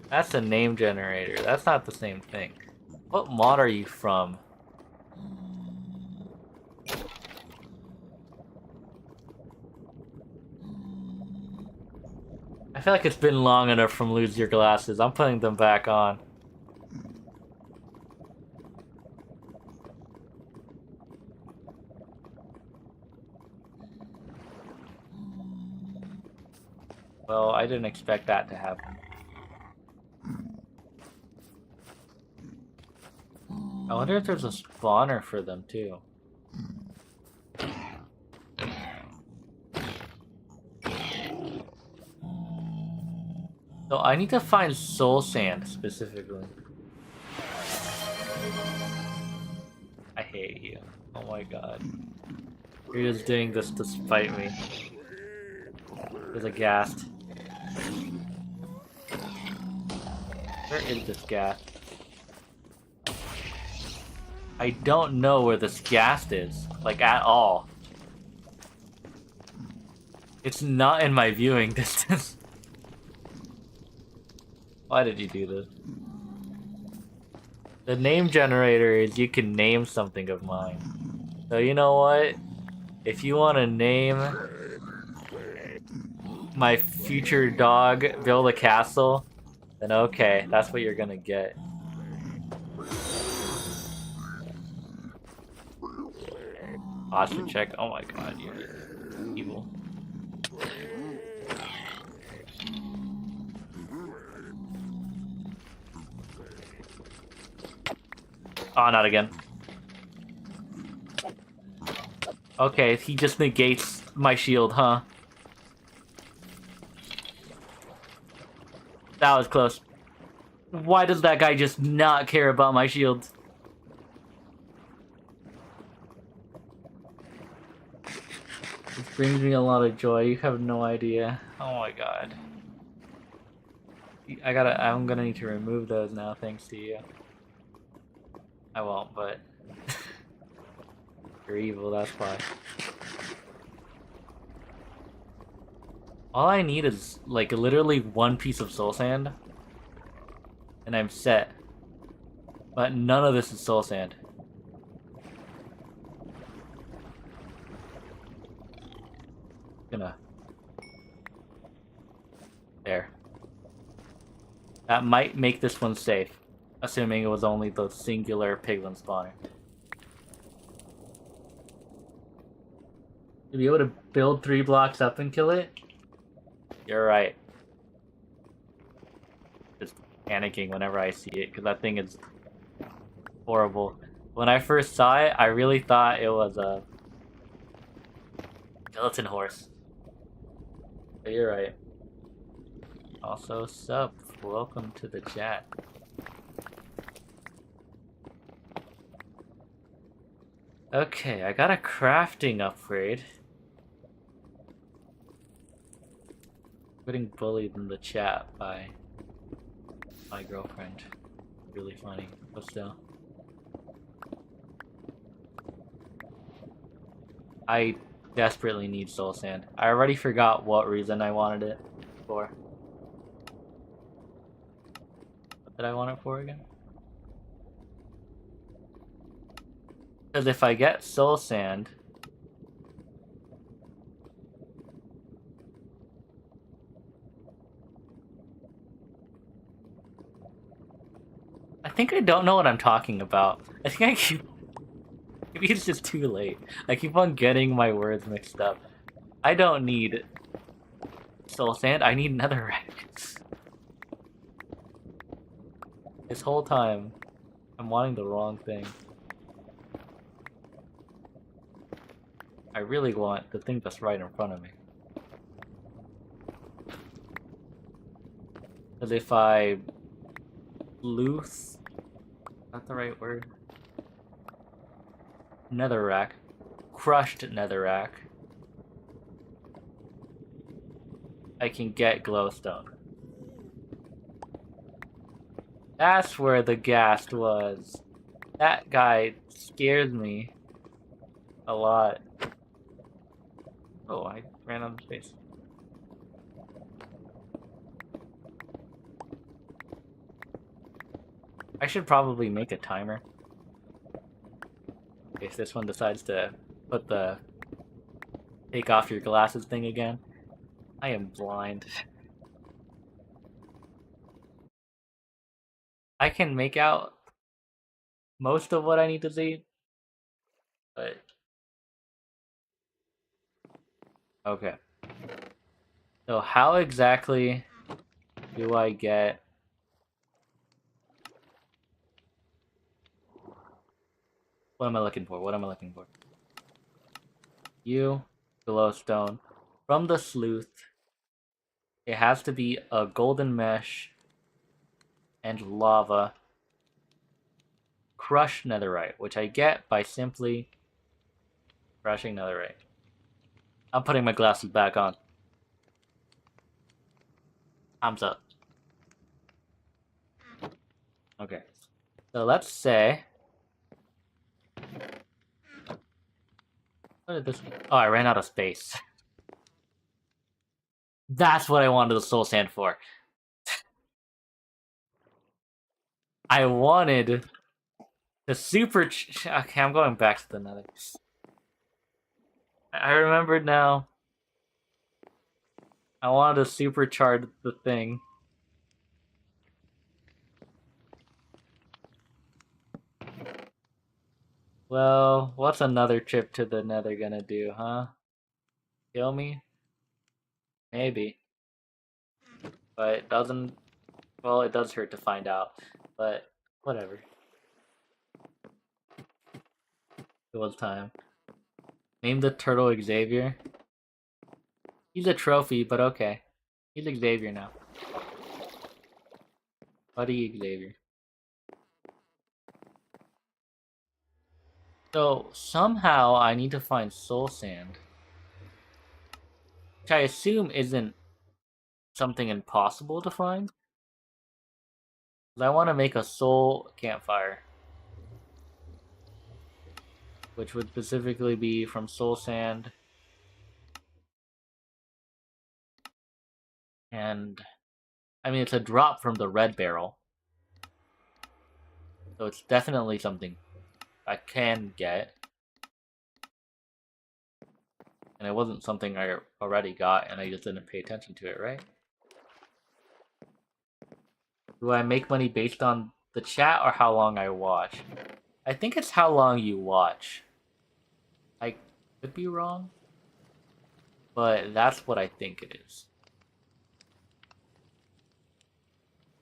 That's a name generator. That's not the same thing. What mod are you from? I feel like it's been long enough from Lose Your Glasses. I'm putting them back on. Well, I didn't expect that to happen. I wonder if there's a spawner for them too. So I need to find soul sand specifically. I hate you. Oh my god. You're just doing this to spite me. There's a ghast. Where is this ghast? I don't know where this ghast is. Like, at all. It's not in my viewing distance. Why did you do this? The name generator is you can name something of mine. So you know what? If you want to name my future dog build a castle, then okay, that's what you're gonna get. Posture check. Oh my god, you're evil. Oh, not again. Okay, he just negates my shield, huh? That was close. Why does that guy just not care about my shield? This brings me a lot of joy. You have no idea. Oh my god. I'm gonna need to remove those now, thanks to you. I won't, but... You're evil, that's why. All I need is, like, literally one piece of soul sand. And I'm set. But none of this is soul sand. Gonna... There. That might make this one safe. Assuming it was only the singular piglin spawner. To be able to build 3 blocks up and kill it? You're right. Just panicking whenever I see it, because that thing is horrible. When I first saw it, I really thought it was a skeleton horse. But you're right. Also, sup, welcome to the chat. Okay, I got a crafting upgrade. Getting bullied in the chat by my girlfriend. Really funny, but still. I desperately need soul sand. I already forgot what reason I wanted it for. What did I want it for again? Because if I get soul sand... I think I don't know what I'm talking about. I think I keep... Maybe it's just too late. I keep on getting my words mixed up. I don't need soul sand, I need netherrack. This whole time, I'm wanting the wrong thing. I really want the thing that's right in front of me. Because if I... loose... Is that the right word? Netherrack. Crushed netherrack. I can get glowstone. That's where the ghast was. That guy scares me a lot. Oh, I ran out of space. I should probably make a timer. If this one decides to put the take off your glasses thing again. I am blind. I can make out most of what I need to see, but... Okay. So how exactly do I get... What am I looking for? What am I looking for? You, glowstone. From the sleuth, it has to be a golden mesh and lava. crush netherite, which I get by simply crushing netherite. I'm putting my glasses back on. Thumbs up. Okay. So let's say... What did this... Oh, I ran out of space. That's what I wanted the soul sand for. I wanted the super... Okay, I'm going back to the nether. I remembered now. I wanted to supercharge the thing. Well, what's another trip to the nether gonna do, huh? Kill me? Maybe. But it doesn't... Well, it does hurt to find out. But, whatever. It was time. Name the turtle Xavier. He's a trophy, but okay. He's Xavier now. Buddy Xavier. So, somehow I need to find soul sand. Which I assume isn't something impossible to find. I want to make a soul campfire. Which would specifically be from soul sand. And, I mean, it's a drop from the red barrel. So it's definitely something I can get. And it wasn't something I already got, and I just didn't pay attention to it, right? Do I make money based on the chat or how long I watch? I think it's how long you watch. I could be wrong, but that's what I think it is.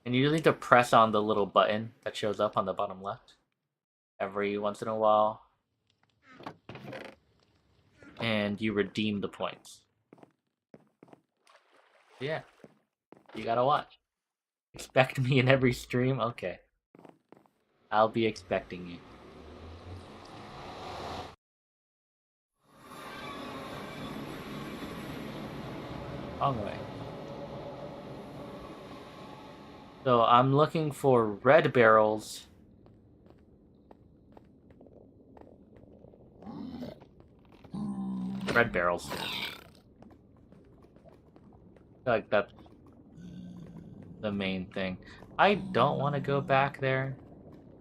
And you just need to press on the little button that shows up on the bottom left every once in a while. And you redeem the points. Yeah. You gotta watch. Expect me in every stream? Okay. I'll be expecting you. Wrong way. So I'm looking for red barrels. Red barrels. Like that's the main thing. I don't want to go back there.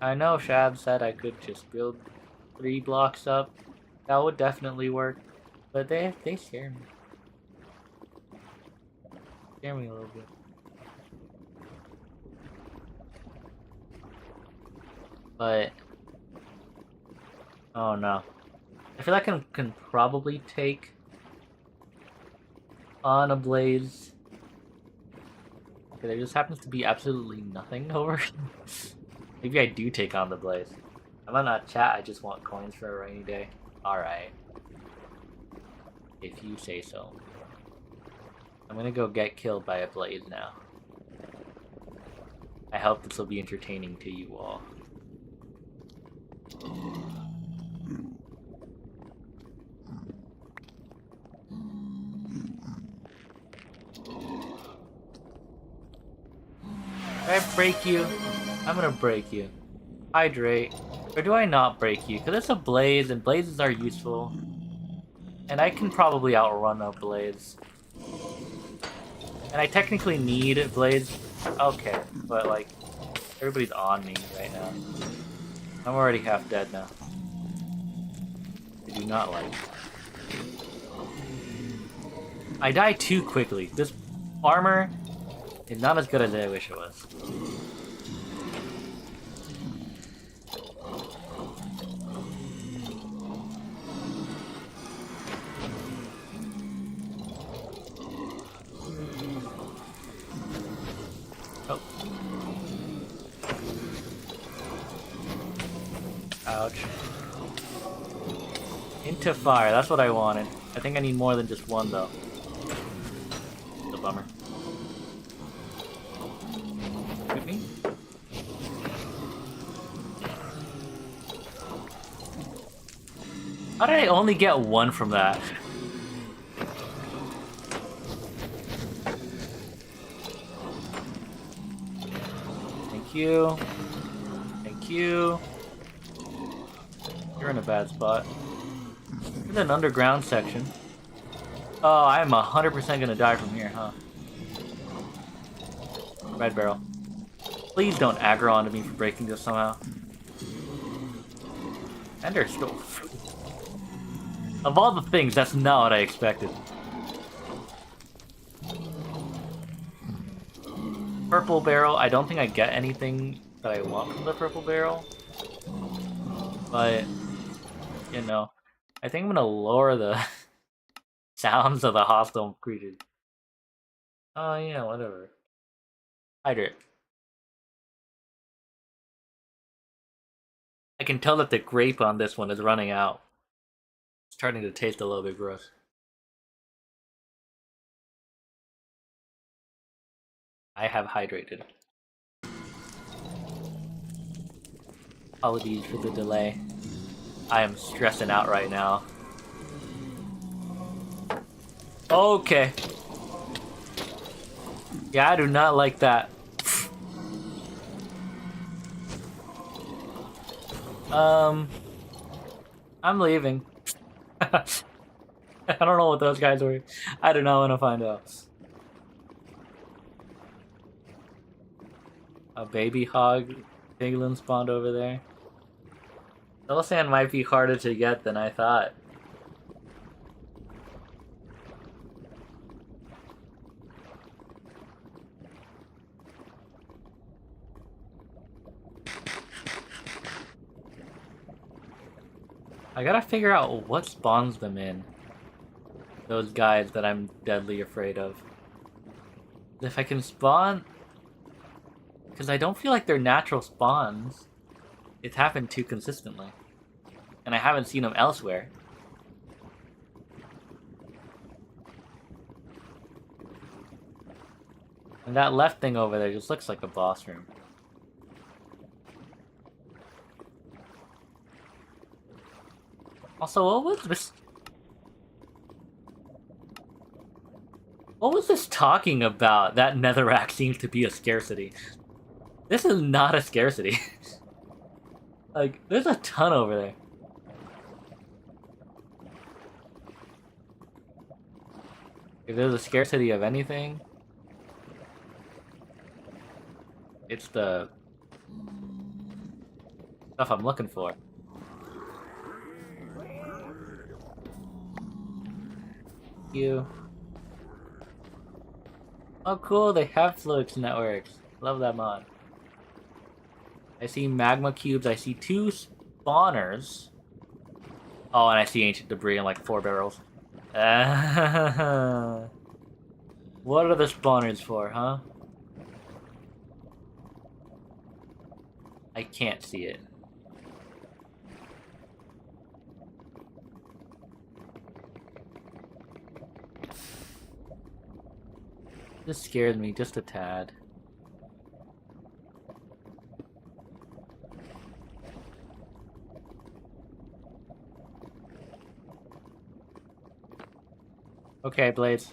I know Shab said I could just build 3 blocks up. That would definitely work. But they scare me. Scare me a little bit. But oh no. I feel like I can probably take on a blaze. Okay, there just happens to be absolutely nothing over. Maybe I do take on the blaze. I might not chat, I just want coins for a rainy day. Alright. If you say so. I'm gonna go get killed by a blaze now. I hope this will be entertaining to you all. If I break you, I'm gonna break you. Hydrate. Or do I not break you? Because it's a blaze, and blazes are useful. And I can probably outrun a blaze. And I technically need a blaze. Okay, but like, everybody's on me right now. I'm already half dead now. I do not like it. I die too quickly. This armor is not as good as I wish it was. Oh. Ouch. Into fire, that's what I wanted. I think I need more than just one though. It's a bummer. Shoot me? How did I only get one from that? Thank you. Thank you. You're in a bad spot. There's an underground section. Oh, I'm 100% gonna die from here, huh? Red barrel. Please don't aggro onto me for breaking this somehow. And they're still... Of all the things, that's not what I expected. Purple barrel. I don't think I get anything that I want from the purple barrel. But, you know, I think I'm gonna lower the sounds of the hostile creatures. Oh yeah, whatever. Hydrate. I can tell that the grape on this one is running out. It's starting to taste a little bit gross. I have hydrated. Apologies for the delay. I am stressing out right now. Okay. Yeah, I do not like that. I'm leaving. I don't know what those guys were. I do not want to find out. A baby hog piglin spawned over there. Soul sand might be harder to get than I thought. I gotta figure out what spawns them in. Those guys that I'm deadly afraid of. If I can spawn... Because I don't feel like they're natural spawns. It's happened too consistently. And I haven't seen them elsewhere. And that left thing over there just looks like a boss room. Also, what was this? What was this talking about? That netherrack seems to be a scarcity. This is not a scarcity. Like, there's a ton over there. If there's a scarcity of anything, it's the stuff I'm looking for. You. Oh cool, they have Flux networks. Love that mod. I see magma cubes, I see 2 spawners. Oh, and I see ancient debris and like 4 barrels. What are the spawners for, huh? I can't see it. This scares me just a tad. Okay, Blades.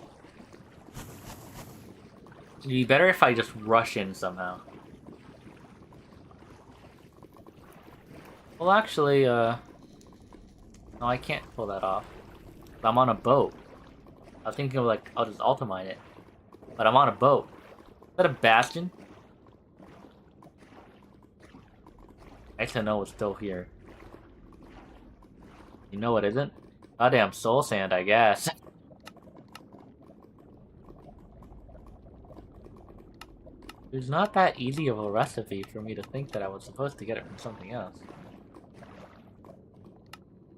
It'd be better if I just rush in somehow. Well, actually, no, I can't pull that off. I'm on a boat. I was thinking of, like, I'll just ultimate it. But I'm on a boat. Is that a bastion? Nice to know it's still here. You know what isn't? Goddamn soul sand, I guess. There's not that easy of a recipe for me to think that I was supposed to get it from something else.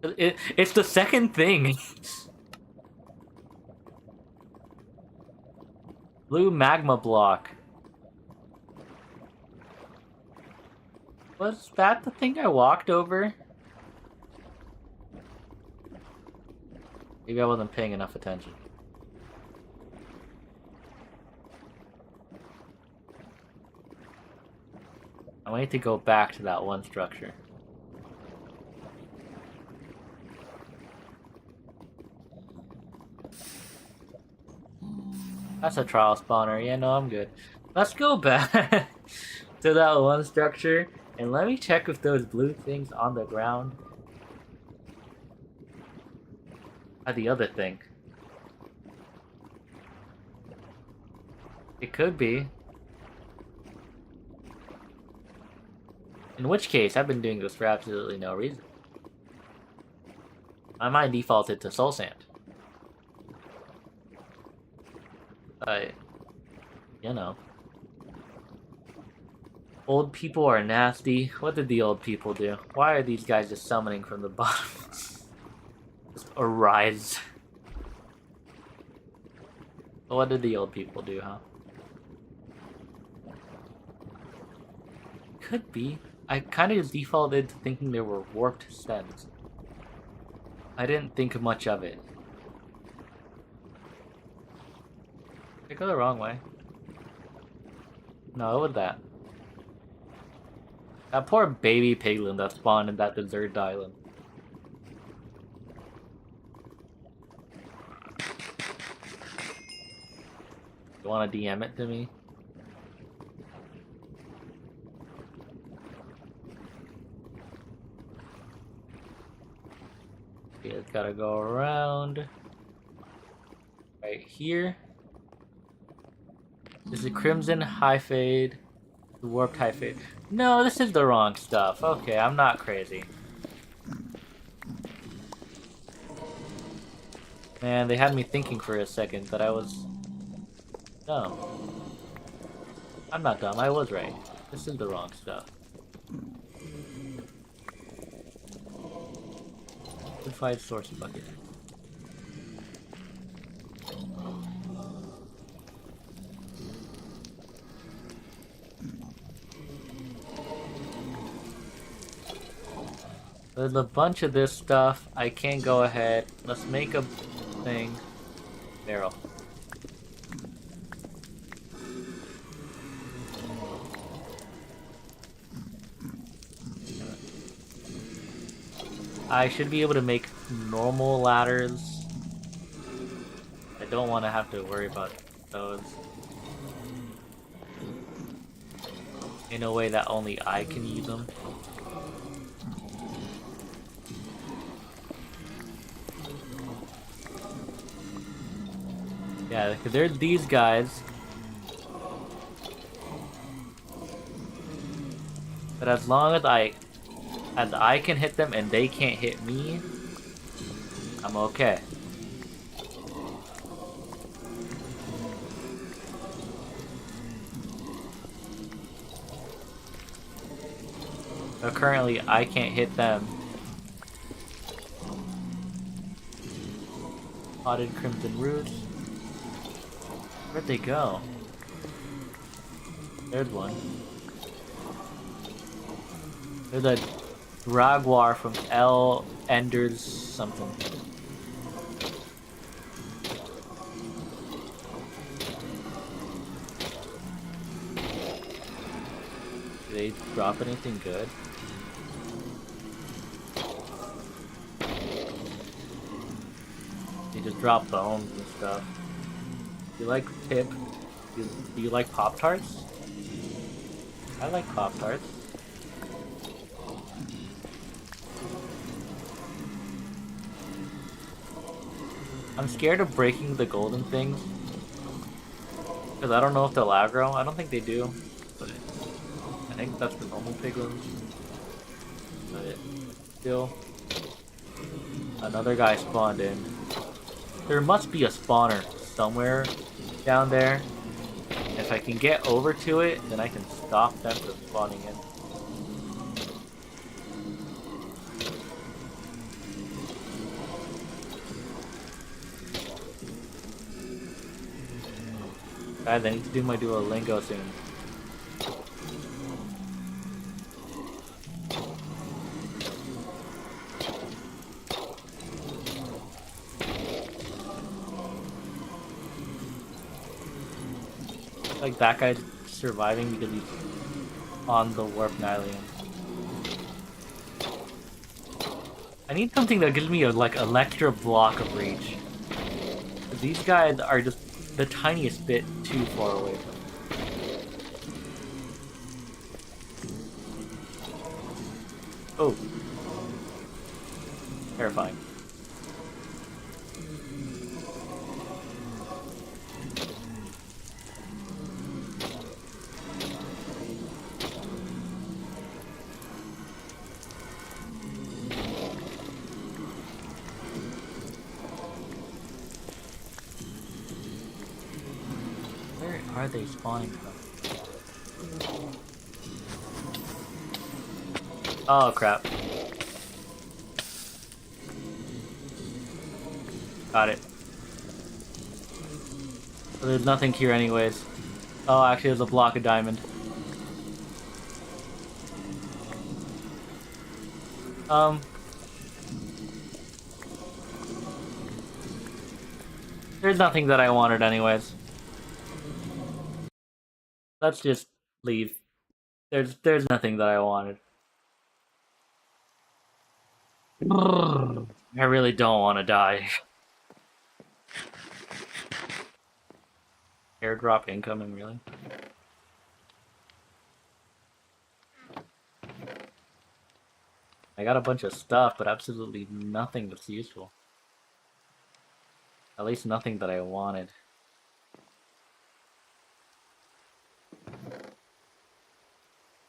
It's the second thing. Blue magma block. Was that the thing I walked over? Maybe I wasn't paying enough attention. I need to go back to that one structure. That's a trial spawner. Yeah, no, I'm good. Let's go back to that one structure, and let me check if those blue things on the ground are the other thing. It could be. In which case, I've been doing this for absolutely no reason. I might defaulted to soul sand. But, you know. Old people are nasty. What did the old people do? Why are these guys just summoning from the bottom? Just arise. What did the old people do, huh? Could be. I kind of defaulted to thinking there were warped stems. I didn't think much of it. Did I go the wrong way? No, what was that? That poor baby piglin that spawned in that deserted island. You wanna DM it to me? Okay, it's gotta go around. Right here. This is Crimson High Fade. The Warped High Fade. No, this is the wrong stuff. Okay, I'm not crazy. Man, they had me thinking for a second that I was... No. I'm not dumb, I was right. This is the wrong stuff. Simplified source bucket. There's a bunch of this stuff. I can't go ahead. Let's make a thing. Barrel. I should be able to make normal ladders. I don't want to have to worry about those in a way that only I can use them. Yeah, because there's these guys. But as long as I can hit them and they can't hit me, I'm okay. But currently, I can't hit them. Potted Crimson Roots. Where'd they go? There's one. There's a Jaguar from L. Enders something. Do they drop anything good? They just drop bones and stuff. Do you like Pip? Do you like Pop-Tarts? I like Pop-Tarts. I'm scared of breaking the golden things. Because I don't know if they'll aggro. I don't think they do. But I think that's the normal piglins. But still. Another guy spawned in. There must be a spawner somewhere down there. If I can get over to it, then I can stop them from spawning in. Guys, I need to do my Duolingo soon. Like that guy's surviving because he's on the warp Nylian. I need something that gives me a like an extra block of reach. These guys are just the tiniest bit too far away from me. Oh. Terrifying. Where are they spawning from? Oh crap. Got it. So there's nothing here anyways. Oh, actually there's a block of diamond. There's nothing that I wanted anyways. Let's just leave. There's nothing that I wanted. I really don't want to die. Airdrop incoming, really? I got a bunch of stuff, but absolutely nothing that's useful. At least nothing that I wanted.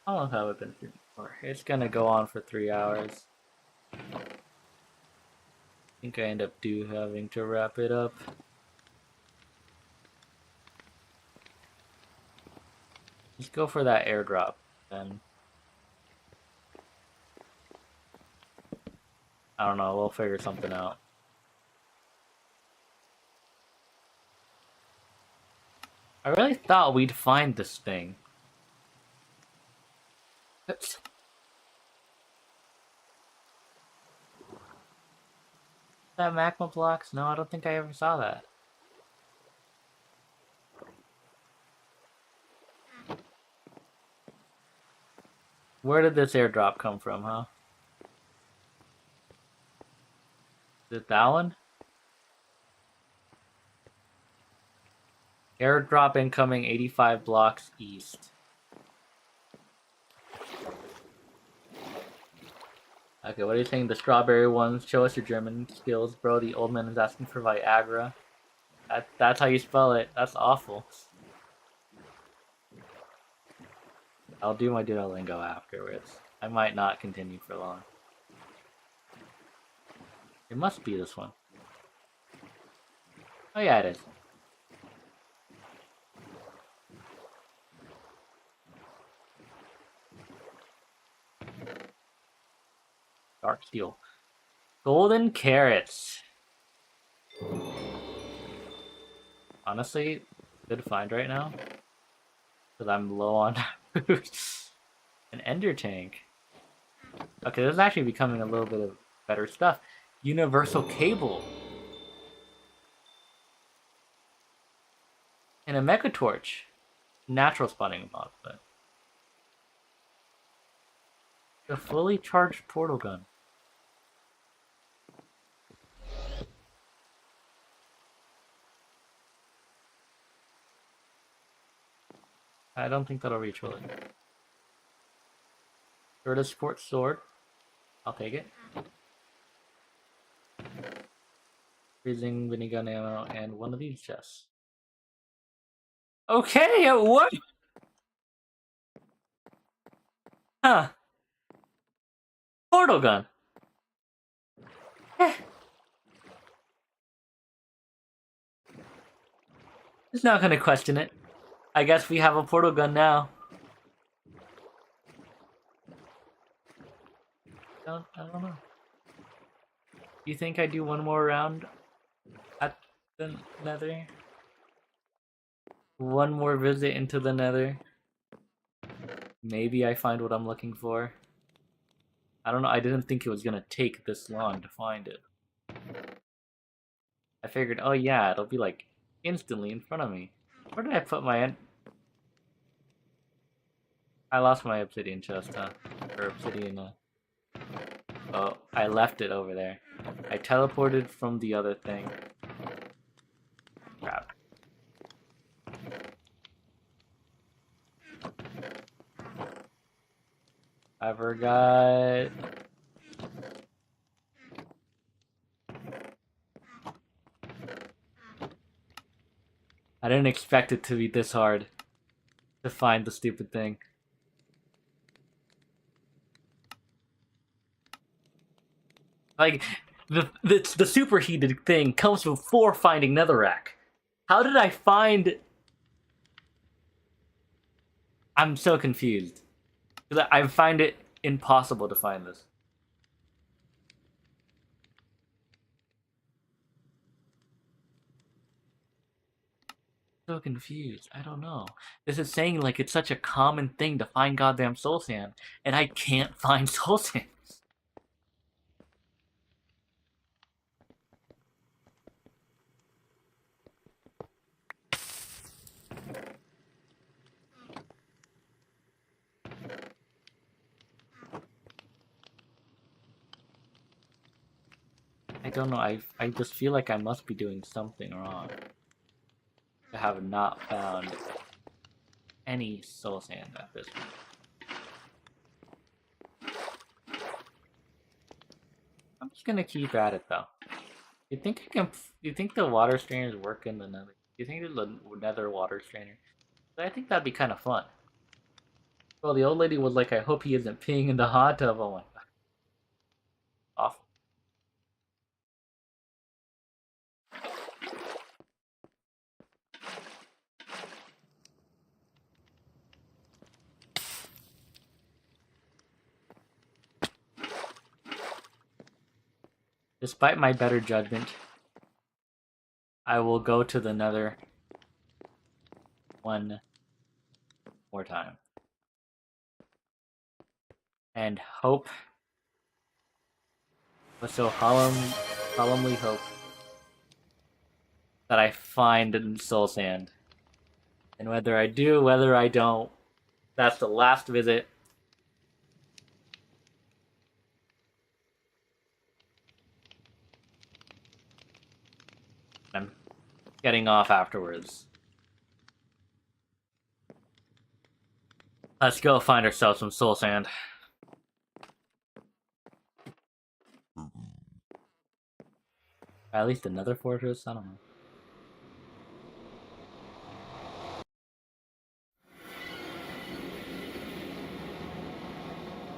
How long have I been here for? It's gonna go on for 3 hours. I think I end up having to wrap it up. Let's go for that airdrop then. I don't know, we'll figure something out. I really thought we'd find this thing. Oops. That magma blocks? No, I don't think I ever saw that. Where did this airdrop come from, huh? Is it that one? Airdrop incoming 85 blocks east. Okay, what are you saying? The strawberry ones? Show us your German skills, bro. The old man is asking for Viagra. That's how you spell it. That's awful. I'll do my Duolingo afterwards. I might not continue for long. It must be this one. Oh yeah, it is. Dark steel. Golden carrots. Honestly, good find right now. Because I'm low on food. An ender tank. Okay, this is actually becoming a little bit of better stuff. Universal cable. And a mecha torch. Natural spawning mod, but. A fully charged portal gun. I don't think that'll reach, will it? Or support sword. I'll take it. Freezing minigun ammo and one of these chests. Okay, what? Huh. Portal gun. Just not gonna question it. I guess we have a portal gun now. I don't know. You think I do one more round at the nether? One more visit into the nether? Maybe I find what I'm looking for. I don't know, I didn't think it was gonna take this long to find it. I figured, oh yeah, it'll be like instantly in front of me. Where did I put my I lost my obsidian chest, huh? Or obsidian, Oh, I left it over there. I teleported from the other thing. Crap. I forgot. I didn't expect it to be this hard to find the stupid thing. Like, the superheated thing comes before finding netherrack. How did I find... I'm so confused. I find it impossible to find this. So confused. I don't know. This is saying like it's such a common thing to find goddamn soul sand, and I can't find soul sand. I don't know. I just feel like I must be doing something wrong. I have not found any soul sand at this point. I'm just gonna keep at it though. You think I can? You think the water strainers work in the nether? You think there's a nether water strainer? I think that'd be kind of fun. Well, the old lady was like, "I hope he isn't peeing in the hot tub." Oh my god, awful. Despite my better judgment, I will go to the nether one more time. And hope, but so solemnly hope that I find soul sand. And whether I do, whether I don't, that's the last visit. I'm getting off afterwards. Let's go find ourselves some soul sand. At least another fortress? I don't know.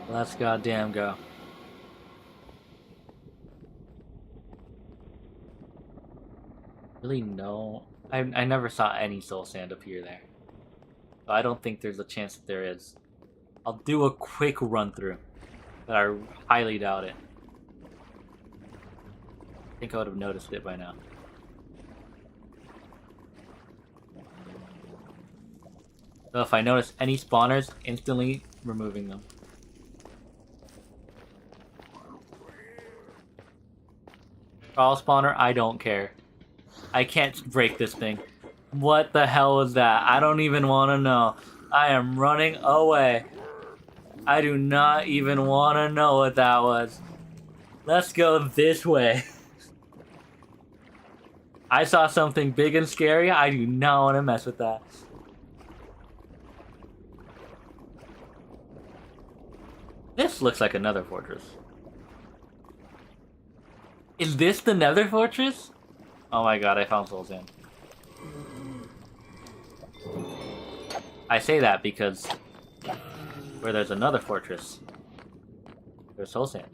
Let's goddamn go. Really no. I never saw any soul sand appear there. So I don't think there's a chance that there is. I'll do a quick run through, but I highly doubt it. I think I would have noticed it by now. So if I notice any spawners, instantly removing them. Crawl spawner, I don't care. I can't break this thing. What the hell was that? I don't even want to know. I am running away. I do not even want to know what that was. Let's go this way. I saw something big and scary. I do not want to mess with that. This looks like another fortress. Is this the nether fortress? Oh my god, I found soul sand. I say that because where there's another fortress, there's soul sand.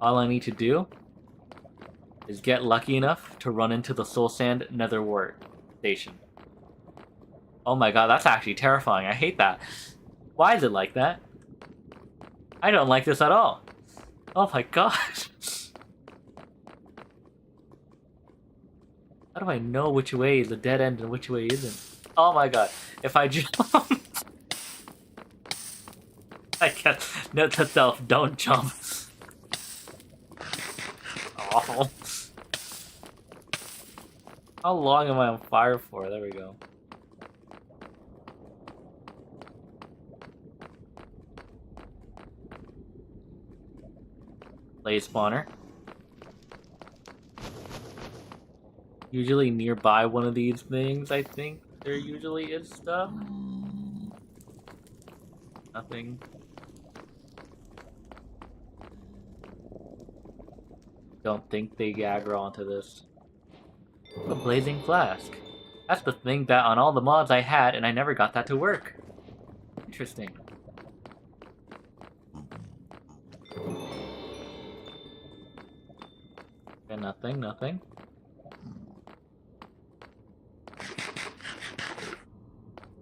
All I need to do is get lucky enough to run into the soul sand nether wart station. Oh my god, that's actually terrifying. I hate that. Why is it like that? I don't like this at all. Oh my gosh. How do I know which way is a dead end and which way isn't? Oh my god. If I jump... I guess, note to self, don't jump. Awful. How long am I on fire for? There we go. Blaze spawner. Usually nearby one of these things, I think there usually is stuff. Nothing. don't think they aggro onto this. A blazing flask. That's the thing that on all the mods I had, and I never got that to work. Interesting. Okay, nothing, nothing.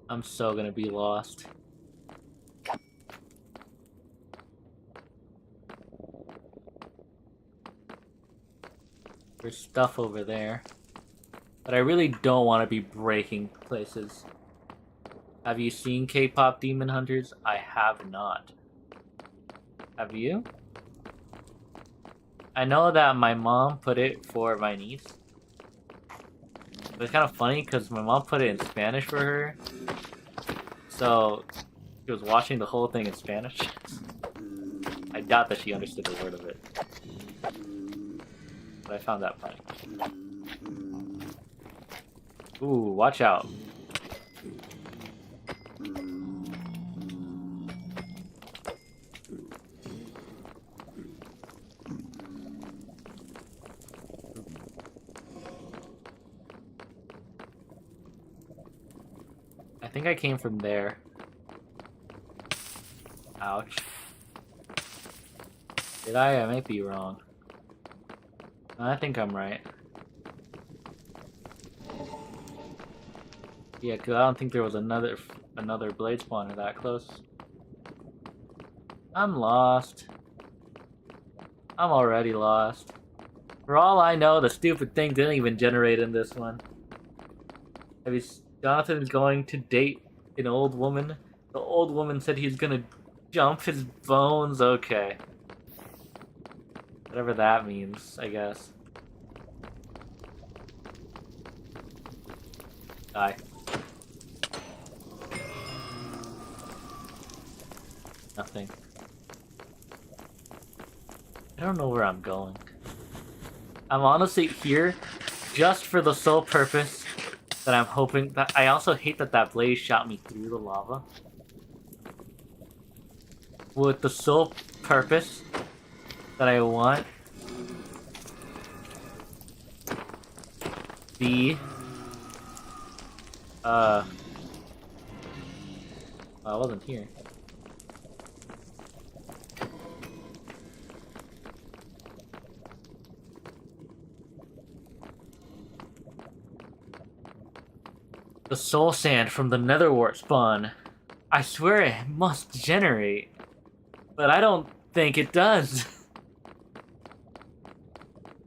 I'm so gonna be lost. There's stuff over there. But I really don't want to be breaking places. Have you seen K-pop Demon Hunters? I have not. Have you? I know that my mom put it for my niece. But it's kind of funny because my mom put it in Spanish for her. So she was watching the whole thing in Spanish. I doubt that she understood a word of it. But I found that funny. Ooh, watch out. I think I came from there. Ouch. Did I? I might be wrong. I think I'm right. Yeah, because I don't think there was another blade spawner that close. I'm lost. I'm already lost. For all I know, the stupid thing didn't even generate in this one. Have you... Jonathan's going to date an old woman. The old woman said he's gonna jump his bones. Okay. Whatever that means, I guess. Die. Nothing. I don't know where I'm going. I'm honestly here just for the sole purpose that I'm hoping that... I also hate that that blaze shot me through the lava. With the sole purpose that I want the... I wasn't here. The soul sand from the netherwort spawn. I swear it must generate, but I don't think it does.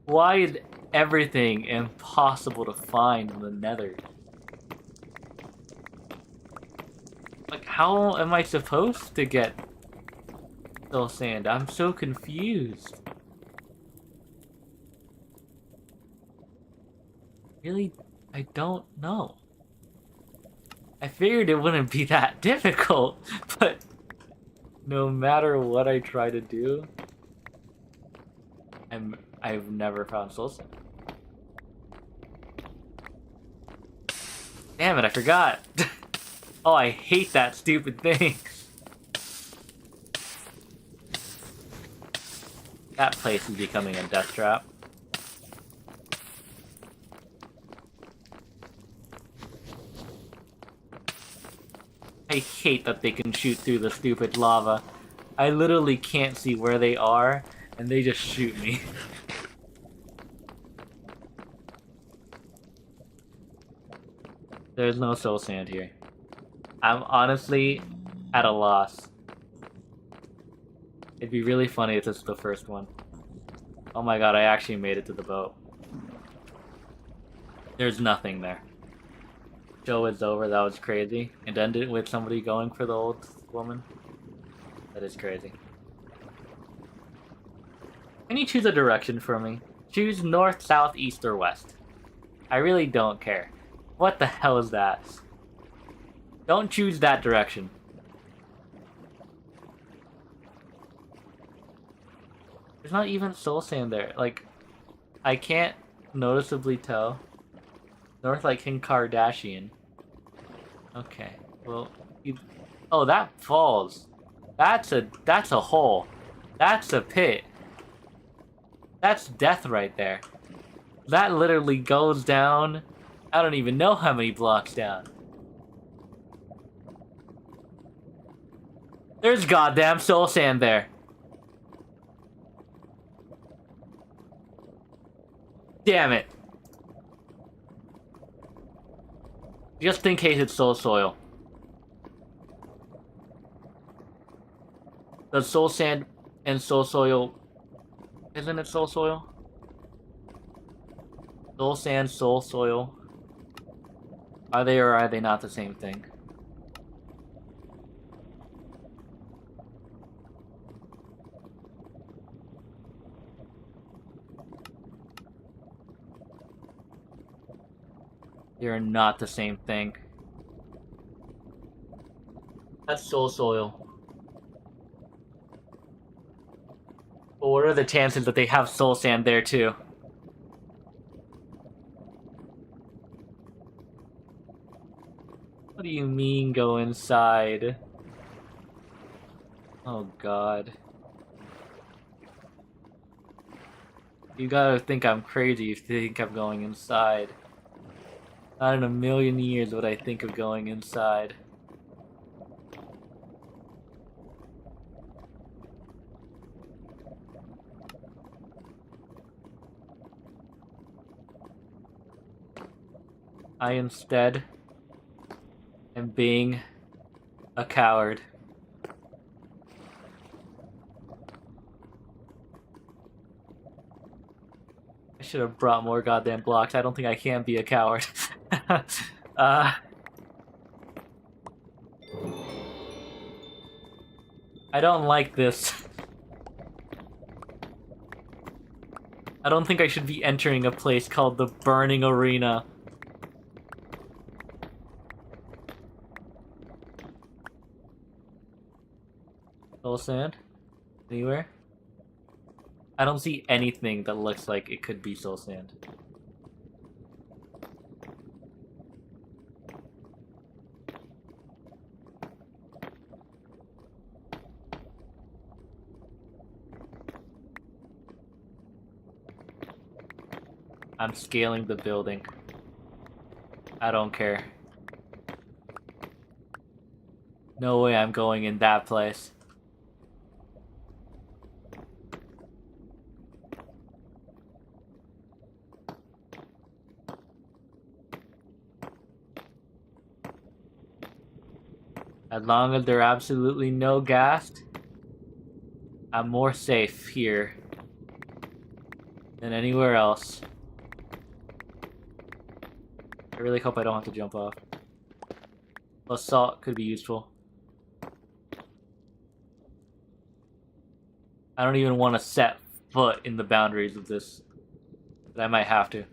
Why is everything impossible to find in the nether? Like, how am I supposed to get soul sand? I'm so confused. Really, I don't know. I figured it wouldn't be that difficult, but no matter what I try to do, I've never found soul sand. Damn it, I forgot. Oh, I hate that stupid thing. That place is becoming a death trap. I hate that they can shoot through the stupid lava. I literally can't see where they are, and they just shoot me. There's no soul sand here. I'm honestly at a loss. It'd be really funny if this is the first one. Oh my god, I actually made it to the boat. There's nothing there. Show is over, that was crazy. It ended with somebody going for the old woman. That is crazy. Can you choose a direction for me? Choose north, south, east, or west. I really don't care. What the hell is that? Don't choose that direction. There's not even soul sand there. Like, I can't noticeably tell. North like Kim Kardashian. Okay, well, oh, that falls. That's a hole. That's a pit. That's death right there. That literally goes down. I don't even know how many blocks down. There's goddamn soul sand there. Damn it. Just in case it's soul soil. Does soul sand and soul soil... Isn't it soul soil? Soul sand, soul soil. Are they or are they not the same thing? They're not the same thing. That's soul soil. But what are the chances that they have soul sand there too? What do you mean go inside? Oh god. You gotta think I'm crazy if you think I'm going inside. Not in a million years would I think of going inside. I instead am being a coward. I should have brought more goddamn blocks. I don't think I can be a coward. I don't like this. I don't think I should be entering a place called the Burning Arena. Soul sand? Anywhere? I don't see anything that looks like it could be soul sand. I'm scaling the building. I don't care. No way I'm going in that place. As long as there's absolutely no gas, I'm more safe here than anywhere else. I really hope I don't have to jump off. Well, salt could be useful. I don't even want to set foot in the boundaries of this, but I might have to.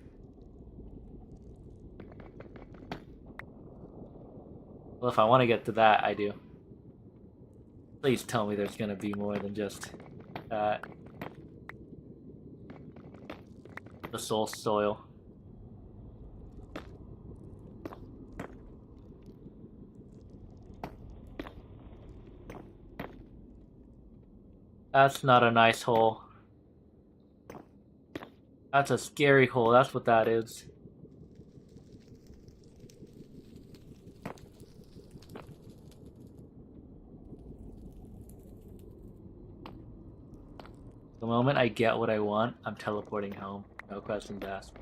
Well, if I want to get to that, I do. Please tell me there's gonna be more than just that. The soul soil. That's not a nice hole. That's a scary hole, that's what that is. The moment I get what I want, I'm teleporting home. No questions asked.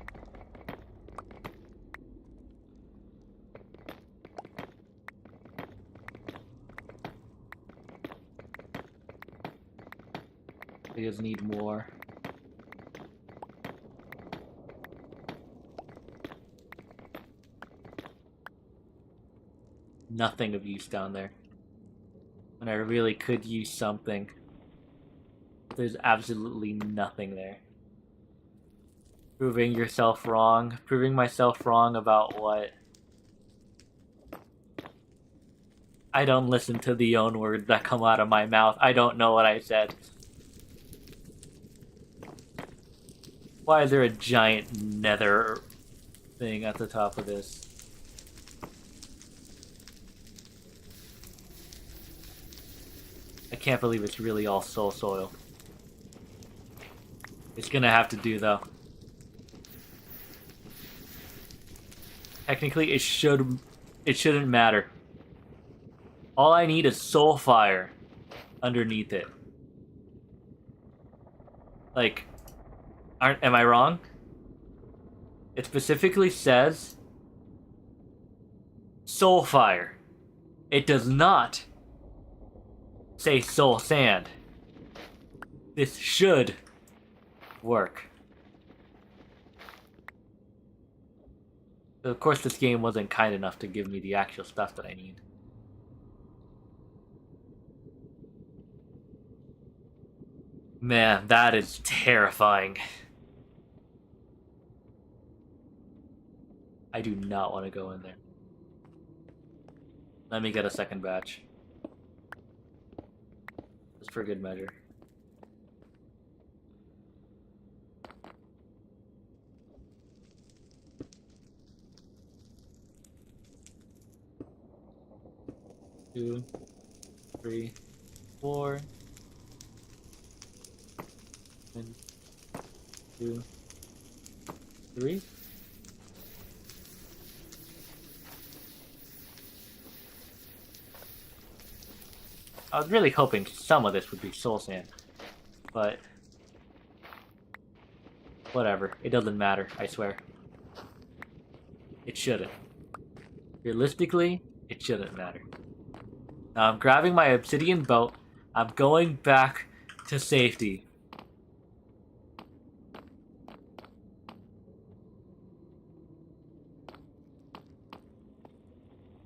I just need more. Nothing of use down there. And I really could use something. There's absolutely nothing there. Proving yourself wrong. Proving myself wrong about what? I don't listen to the own words that come out of my mouth. I don't know what I said. Why is there a giant nether thing at the top of this? I can't believe it's really all soul soil. It's gonna have to do, though. Technically, it shouldn't matter. All I need is soul fire underneath it. Like, am I wrong? It specifically says soul fire. It does not say soul sand. This should work. Of course, this game wasn't kind enough to give me the actual stuff that I need. Man, that is terrifying. I do not want to go in there. Let me get a second batch. Just for good measure. Two, 3, 4. 1, 2, 3. I was really hoping some of this would be soul sand, but whatever. It doesn't matter, I swear. It shouldn't. Realistically, it shouldn't matter. Now I'm grabbing my obsidian boat. I'm going back to safety.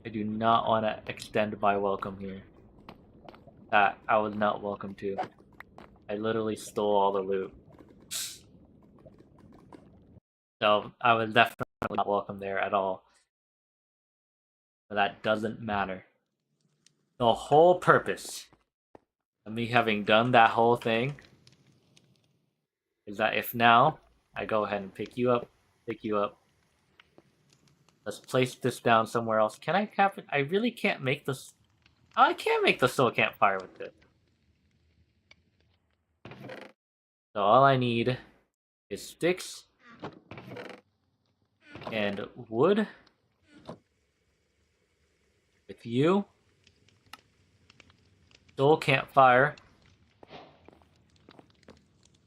I do not want to extend my welcome here. That I was not welcome to. I literally stole all the loot. So I was definitely not welcome there at all. But that doesn't matter. The whole purpose of me having done that whole thing is that if now I go ahead and pick you up, let's place this down somewhere else. Can I cap it? I really can't make this. Oh, I can't make the soul campfire with it. So all I need is sticks and wood. With you. Soul campfire.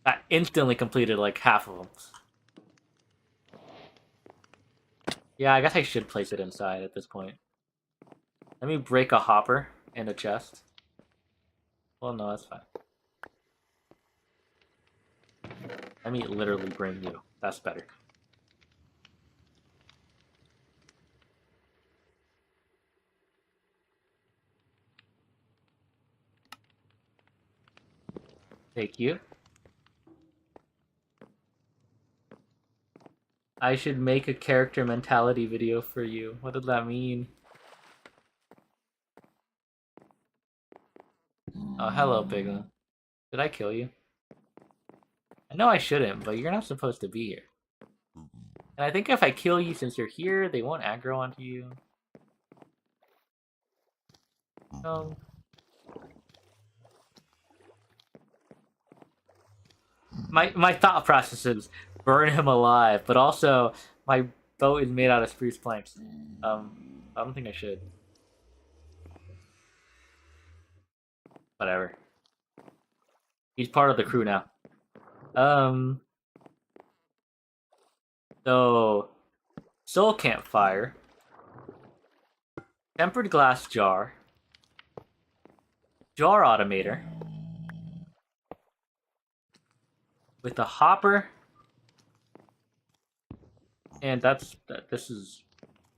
That instantly completed like half of them. Yeah, I guess I should place it inside at this point. Let me break a hopper and a chest. Well, no, that's fine. Let me literally bring you. That's better. Thank you. I should make a character mentality video for you. What did that mean? Oh, hello, Piglin. Did I kill you? I know I shouldn't, but you're not supposed to be here. And I think if I kill you since you're here, they won't aggro onto you. No. My thought process is burn him alive, but also my boat is made out of spruce planks. I don't think I should. Whatever. He's part of the crew now. So soul campfire, tempered glass jar, jar automator, with a hopper, and this is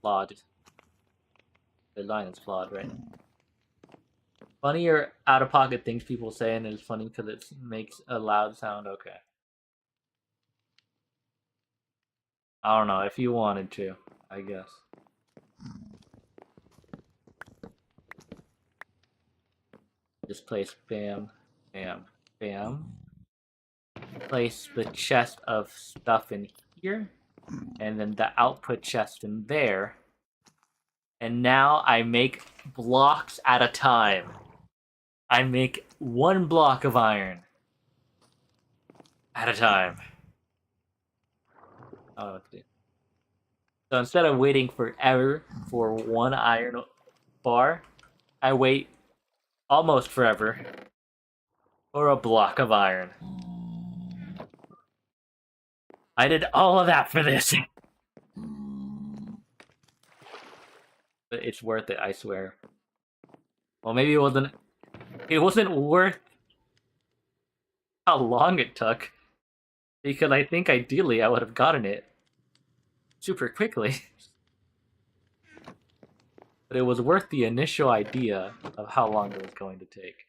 flawed. The line is flawed, right? Funny or out-of-pocket things people say, and it's funny because it makes a loud sound. Okay. I don't know, if you wanted to, I guess. Just place bam, bam, bam. Place the chest of stuff in here, and then the output chest in there. And now I make blocks at a time. I make 1 block of iron. at a time. I don't know what to do. So instead of waiting forever for one iron bar, I wait almost forever for a block of iron. I did all of that for this. But it's worth it, I swear. Well, maybe it wasn't. It wasn't worth how long it took, because I think ideally I would have gotten it super quickly. But it was worth the initial idea of how long it was going to take.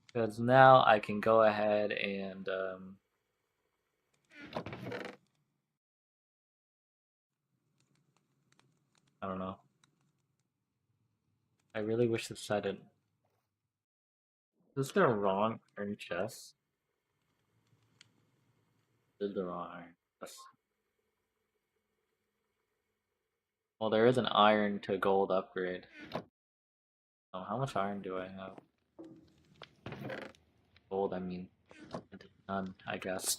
Because now I can go ahead and I don't know. I really wish this side didn't. Is this the wrong iron chest? This is the wrong iron chest. Well, there is an iron to gold upgrade. Oh, how much iron do I have? Gold, I mean, none, I guess.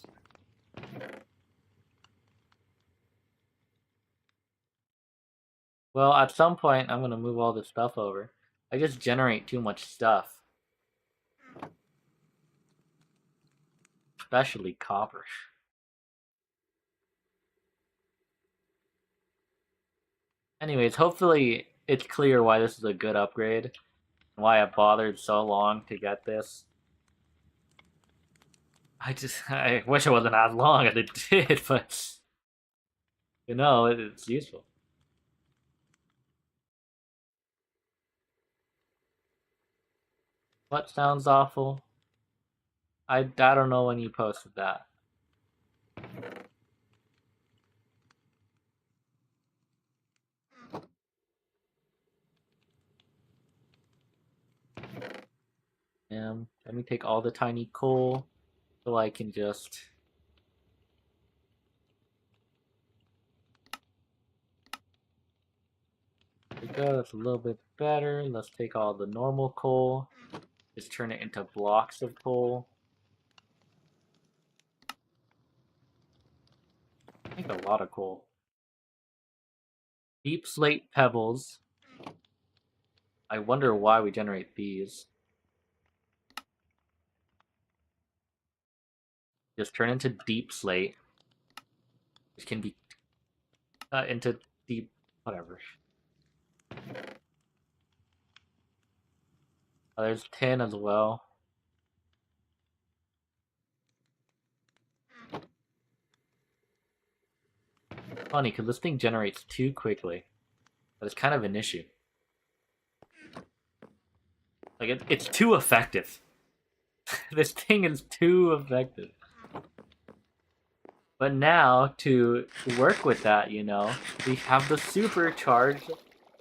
Well, at some point, I'm gonna move all this stuff over. I just generate too much stuff. Especially copper. Anyways, hopefully it's clear why this is a good upgrade. And why I bothered so long to get this. I wish it wasn't as long as it did, but... You know, it's useful. What sounds awful? I don't know when you posted that. Let me take all the tiny coal so I can just... There we go, that's a little bit better. Let's take all the normal coal. Just turn it into blocks of coal. Make a lot of coal. Deep slate pebbles. I wonder why we generate these. Just turn into deep slate, which can be into deep whatever. Oh, there's tin as well. Funny, because this thing generates too quickly. But it's kind of an issue. Like, it's too effective. This thing is too effective. But now, to work with that, you know, we have the supercharged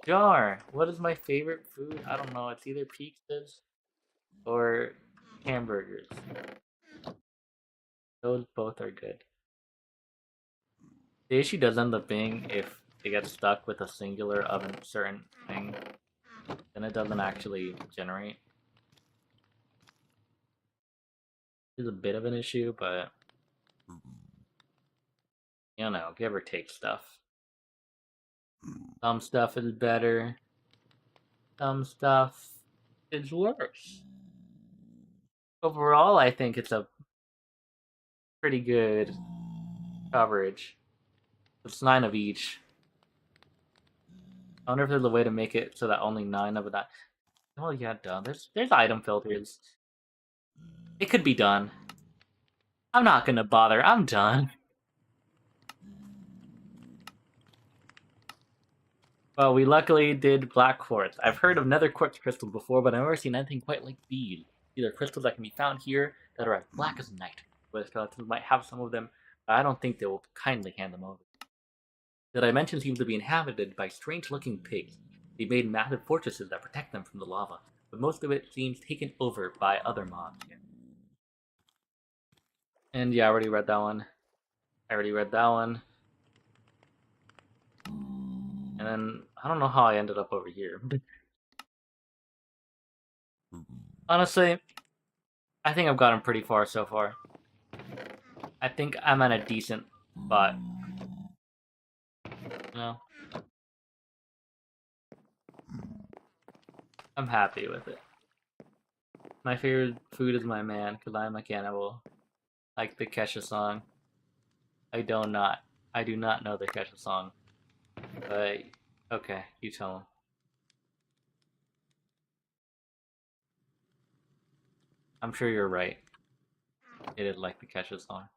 jar. What is my favorite food? I don't know. It's either pizzas or hamburgers. Those both are good. The issue does end up being if it gets stuck with a singular of a certain thing, then it doesn't actually generate. It's a bit of an issue, but you know, give or take stuff. Some stuff is better. Some stuff is worse. Overall, I think it's a pretty good coverage. It's 9 of each. I wonder if there's a way to make it so that only 9 of that. Oh yeah, done. There's item filters. It could be done. I'm not gonna bother. I'm done. Well, we luckily did black quartz. I've heard of nether quartz crystals before, but I've never seen anything quite like these. These are crystals that can be found here that are as black as night. But skeletons might have some of them, but I don't think they will kindly hand them over. The dimension seems to be inhabited by strange-looking pigs. They made massive fortresses that protect them from the lava, but most of it seems taken over by other mobs here. And yeah, I already read that one. And then, I don't know how I ended up over here. Honestly, I think I've gotten pretty far so far. I think I'm at a decent spot. You know? I'm happy with it. My favorite food is my man, because I'm a cannibal. Like the Kesha song. I do not know the Kesha song. But, okay, you tell him. I'm sure you're right. It is like the Kesha song.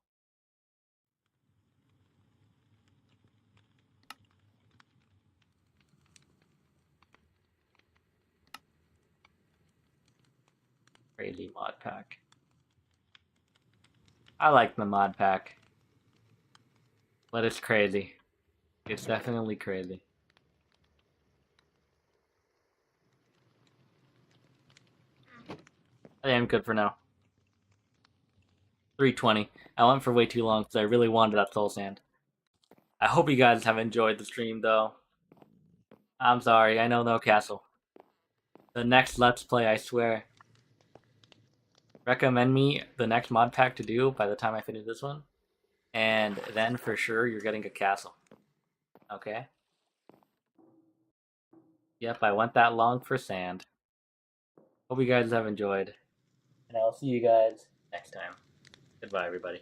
Crazy mod pack. I like the mod pack. But it's crazy. It's definitely crazy. I am good for now. 320. I went for way too long because I really wanted that soul sand. I hope you guys have enjoyed the stream though. I'm sorry, I know no castle. The next Let's Play, I swear. Recommend me the next mod pack to do by the time I finish this one. And then for sure you're getting a castle. Okay? Yep, I went that long for sand. Hope you guys have enjoyed. And I'll see you guys next time. Goodbye, everybody.